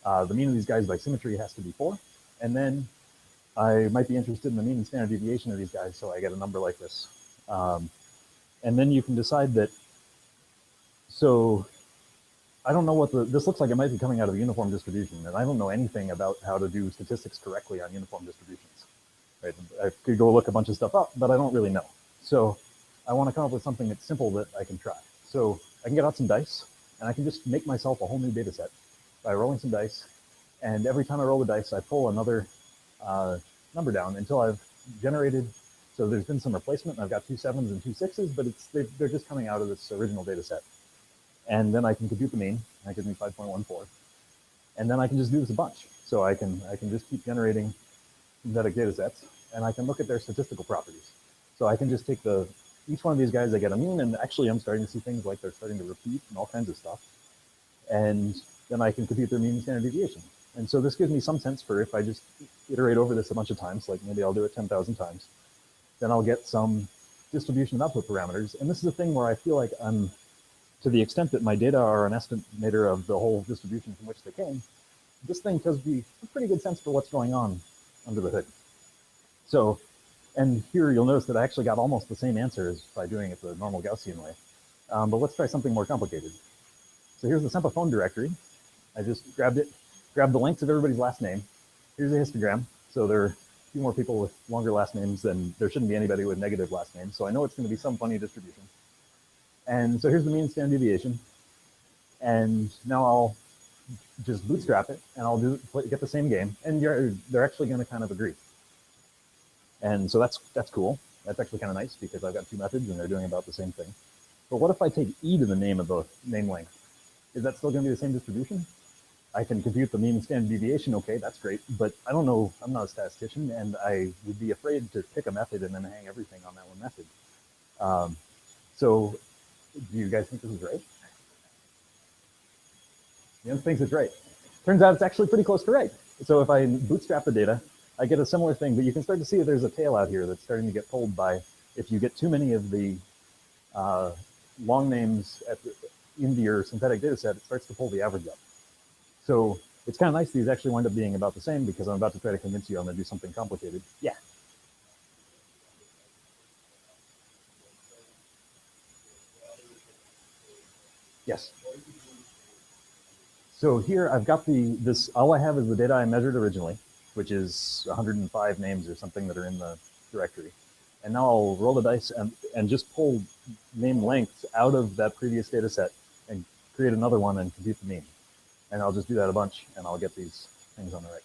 the mean of these guys by symmetry has to be 4. And then I might be interested in the mean and standard deviation of these guys. So I get a number like this. And then you can decide that, so I don't know what this looks like. It might be coming out of a uniform distribution, and I don't know anything about how to do statistics correctly on uniform distributions. Right? I could go look a bunch of stuff up, but I don't really know. So I want to come up with something that's simple that I can try. So I can get out some dice, and I can just make myself a whole new data set by rolling some dice. And every time I roll the dice, I pull another number down until I've generated. So there's been some replacement, and I've got 2 7s and 2 6s, but they're just coming out of this original data set. And then I can compute the mean. That gives me 5.14. And then I can just do this a bunch. So I can just keep generating synthetic data sets, and I can look at their statistical properties. So I can just take each one of these guys, I get a mean, and actually I'm starting to see things like they're starting to repeat and all kinds of stuff. And then I can compute their mean and standard deviation. And so this gives me some sense for if I just iterate over this a bunch of times, like maybe I'll do it 10,000 times, then I'll get some distribution of output parameters. And this is a thing where I feel like I'm, to the extent that my data are an estimator of the whole distribution from which they came, this thing gives me a pretty good sense for what's going on under the hood. So, and here you'll notice that I actually got almost the same answer as by doing it the normal Gaussian way. But let's try something more complicated. So here's the Sempa directory. I just grabbed the lengths of everybody's last name. Here's a histogram. So there are a few more people with longer last names than there shouldn't be anybody with negative last names. So I know it's going to be some funny distribution. And so here's the mean standard deviation. And now I'll just bootstrap it, and I'll get the same game. And they're actually going to kind of agree. And so that's cool. That's actually kind of nice because I've got 2 methods and they're doing about the same thing. But what if I take e to the name of the name length? Is that still going to be the same distribution? I can compute the mean standard deviation. Okay, that's great. But I don't know. I'm not a statistician, and I would be afraid to pick a method and then hang everything on that one method. So do you guys think this is right? Jens thinks it's right. Turns out it's actually pretty close to right. So if I bootstrap the data, I get a similar thing, but you can start to see that there's a tail out here that's starting to get pulled by, if you get too many of the long names into your synthetic data set, it starts to pull the average up. So it's kind of nice these actually wind up being about the same, because I'm about to try to convince you I'm going to do something complicated. Yeah. Yes. So here I've got all I have is the data I measured originally, which is 105 names or something that are in the directory. And now I'll roll the dice and just pull name lengths out of that previous data set and create another one and compute the mean. And I'll just do that a bunch, and I'll get these things on the right.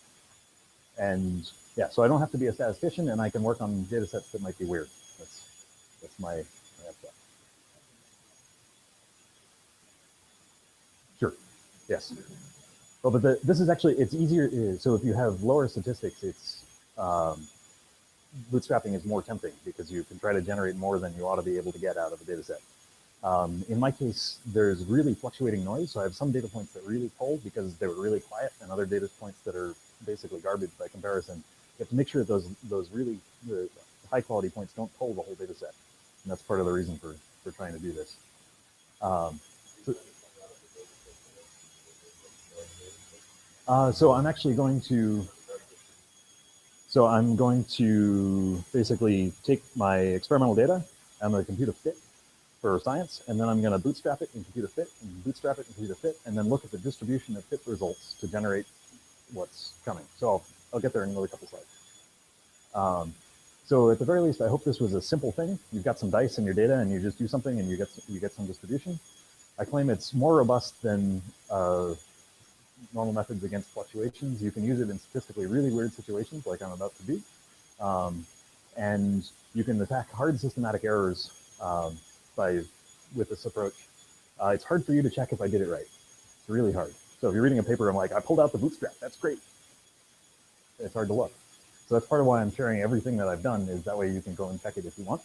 And yeah, so I don't have to be a statistician, and I can work on data sets that might be weird. That's my upshot. Sure. Yes. Well, but this is actually, it's easier. So if you have lower statistics, it's bootstrapping is more tempting because you can try to generate more than you ought to be able to get out of a data set. In my case, there's really fluctuating noise, so I have some data points that really pull because they were really quiet, and other data points that are basically garbage by comparison. You have to make sure that those really the high quality points don't pull the whole data set, and that's part of the reason for trying to do this. So I'm actually going to. So I'm going to basically take my experimental data. I'm going to compute a fit for science, and then I'm going to bootstrap it and compute a fit, and bootstrap it and compute a fit, and then look at the distribution of fit results to generate what's coming. So I'll get there in another couple slides. So at the very least, I hope this was a simple thing. You've got some dice in your data, and you just do something, and you get some distribution. I claim it's more robust than normal methods against fluctuations. You can use it in statistically really weird situations, like I'm about to do, and you can attack hard systematic errors with this approach. It's hard for you to check if I did it right. It's really hard. So if you're reading a paper, I'm like, I pulled out the bootstrap. That's great. It's hard to look. So that's part of why I'm sharing everything that I've done, is that way you can go and check it if you want.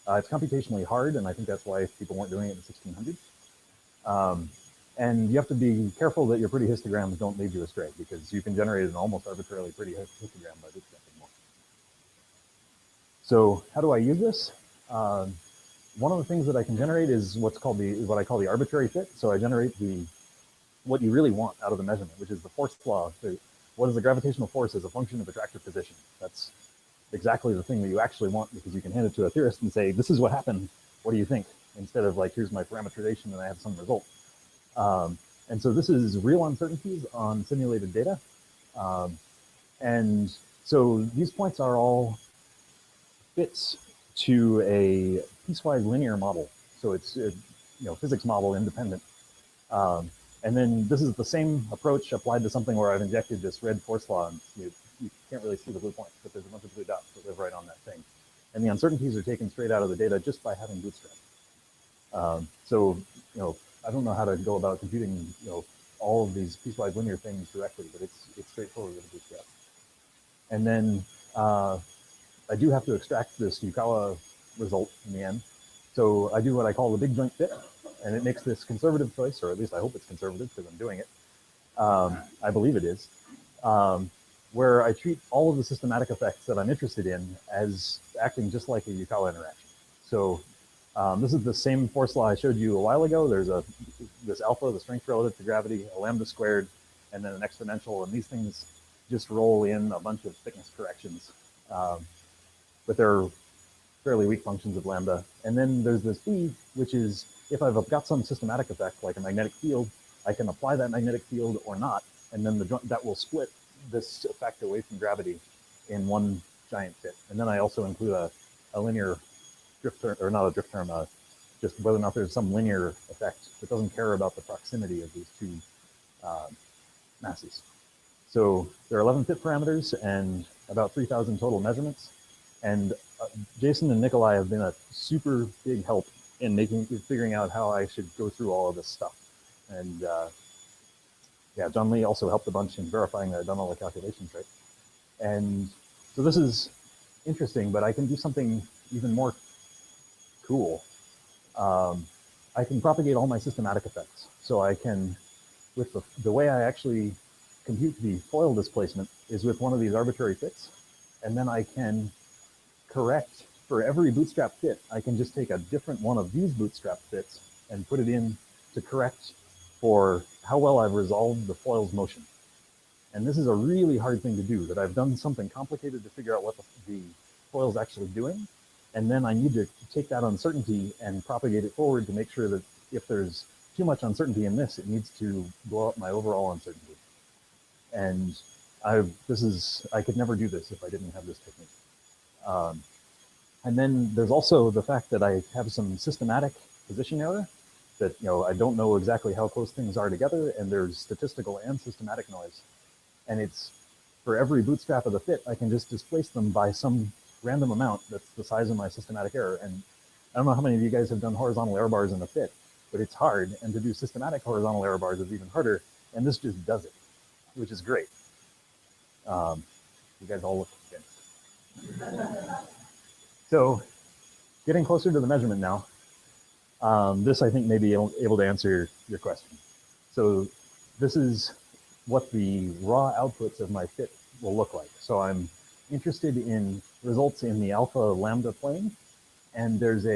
It's computationally hard, and I think that's why people weren't doing it in the 1600s. And you have to be careful that your pretty histograms don't lead you astray, because you can generate an almost arbitrarily pretty histogram by bootstrapping more. So how do I use this? One of the things that I can generate is what I call the arbitrary fit. So I generate what you really want out of the measurement, which is the force law. What is the gravitational force as a function of attractor position? That's exactly the thing that you actually want, because you can hand it to a theorist and say, this is what happened, what do you think? Instead of like, here's my parameterization and I have some result. And so this is real uncertainties on simulated data. And so these points are all fits to a piecewise linear model. So it's physics model independent. And then this is the same approach applied to something where I've injected this red force law, and you can't really see the blue points, but there's a bunch of blue dots that live right on that thing. And the uncertainties are taken straight out of the data just by having bootstrap. So I don't know how to go about computing all of these piecewise linear things directly, but it's straightforward with bootstrap. And then I do have to extract this Yukawa result in the end. So I do what I call the big joint fit, and it makes this conservative choice, or at least I hope it's conservative because I'm doing it. I believe it is, where I treat all of the systematic effects that I'm interested in as acting just like a Yukawa interaction. So this is the same force law I showed you a while ago. There's this alpha, the strength relative to gravity, a lambda squared, and then an exponential, and these things just roll in a bunch of thickness corrections. But they're fairly weak functions of lambda. And then there's this B, which is if I've got some systematic effect, like a magnetic field, I can apply that magnetic field or not, and then that will split this effect away from gravity in one giant fit. And then I also include a linear drift term, or not a drift term, just whether or not there's some linear effect that doesn't care about the proximity of these two masses. So there are 11 fit parameters and about 3,000 total measurements. And Jason and Nikolai have been a super big help in figuring out how I should go through all of this stuff. And yeah, John Lee also helped a bunch in verifying that I've done all the calculations right. And so this is interesting, but I can do something even more cool. I can propagate all my systematic effects. So I can, with the way I actually compute the foil displacement is with one of these arbitrary fits, and then I can correct for every bootstrap fit. I can just take a different one of these bootstrap fits and put it in to correct for how well I've resolved the foil's motion. And this is a really hard thing to do, that I've done something complicated to figure out what the foil's actually doing. And then I need to take that uncertainty and propagate it forward to make sure that if there's too much uncertainty in this, it needs to blow up my overall uncertainty. And I could never do this if I didn't have this technique. And then there's also the fact that I have some systematic position error, that I don't know exactly how close things are together, and there's statistical and systematic noise. And it's for every bootstrap of the fit, I can just displace them by some random amount that's the size of my systematic error. And I don't know how many of you guys have done horizontal error bars in a fit, but it's hard. And to do systematic horizontal error bars is even harder. And this just does it, which is great. You guys all look convinced. So getting closer to the measurement now, this I think may be able to answer your question. So this is what the raw outputs of my fit will look like. So I'm interested in results in the alpha lambda plane, and there's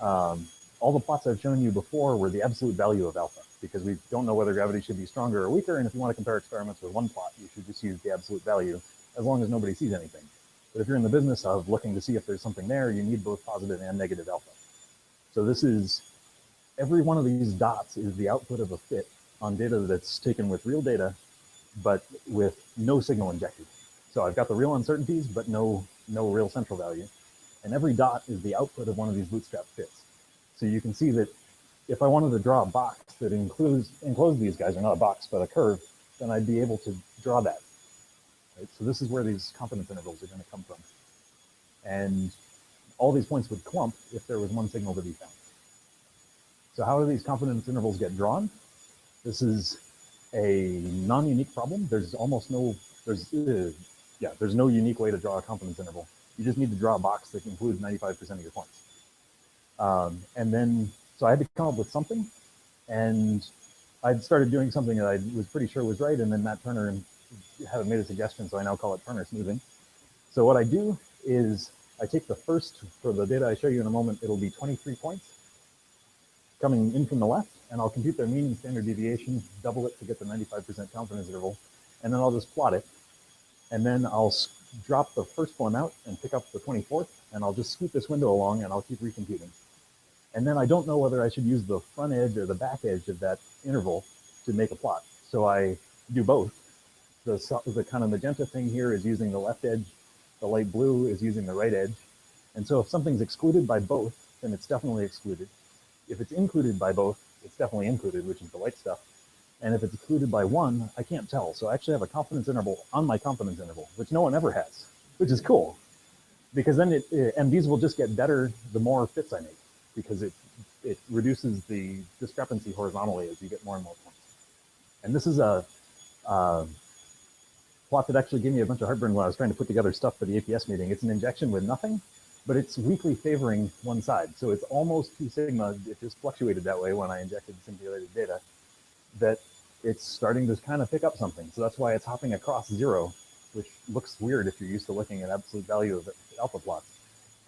all the plots I've shown you before were the absolute value of alpha, because we don't know whether gravity should be stronger or weaker, and if you want to compare experiments with one plot, you should just use the absolute value, as long as nobody sees anything. But if you're in the business of looking to see if there's something there, you need both positive and negative alpha. So this is, every one of these dots is the output of a fit on data that's taken with real data, but with no signal injected. So I've got the real uncertainties, but no real central value. And every dot is the output of one of these bootstrap fits. So you can see that if I wanted to draw a box that enclosed these guys, or not a box, but a curve, then I'd be able to draw that. Right? So this is where these confidence intervals are going to come from. And all these points would clump if there was one signal to be found. So how do these confidence intervals get drawn? This is a non-unique problem. There's no unique way to draw a confidence interval. You just need to draw a box that includes 95% of your points. And then, so I had to come up with something, and I'd started doing something that I was pretty sure was right, and then Matt Turner had made a suggestion, so I now call it Turner smoothing. So what I do is I take the first, for the data I show you in a moment, it'll be 23 points coming in from the left, and I'll compute their mean and standard deviation, double it to get the 95% confidence interval, and then I'll just plot it. And then I'll drop the first one out and pick up the 24th, and I'll just scoot this window along, and I'll keep recomputing. And then I don't know whether I should use the front edge or the back edge of that interval to make a plot. So I do both. The kind of magenta thing here is using the left edge, the light blue is using the right edge. And so if something's excluded by both, then it's definitely excluded. If it's included by both, it's definitely included, which is the white stuff. And if it's excluded by one, I can't tell. So I actually have a confidence interval on my confidence interval, which no one ever has, which is cool. Because then and these will just get better the more fits I make, because it reduces the discrepancy horizontally as you get more and more points. And this is a plot that actually gave me a bunch of heartburn when I was trying to put together stuff for the APS meeting. It's an injection with nothing, but it's weakly favoring one side. So it's almost 2 sigma. It just fluctuated that way when I injected simulated data, that it's starting to kind of pick up something. So that's why it's hopping across 0, which looks weird if you're used to looking at absolute value of alpha plots,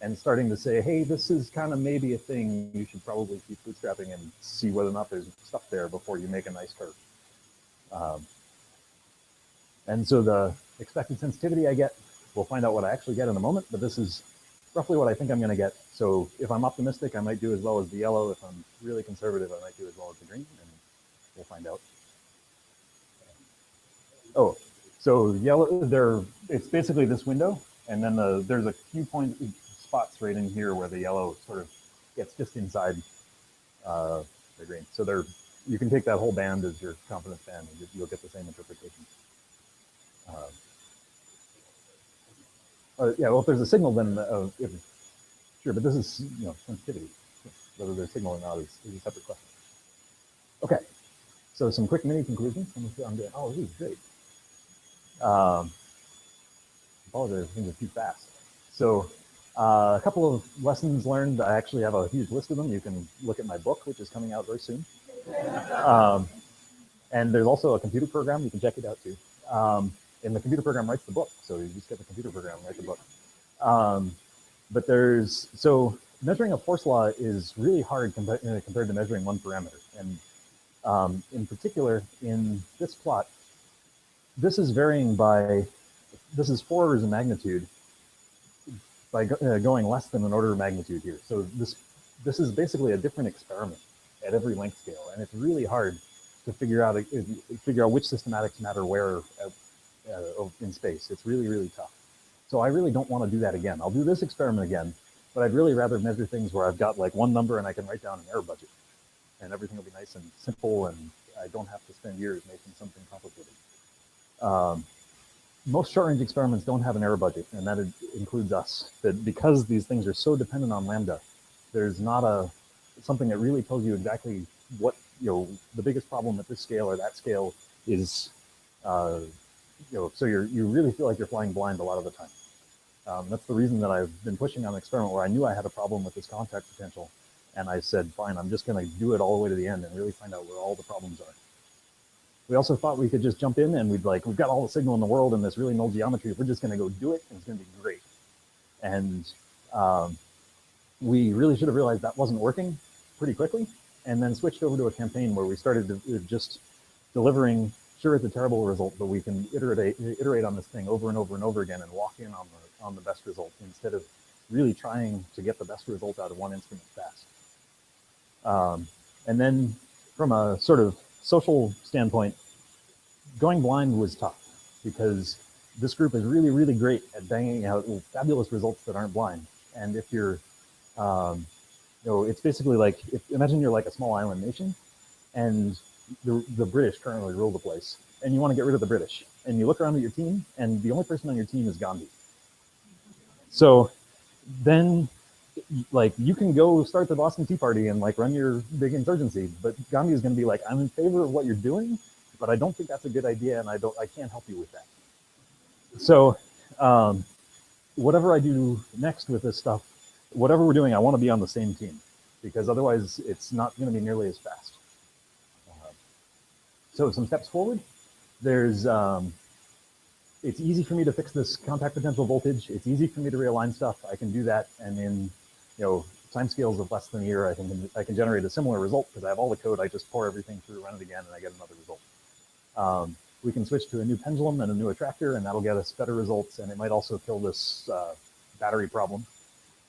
and starting to say, hey, this is kind of maybe a thing. You should probably keep bootstrapping and see whether or not there's stuff there before you make a nice curve. And so the expected sensitivity I get, we'll find out what I actually get in a moment, but this is roughly what I think I'm going to get. So if I'm optimistic, I might do as well as the yellow. If I'm really conservative, I might do as well as the green, and we'll find out. Oh, so yellow, it's basically this window, and then there's a few spots right in here where the yellow sort of gets just inside the green. So you can take that whole band as your confidence band, and you'll get the same interpretation. Yeah, well, if there's a signal, then sure, but this is sensitivity. Whether there's signal or not is a separate question. Okay, so some quick mini conclusions. I'm doing. Oh, this is great. Apologize, things are too fast. So a couple of lessons learned. I actually have a huge list of them. You can look at my book, which is coming out very soon. And there's also a computer program. You can check it out too. And the computer program writes the book. So you just get the computer program and write the book. But so measuring a force law is really hard compared to measuring one parameter. And in particular, in this plot, this is varying this is 4 orders of magnitude by going less than an order of magnitude here. So this is basically a different experiment at every length scale. And it's really hard to figure out which systematics matter where in space. It's really, really tough. So I really don't want to do that again. I'll do this experiment again, but I'd really rather measure things where I've got like one number and I can write down an error budget, and everything will be nice and simple, and I don't have to spend years making something complicated. Most short-range experiments don't have an error budget, and that includes us. That because these things are so dependent on lambda, there's not something that really tells you exactly what the biggest problem at this scale or that scale is. So you really feel like you're flying blind a lot of the time. That's the reason that I've been pushing on an experiment where I knew I had a problem with this contact potential. And I said, fine, I'm just going to do it all the way to the end and really find out where all the problems are. We also thought we could just jump in and we've got all the signal in the world in this really null geometry. We're just going to go do it and it's going to be great. And we really should have realized that wasn't working pretty quickly, and then switched over to a campaign where we started to just delivering, sure, it's a terrible result, but we can iterate on this thing over and over and over again and walk in on the best result instead of really trying to get the best result out of one instrument fast. And then from a sort of social standpoint, going blind was tough because this group is really, really great at banging out fabulous results that aren't blind. And if you're, it's basically like, imagine you're like a small island nation and the British currently rule the place and you want to get rid of the British. And you look around at your team and the only person on your team is Gandhi. So then you can go start the Boston Tea Party and run your big insurgency, but Gandhi is going to be like, I'm in favor of what you're doing, but I don't think that's a good idea, and I can't help you with that. So whatever I do next with this stuff, whatever we're doing, I want to be on the same team, because otherwise it's not going to be nearly as fast. So some steps forward. There's it's easy for me to fix this contact potential voltage. It's easy for me to realign stuff. I can do that, and in time scales of less than a year, I can generate a similar result because I have all the code. I just pour everything through, run it again, and I get another result. We can switch to a new pendulum and a new attractor, and that'll get us better results, and it might also kill this battery problem.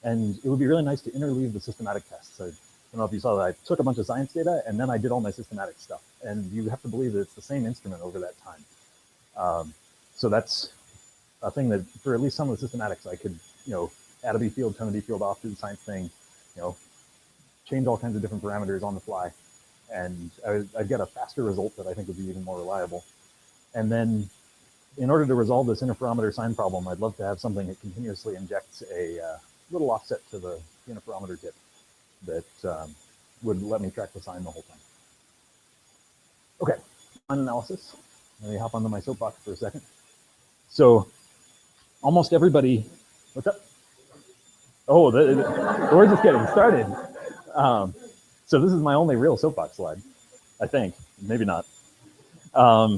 And it would be really nice to interleave the systematic tests. I don't know if you saw that. I took a bunch of science data, and then I did all my systematic stuff. And you have to believe that it's the same instrument over that time. So that's a thing that for at least some of the systematics, I could, add a B field, turn a B field off, do the science thing, change all kinds of different parameters on the fly. And I'd get a faster result that I think would be even more reliable. And then in order to resolve this interferometer sign problem, I'd love to have something that continuously injects a little offset to the interferometer tip that would let me track the sign the whole time. Okay, on analysis. Let me hop onto my soapbox for a second. So almost everybody, what's up? Oh, we're just getting started. So this is my only real soapbox slide, I think, maybe not. To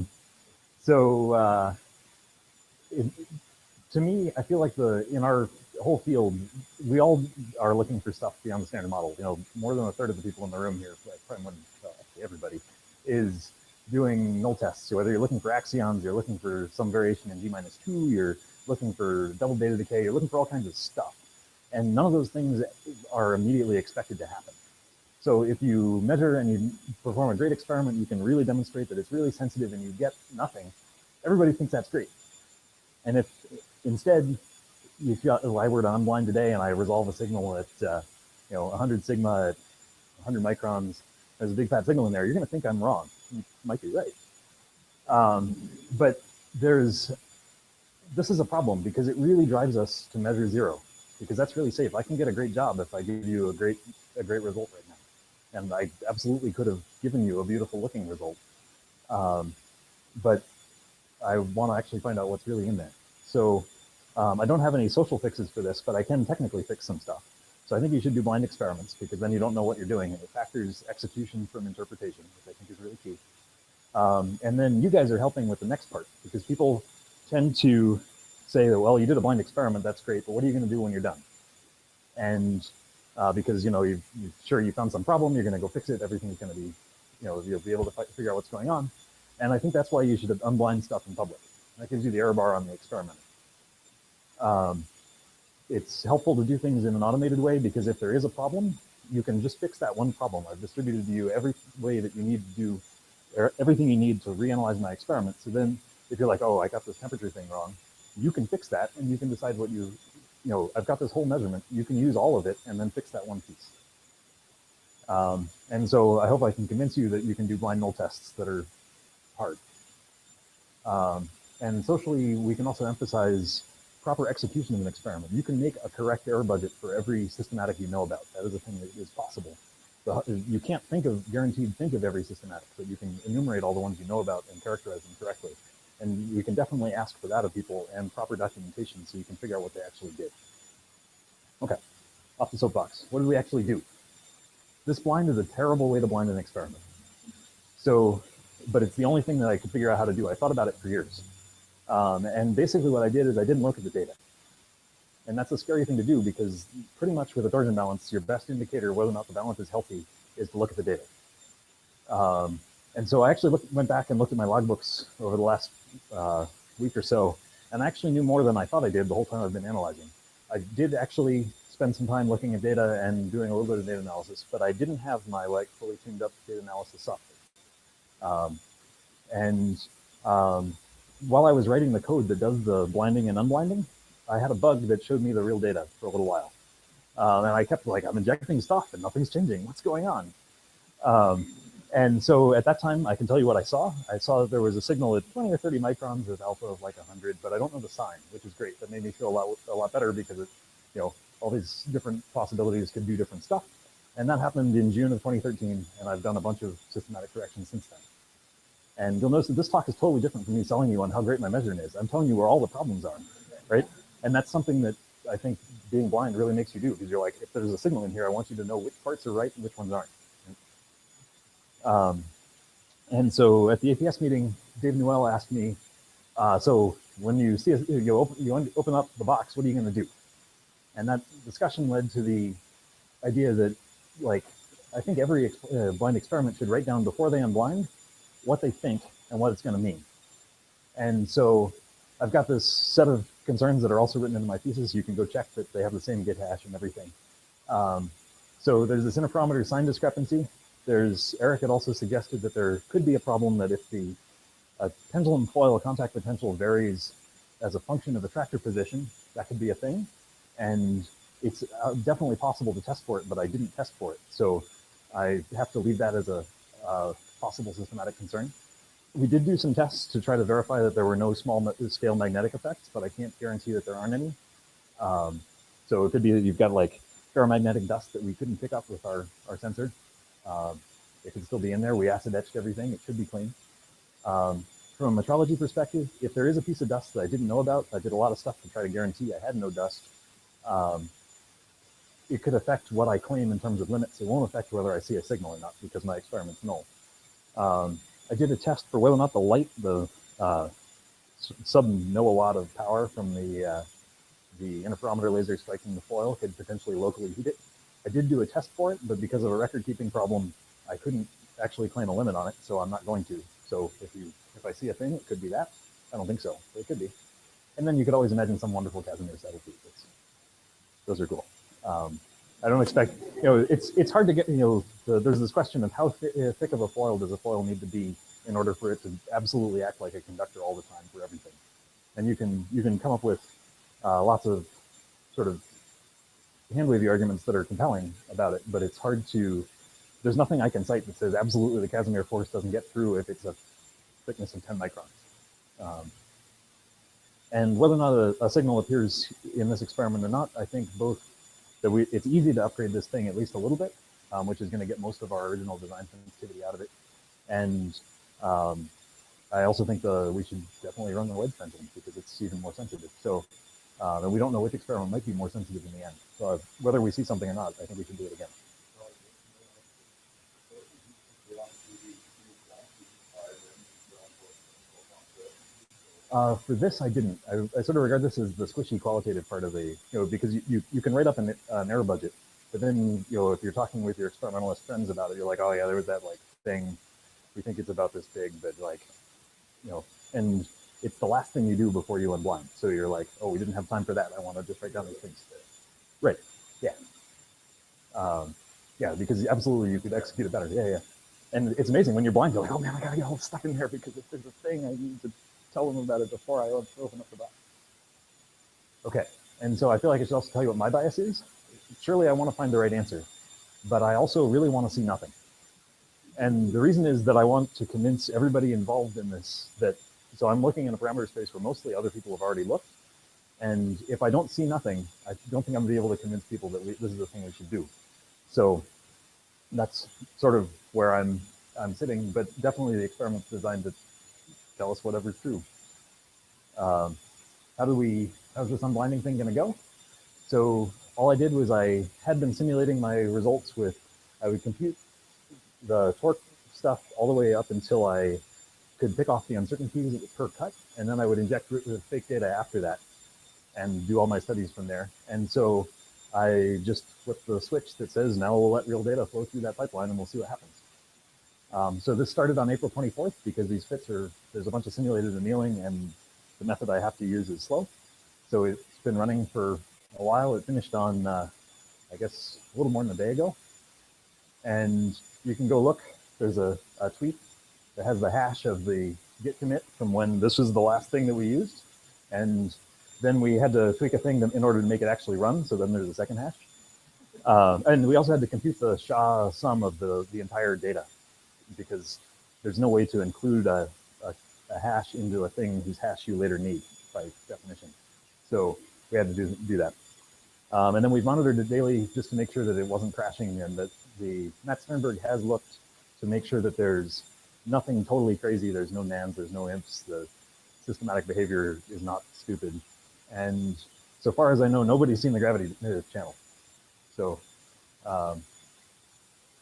me, I feel like in our whole field, we all are looking for stuff beyond the standard model. More than a third of the people in the room here, probably everybody, is doing null tests. So whether you're looking for axions, you're looking for some variation in G-2, you're looking for double beta decay, you're looking for all kinds of stuff. And none of those things are immediately expected to happen. So if you measure and you perform a great experiment, you can really demonstrate that it's really sensitive and you get nothing. Everybody thinks that's great. And if instead, if I were to unblind today and I resolve a signal at 100 sigma at 100 microns, there's a big fat signal in there, you're going to think I'm wrong. You might be right. But this is a problem because it really drives us to measure zero, because that's really safe. I can get a great job if I give you a great result right now. And I absolutely could have given you a beautiful looking result. But I want to actually find out what's really in there. So I don't have any social fixes for this, but I can technically fix some stuff. So I think you should do blind experiments, because then you don't know what you're doing. And it factors execution from interpretation, which I think is really key. And then you guys are helping with the next part, because people tend to say that, well, you did a blind experiment, that's great, but what are you going to do when you're done? And because you found some problem, you're going to go fix it, everything's going to be, you'll be able to figure out what's going on. And I think that's why you should unblind stuff in public. That gives you the error bar on the experiment. It's helpful to do things in an automated way, because if there is a problem, you can just fix that one problem. I've distributed to you every way that you need to do, or everything you need to reanalyze my experiment. So then if you're like, oh, I got this temperature thing wrong, you can fix that and you can decide what I've got this whole measurement. You can use all of it and then fix that one piece. And so I hope I can convince you that you can do blind null tests that are hard. And socially, we can also emphasize proper execution of an experiment. You can make a correct error budget for every systematic you know about. That is a thing that is possible. You can't guaranteed think of every systematic, but you can enumerate all the ones you know about and characterize them correctly. And we can definitely ask for that of people and proper documentation so you can figure out what they actually did. Okay, off the soapbox. What did we actually do? This blind is a terrible way to blind an experiment. So, but it's the only thing that I could figure out how to do. I thought about it for years. And basically what I did is I didn't look at the data. And that's a scary thing to do because pretty much with a torsion balance, your best indicator whether or not the balance is healthy is to look at the data. And so I actually went back and looked at my logbooks over the last week or so, and I actually knew more than I thought I did the whole time I've been analyzing. I did actually spend some time looking at data and doing a little bit of data analysis, but I didn't have my like fully tuned up data analysis software. While I was writing the code that does the blinding and unblinding, I had a bug that showed me the real data for a little while. And I kept like, I'm injecting stuff and nothing's changing. What's going on? And so at that time, I can tell you what I saw. I saw that there was a signal at 20 or 30 microns with alpha of like 100, but I don't know the sign, which is great. That made me feel a lot better because it, all these different possibilities could do different stuff. And that happened in June of 2013, and I've done a bunch of systematic corrections since then. And you'll notice that this talk is totally different from me selling you on how great my measuring is. I'm telling you where all the problems are, right? And that's something that I think being blind really makes you do, because you're like, if there's a signal in here, I want you to know which parts are right and which ones aren't. And so at the APS meeting, Dave Newell asked me, so when you see you open up the box, what are you going to do? And that discussion led to the idea that, like, I think every blind experiment should write down before they unblind what they think and what it's going to mean. And so I've got this set of concerns that are also written into my thesis. You can go check that they have the same git hash and everything. So there's this interferometer sign discrepancy. Eric had also suggested that there could be a problem that if the pendulum foil contact potential varies as a function of attractor position, that could be a thing. And it's definitely possible to test for it, but I didn't test for it. So I have to leave that as a possible systematic concern. We did do some tests to try to verify that there were no small scale magnetic effects, but I can't guarantee that there aren't any. So it could be that you've got like ferromagnetic dust that we couldn't pick up with our sensor. It could still be in there. We acid etched everything. It should be clean. From a metrology perspective, if there is a piece of dust that I didn't know about, I did a lot of stuff to try to guarantee I had no dust. It could affect what I claim in terms of limits. It won't affect whether I see a signal or not because my experiment's null. I did a test for whether or not the light, the sub-milliwatt of power from the interferometer laser striking the foil could potentially locally heat it. I did do a test for it, but because of a record-keeping problem, I couldn't actually claim a limit on it, so I'm not going to. So if I see a thing, it could be that. I don't think so, but it could be. And then you could always imagine some wonderful Casimir subtlety. Those are cool. I don't expect, it's hard to get, there's this question of how thick of a foil does a foil need to be in order for it to absolutely act like a conductor all the time for everything. And you can come up with lots of sort of hand-wavy arguments that are compelling about it, but it's hard to, there's nothing I can cite that says absolutely the Casimir force doesn't get through if it's a thickness of 10 microns. And whether or not a signal appears in this experiment or not, I think both that it's easy to upgrade this thing at least a little bit, which is going to get most of our original design sensitivity out of it. And I also think we should definitely run the wedge pendulum because it's even more sensitive. So and we don't know which experiment might be more sensitive in the end. So whether we see something or not, I think we should do it again. For this, I didn't. I sort of regard this as the squishy qualitative part of the, because you can write up an error budget, but then, if you're talking with your experimentalist friends about it, you're like, oh yeah, there was that like thing. We think it's about this big, but like, and it's the last thing you do before you unblind. So you're like, oh, we didn't have time for that. I want to just write down these things. Right. Yeah. Yeah, because absolutely you could execute it better. Yeah. And it's amazing when you're blind, you're like, oh man, I gotta get all this stuff in there because if there's a thing, I need to tell them about it before I open up the box. Okay, and so I feel like I should also tell you what my bias is. Surely I want to find the right answer, but I also really want to see nothing. And the reason is that I want to convince everybody involved in this so I'm looking in a parameter space where mostly other people have already looked. And if I don't see nothing, I don't think I'm gonna be able to convince people that this is the thing we should do. So that's sort of where I'm sitting, but definitely the experiment's designed to tell us whatever's true. how's this unblinding thing going to go? So all I did was I had been simulating my results with, I would compute the torque stuff all the way up until I could pick off the uncertainties per cut, and then I would inject fake data after that and do all my studies from there. And so I just flipped the switch that says now we'll let real data flow through that pipeline and we'll see what happens. So this started on April 24th because these fits are, there's a bunch of simulated annealing and the method I have to use is slow. So it's been running for a while. It finished on, I guess, a little more than a day ago. And you can go look, there's a tweet that has the hash of the git commit from when this was the last thing that we used. And then we had to tweak a thing in order to make it actually run. So then there's a second hash. And we also had to compute the SHA sum of the entire data because there's no way to include a hash into a thing whose hash you later need by definition. So we had to do that. And then we've monitored it daily just to make sure that it wasn't crashing and that Matt Sternberg has looked to make sure that there's nothing totally crazy. There's no nans, there's no imps. The systematic behavior is not stupid. And so far as I know, nobody's seen the gravity channel. So,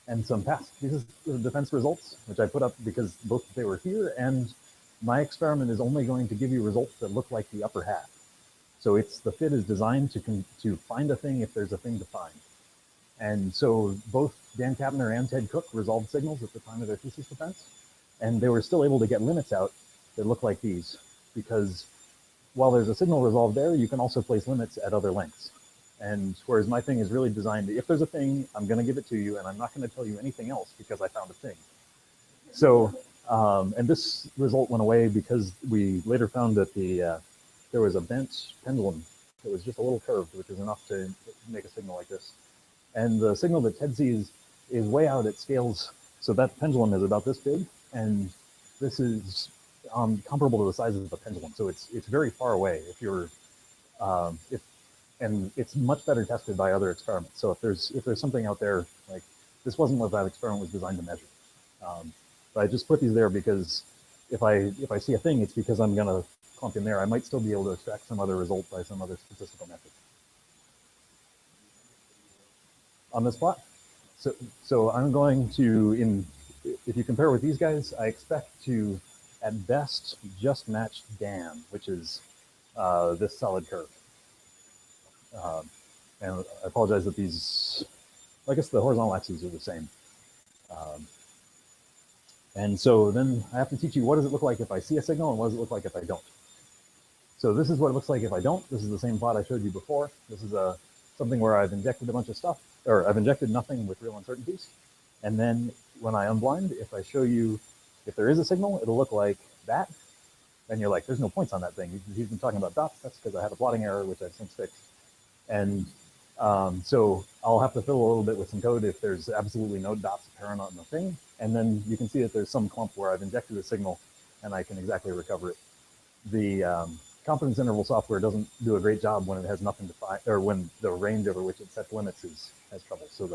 and some past defense results, which I put up because both they were here and my experiment is only going to give you results that look like the upper half. So it's the fit is designed to find a thing if there's a thing to find. And so both Dan Kapner and Ted Cook resolved signals at the time of their thesis defense, and they were still able to get limits out that look like these, because while there's a signal resolved there, you can also place limits at other lengths. And whereas my thing is really designed, if there's a thing, I'm going to give it to you, and I'm not going to tell you anything else because I found a thing. So, and this result went away because we later found that there was a bent pendulum that was just a little curved, which is enough to make a signal like this. And the signal that Ted sees is way out at scales. So that pendulum is about this big, and this is comparable to the size of the pendulum. So it's very far away. If you're, and it's much better tested by other experiments. So if there's something out there, like this wasn't what that experiment was designed to measure. But I just put these there because if I see a thing, it's because I'm gonna clump in there. I might still be able to extract some other result by some other statistical method. On this plot, so I'm going to, if you compare with these guys, I expect to, at best, just match Dan, which is this solid curve. And I apologize that these, I guess the horizontal axes are the same. And so then I have to teach you what does it look like if I see a signal and what does it look like if I don't. So this is what it looks like if I don't. This is the same plot I showed you before. This is something where I've injected a bunch of stuff, or I've injected nothing with real uncertainties. And then when I unblind, if I show you, if there is a signal, it'll look like that. And you're like, there's no points on that thing. He's been talking about dots. That's because I had a plotting error, which I've since fixed. And so I'll have to fill a little bit with some code if there's absolutely no dots apparent on the thing. And then you can see that there's some clump where I've injected a signal and I can exactly recover it. The confidence interval software doesn't do a great job when it has nothing to find, or when the range over which it sets limits has trouble. So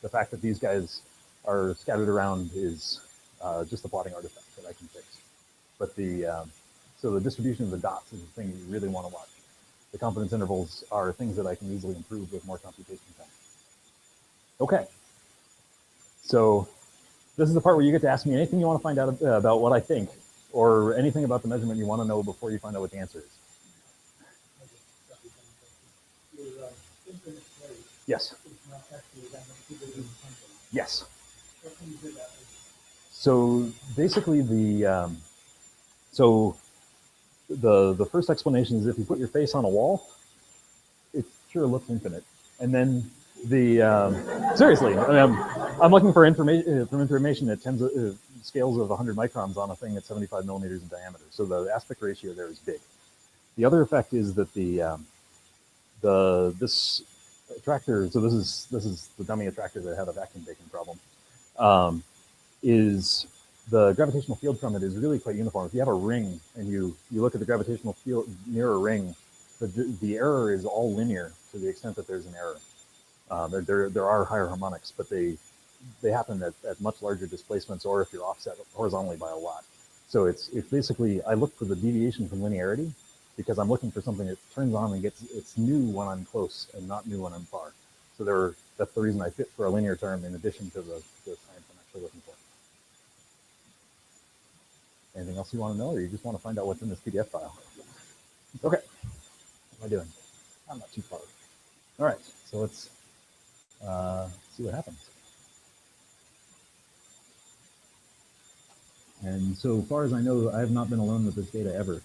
the fact that these guys are scattered around is just a plotting artifact that I can fix. But so the distribution of the dots is the thing you really want to watch. The confidence intervals are things that I can easily improve with more computation time. Okay. So this is the part where you get to ask me anything you want to find out about what I think, or anything about the measurement you want to know before you find out what the answer is. Yes. Yes. So basically the first explanation is if you put your face on a wall, it sure looks infinite. And then seriously, I'm looking for information at scales of 100 microns on a thing that's 75 millimeters in diameter. So the aspect ratio there is big. The other effect is that this attractor, so this is the dummy attractor that had a vacuum baking problem, is the gravitational field from it is really quite uniform. If you have a ring and you look at the gravitational field near a ring, the error is all linear to the extent that there's an error. There are higher harmonics, but they happen at much larger displacements, or if you're offset horizontally by a lot. So it's basically, I look for the deviation from linearity, because I'm looking for something that turns on and it's new when I'm close and not new when I'm far. So that's the reason I fit for a linear term in addition to the science I'm actually looking for. Anything else you want to know, or you just want to find out what's in this PDF file? Okay. What am I doing? I'm not too far. All right, so let's see what happens. And so far as I know, I have not been alone with this data ever.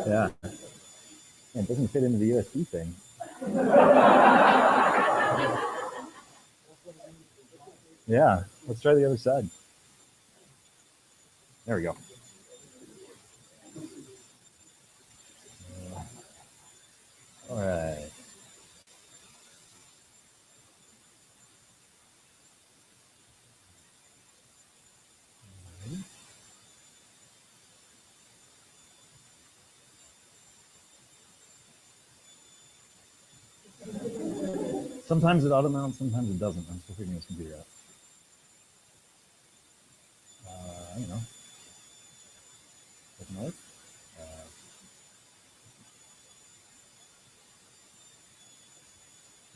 Yeah. And it doesn't fit into the USB thing. Yeah, let's try the other side. There we go. All right. Sometimes it auto mounts, sometimes it doesn't. I'm still figuring this computer out. I don't know. Doesn't work.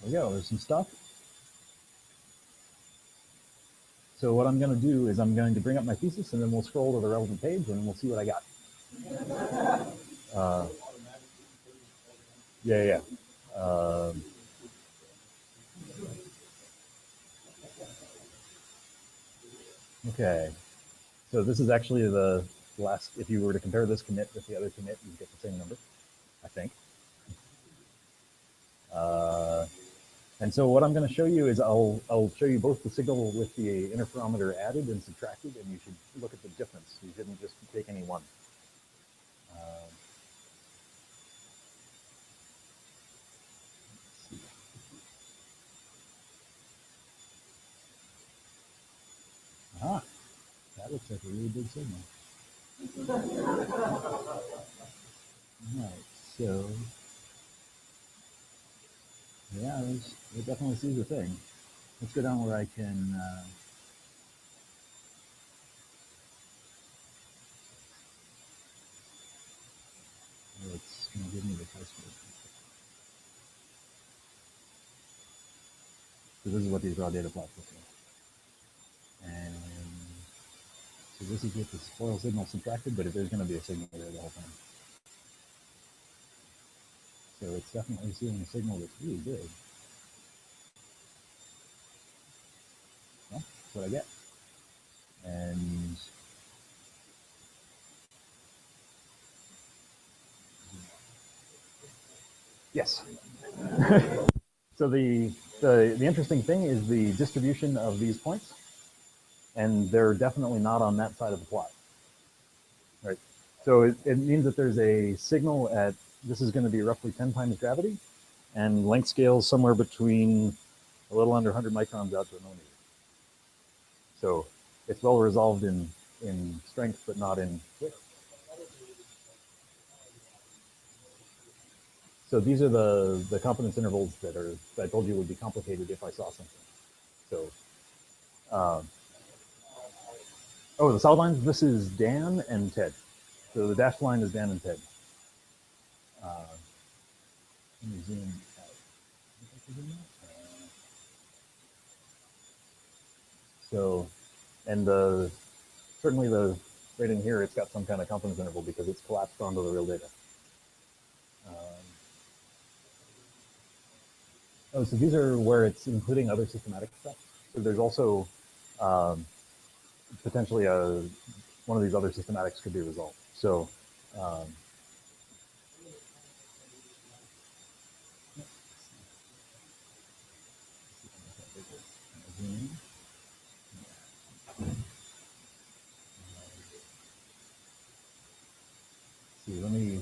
There we go. There's some stuff. So what I'm going to do is I'm going to bring up my thesis, and then we'll scroll to the relevant page, and we'll see what I got. Yeah. Okay. So this is actually the last. If you were to compare this commit with the other commit, you get the same number, I think. And so what I'm going to show you is I'll show you both the signal with the interferometer added and subtracted, and you should look at the difference. You shouldn't just take any one. That looks like a really big signal. All right, so yeah, it definitely sees the thing. Let's go down where I can. It's going to give me the test. So this is what these raw data plots look like. And so this is with the spoil signal subtracted, but there's going to be a signal there the whole time. So it's definitely seeing a signal that's really big. Well, that's what I get. And yes. So the interesting thing is the distribution of these points, and they're definitely not on that side of the plot. Right. So it means that there's a signal at, this is going to be roughly 10 times gravity, and length scales somewhere between a little under 100 microns out to a millimeter. So it's well resolved in strength, but not in width. So these are the confidence intervals that I told you would be complicated if I saw something. So, oh, the solid lines, this is Dan and Ted. So the dashed line is Dan and Ted. Let me zoom out. So, and certainly right in here, it's got some kind of confidence interval because it's collapsed onto the real data. Oh, so these are where it's including other systematic stuff. So there's also potentially one of these other systematics could be resolved. So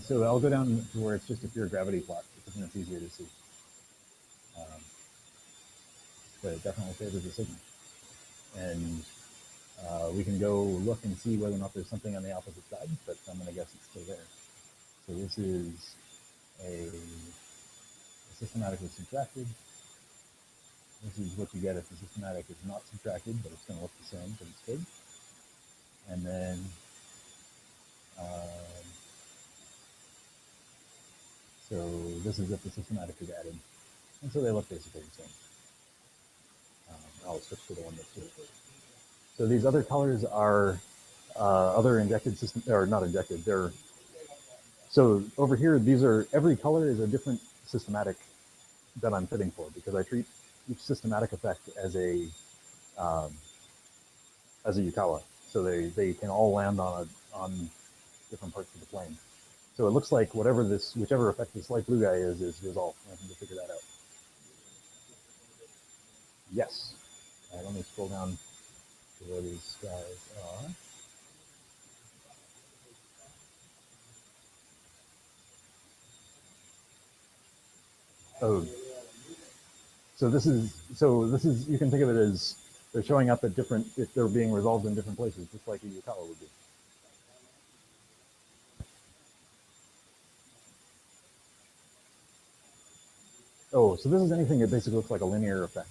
so I'll go down to where it's just a pure gravity plot because then it's easier to see. But it definitely favors the signal. And we can go look and see whether or not there's something on the opposite side, but I'm going to guess it's still there. So this is a systematically subtracted. This is what you get if the systematic is not subtracted, but it's going to look the same because it's big. And then so this is if the systematic is added. And so they look basically the same. I'll switch to the one that's here. So these other colors are other injected system, or not injected. They're so over here. These are every color is a different systematic that I'm fitting for because I treat each systematic effect as a Yukawa. So they can all land on different parts of the plane. So it looks like whichever effect this light blue guy is resolved. I can just figure that out. Yes. Let me scroll down to where these guys are. Oh, so this is you can think of it as they're showing up at different if they're being resolved in different places, just like a Yukawa would be. Oh, so this is anything that basically looks like a linear effect.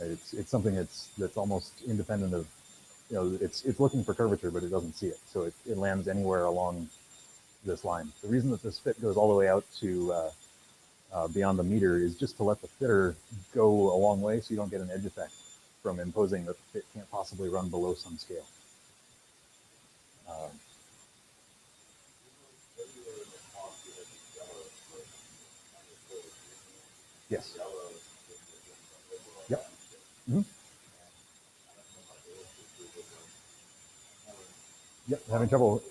It's something that's almost independent of, it's looking for curvature, but it doesn't see it. So it lands anywhere along this line. The reason that this fit goes all the way out to beyond the meter is just to let the fitter go a long way so you don't get an edge effect from imposing that the fit can't possibly run below some scale. Yes. Yep. Mm-hmm. Yep. Having trouble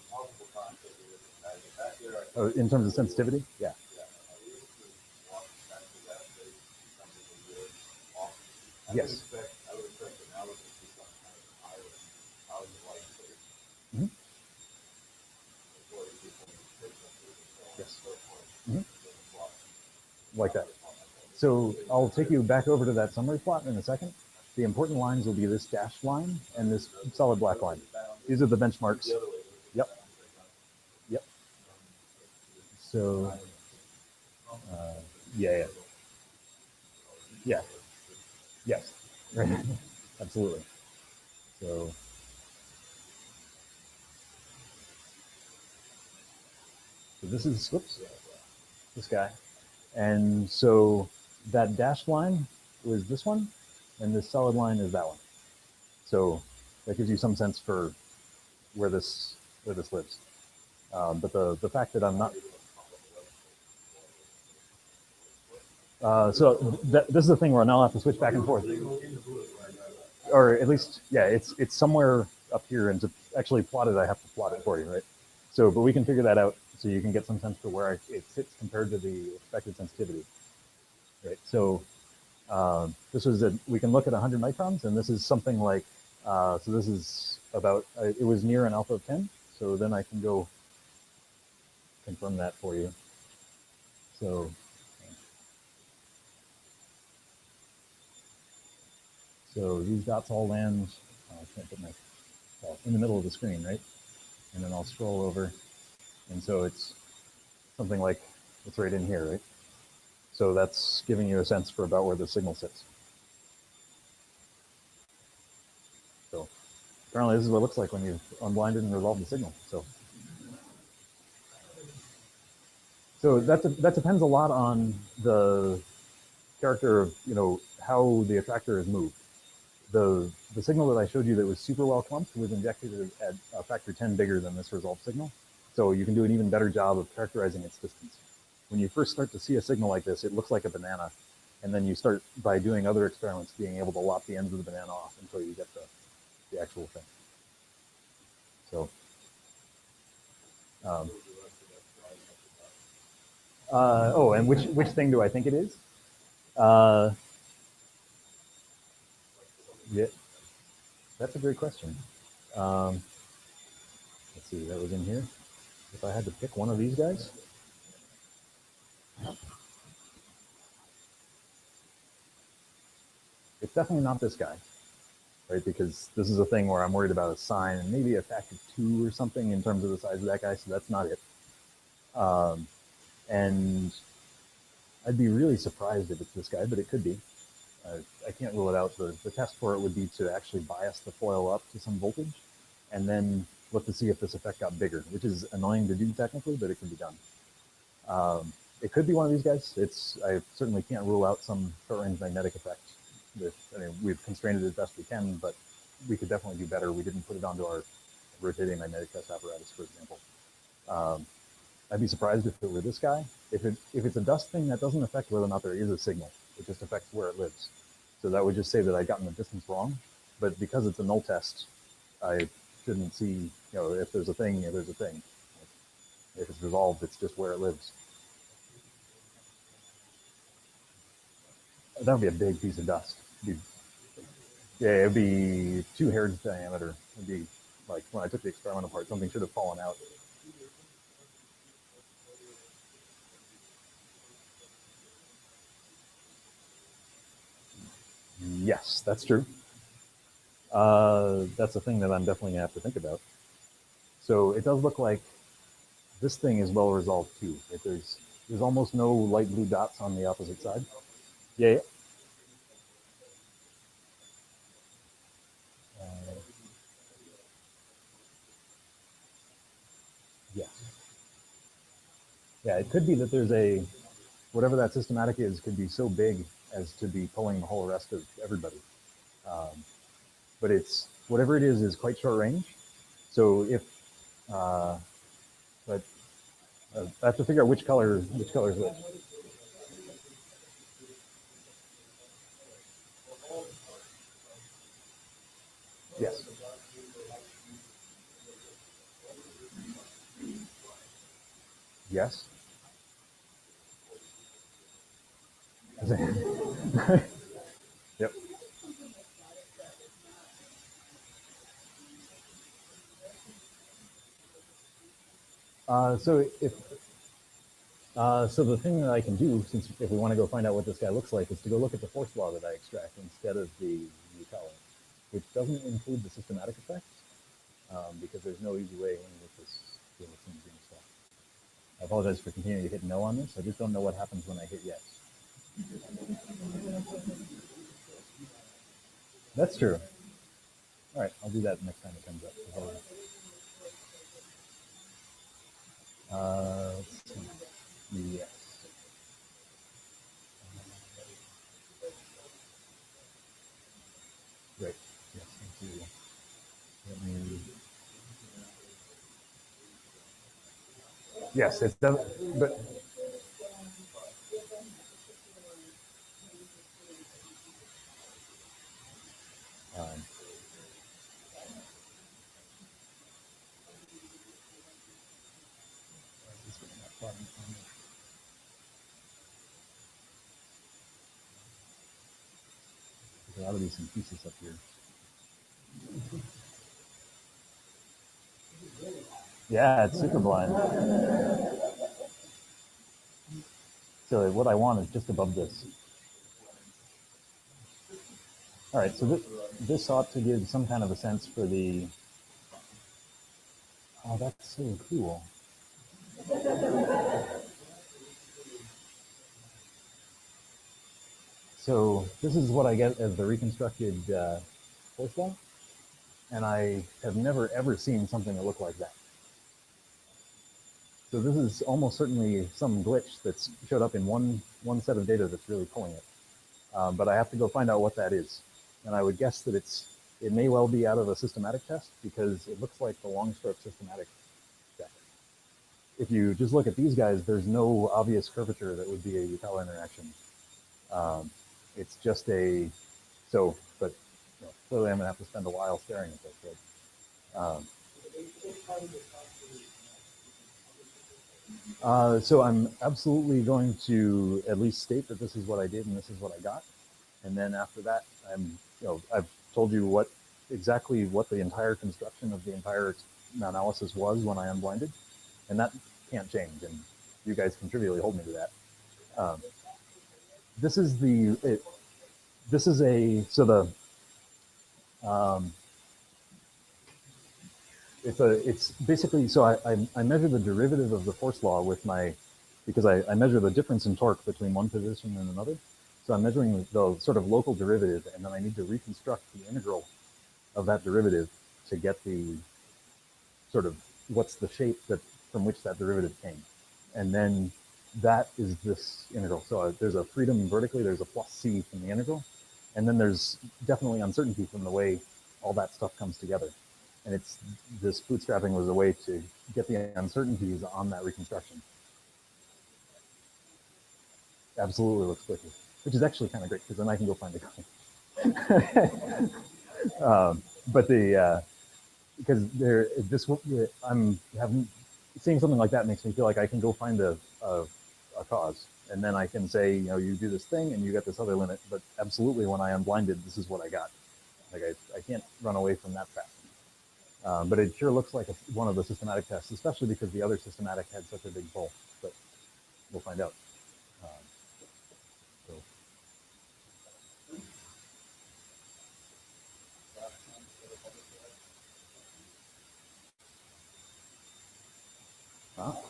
in terms of sensitivity? Yeah. Yes. Mm-hmm. Yes. Mm-hmm. Like that. So I'll take you back over to that summary plot in a second. The important lines will be this dashed line and this solid black line. These are the benchmarks. Yep. Yep. So, yeah. Yeah. Yes. Absolutely. So this is, whoops, this guy. And so that dashed line was this one, and this solid line is that one. So that gives you some sense for where this lives. But the fact that I'm not this is the thing where now I'll have to switch back and forth, or at least it's somewhere up here, and to actually plot it, I have to plot it for you, right? So, but we can figure that out so you can get some sense for where it sits compared to the expected sensitivity, right? So this was we can look at 100 microns, and this is something like so this is about it was near an alpha of 10. So then I can go confirm that for you. So these dots all land. I can't put my in the middle of the screen, right? And then I'll scroll over, and so it's something like it's right in here, right? So that's giving you a sense for about where the signal sits. So apparently this is what it looks like when you've unblinded and resolved the signal. So that depends a lot on the character of how the attractor is moved. The signal that I showed you that was super well clumped was injected at a factor 10 bigger than this resolved signal. So you can do an even better job of characterizing its distance. When you first start to see a signal like this, it looks like a banana. And then you start, by doing other experiments, being able to lop the ends of the banana off until you get the actual thing. So, and which thing do I think it is? Yeah, that's a great question. Let's see, that was in here. If I had to pick one of these guys, it's definitely not this guy, right? Because this is a thing where I'm worried about a sign and maybe a factor 2 or something in terms of the size of that guy, so that's not it. And I'd be really surprised if it's this guy, but it could be. I can't rule it out. The test for it would be to actually bias the foil up to some voltage and then look to see if this effect got bigger, which is annoying to do technically, but it can be done. It could be one of these guys. I certainly can't rule out some short-range magnetic effect. I mean, we've constrained it as best we can, but we could definitely do better. We didn't put it onto our rotating magnetic test apparatus, for example. I'd be surprised if it were this guy. If it's a dust thing, that doesn't affect whether or not there is a signal. It just affects where it lives. So that would just say that I'd gotten the distance wrong. But because it's a null test, I shouldn't see, if there's a thing, there's a thing. If it's resolved, it's just where it lives. That would be a big piece of dust. It'd be 2 hairs diameter. It'd be like when I took the experiment apart, something should have fallen out. Yes, that's true. That's a thing that I'm definitely gonna have to think about. So it does look like this thing is well resolved too. There's almost no light blue dots on the opposite side. Yeah. Yes. Yeah, it could be that there's whatever that systematic is could be so big as to be pulling the whole rest of everybody. But whatever it is quite short range. So but I have to figure out which color is which. Yes. Yes. Yep. So the thing that I can do, since if we want to go find out what this guy looks like, is to go look at the force law that I extract instead of the color, which doesn't include the systematic effects, because there's no easy way in with this green stuff. I apologize for continuing to hit no on this. I just don't know what happens when I hit yes. That's true. All right, I'll do that next time it comes up. Let's see. Yes. Great. Yes, thank you. Let me. Yes, it's done, but. There ought to be some pieces up here. Yeah, it's super blind. So what I want is just above this. All right, so this ought to give some kind of a sense for the. Oh, that's so cool. So this is what I get as the reconstructed force law, and I have never ever seen something that looked like that. So this is almost certainly some glitch that's showed up in one set of data that's really pulling it. But I have to go find out what that is, and I would guess that it may well be out of a systematic test because it looks like the long stroke systematic deck. If you just look at these guys, there's no obvious curvature that would be a Utah interaction. It's just but clearly I'm gonna have to spend a while staring at this. So I'm absolutely going to at least state that this is what I did and this is what I got, and then after that, I've told you exactly what the entire construction of the entire analysis was when I unblinded, and that can't change, and you guys can trivially hold me to that. This is it's basically, so I measure the derivative of the force law with because I measure the difference in torque between one position and another, So I'm measuring the sort of local derivative, and then I need to reconstruct the integral of that derivative to get the sort of what's the shape that from which that derivative came. And then that is this integral. So there's a freedom vertically, there's a plus c from the integral, and then there's definitely uncertainty from the way all that stuff comes together. And it's this bootstrapping was a way to get the uncertainties on that reconstruction. Absolutely looks quicker, which is actually kind of great because then I can go find the guy. But the because there this I'm having seeing something like that makes me feel like I can go find a cause, and then I can say, you know, you do this thing and you get this other limit. But absolutely, when I unblinded, this is what I got. Like I can't run away from that fact. But it sure looks like one of the systematic tests, especially because the other systematic had such a big pull. But we'll find out. So.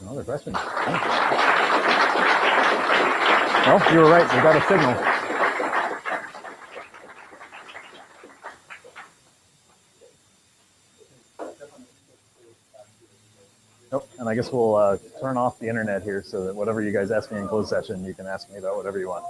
Another question. Well, you were right. We got a signal. Nope. And I guess we'll turn off the internet here so that whatever you guys ask me in closed session, you can ask me about whatever you want.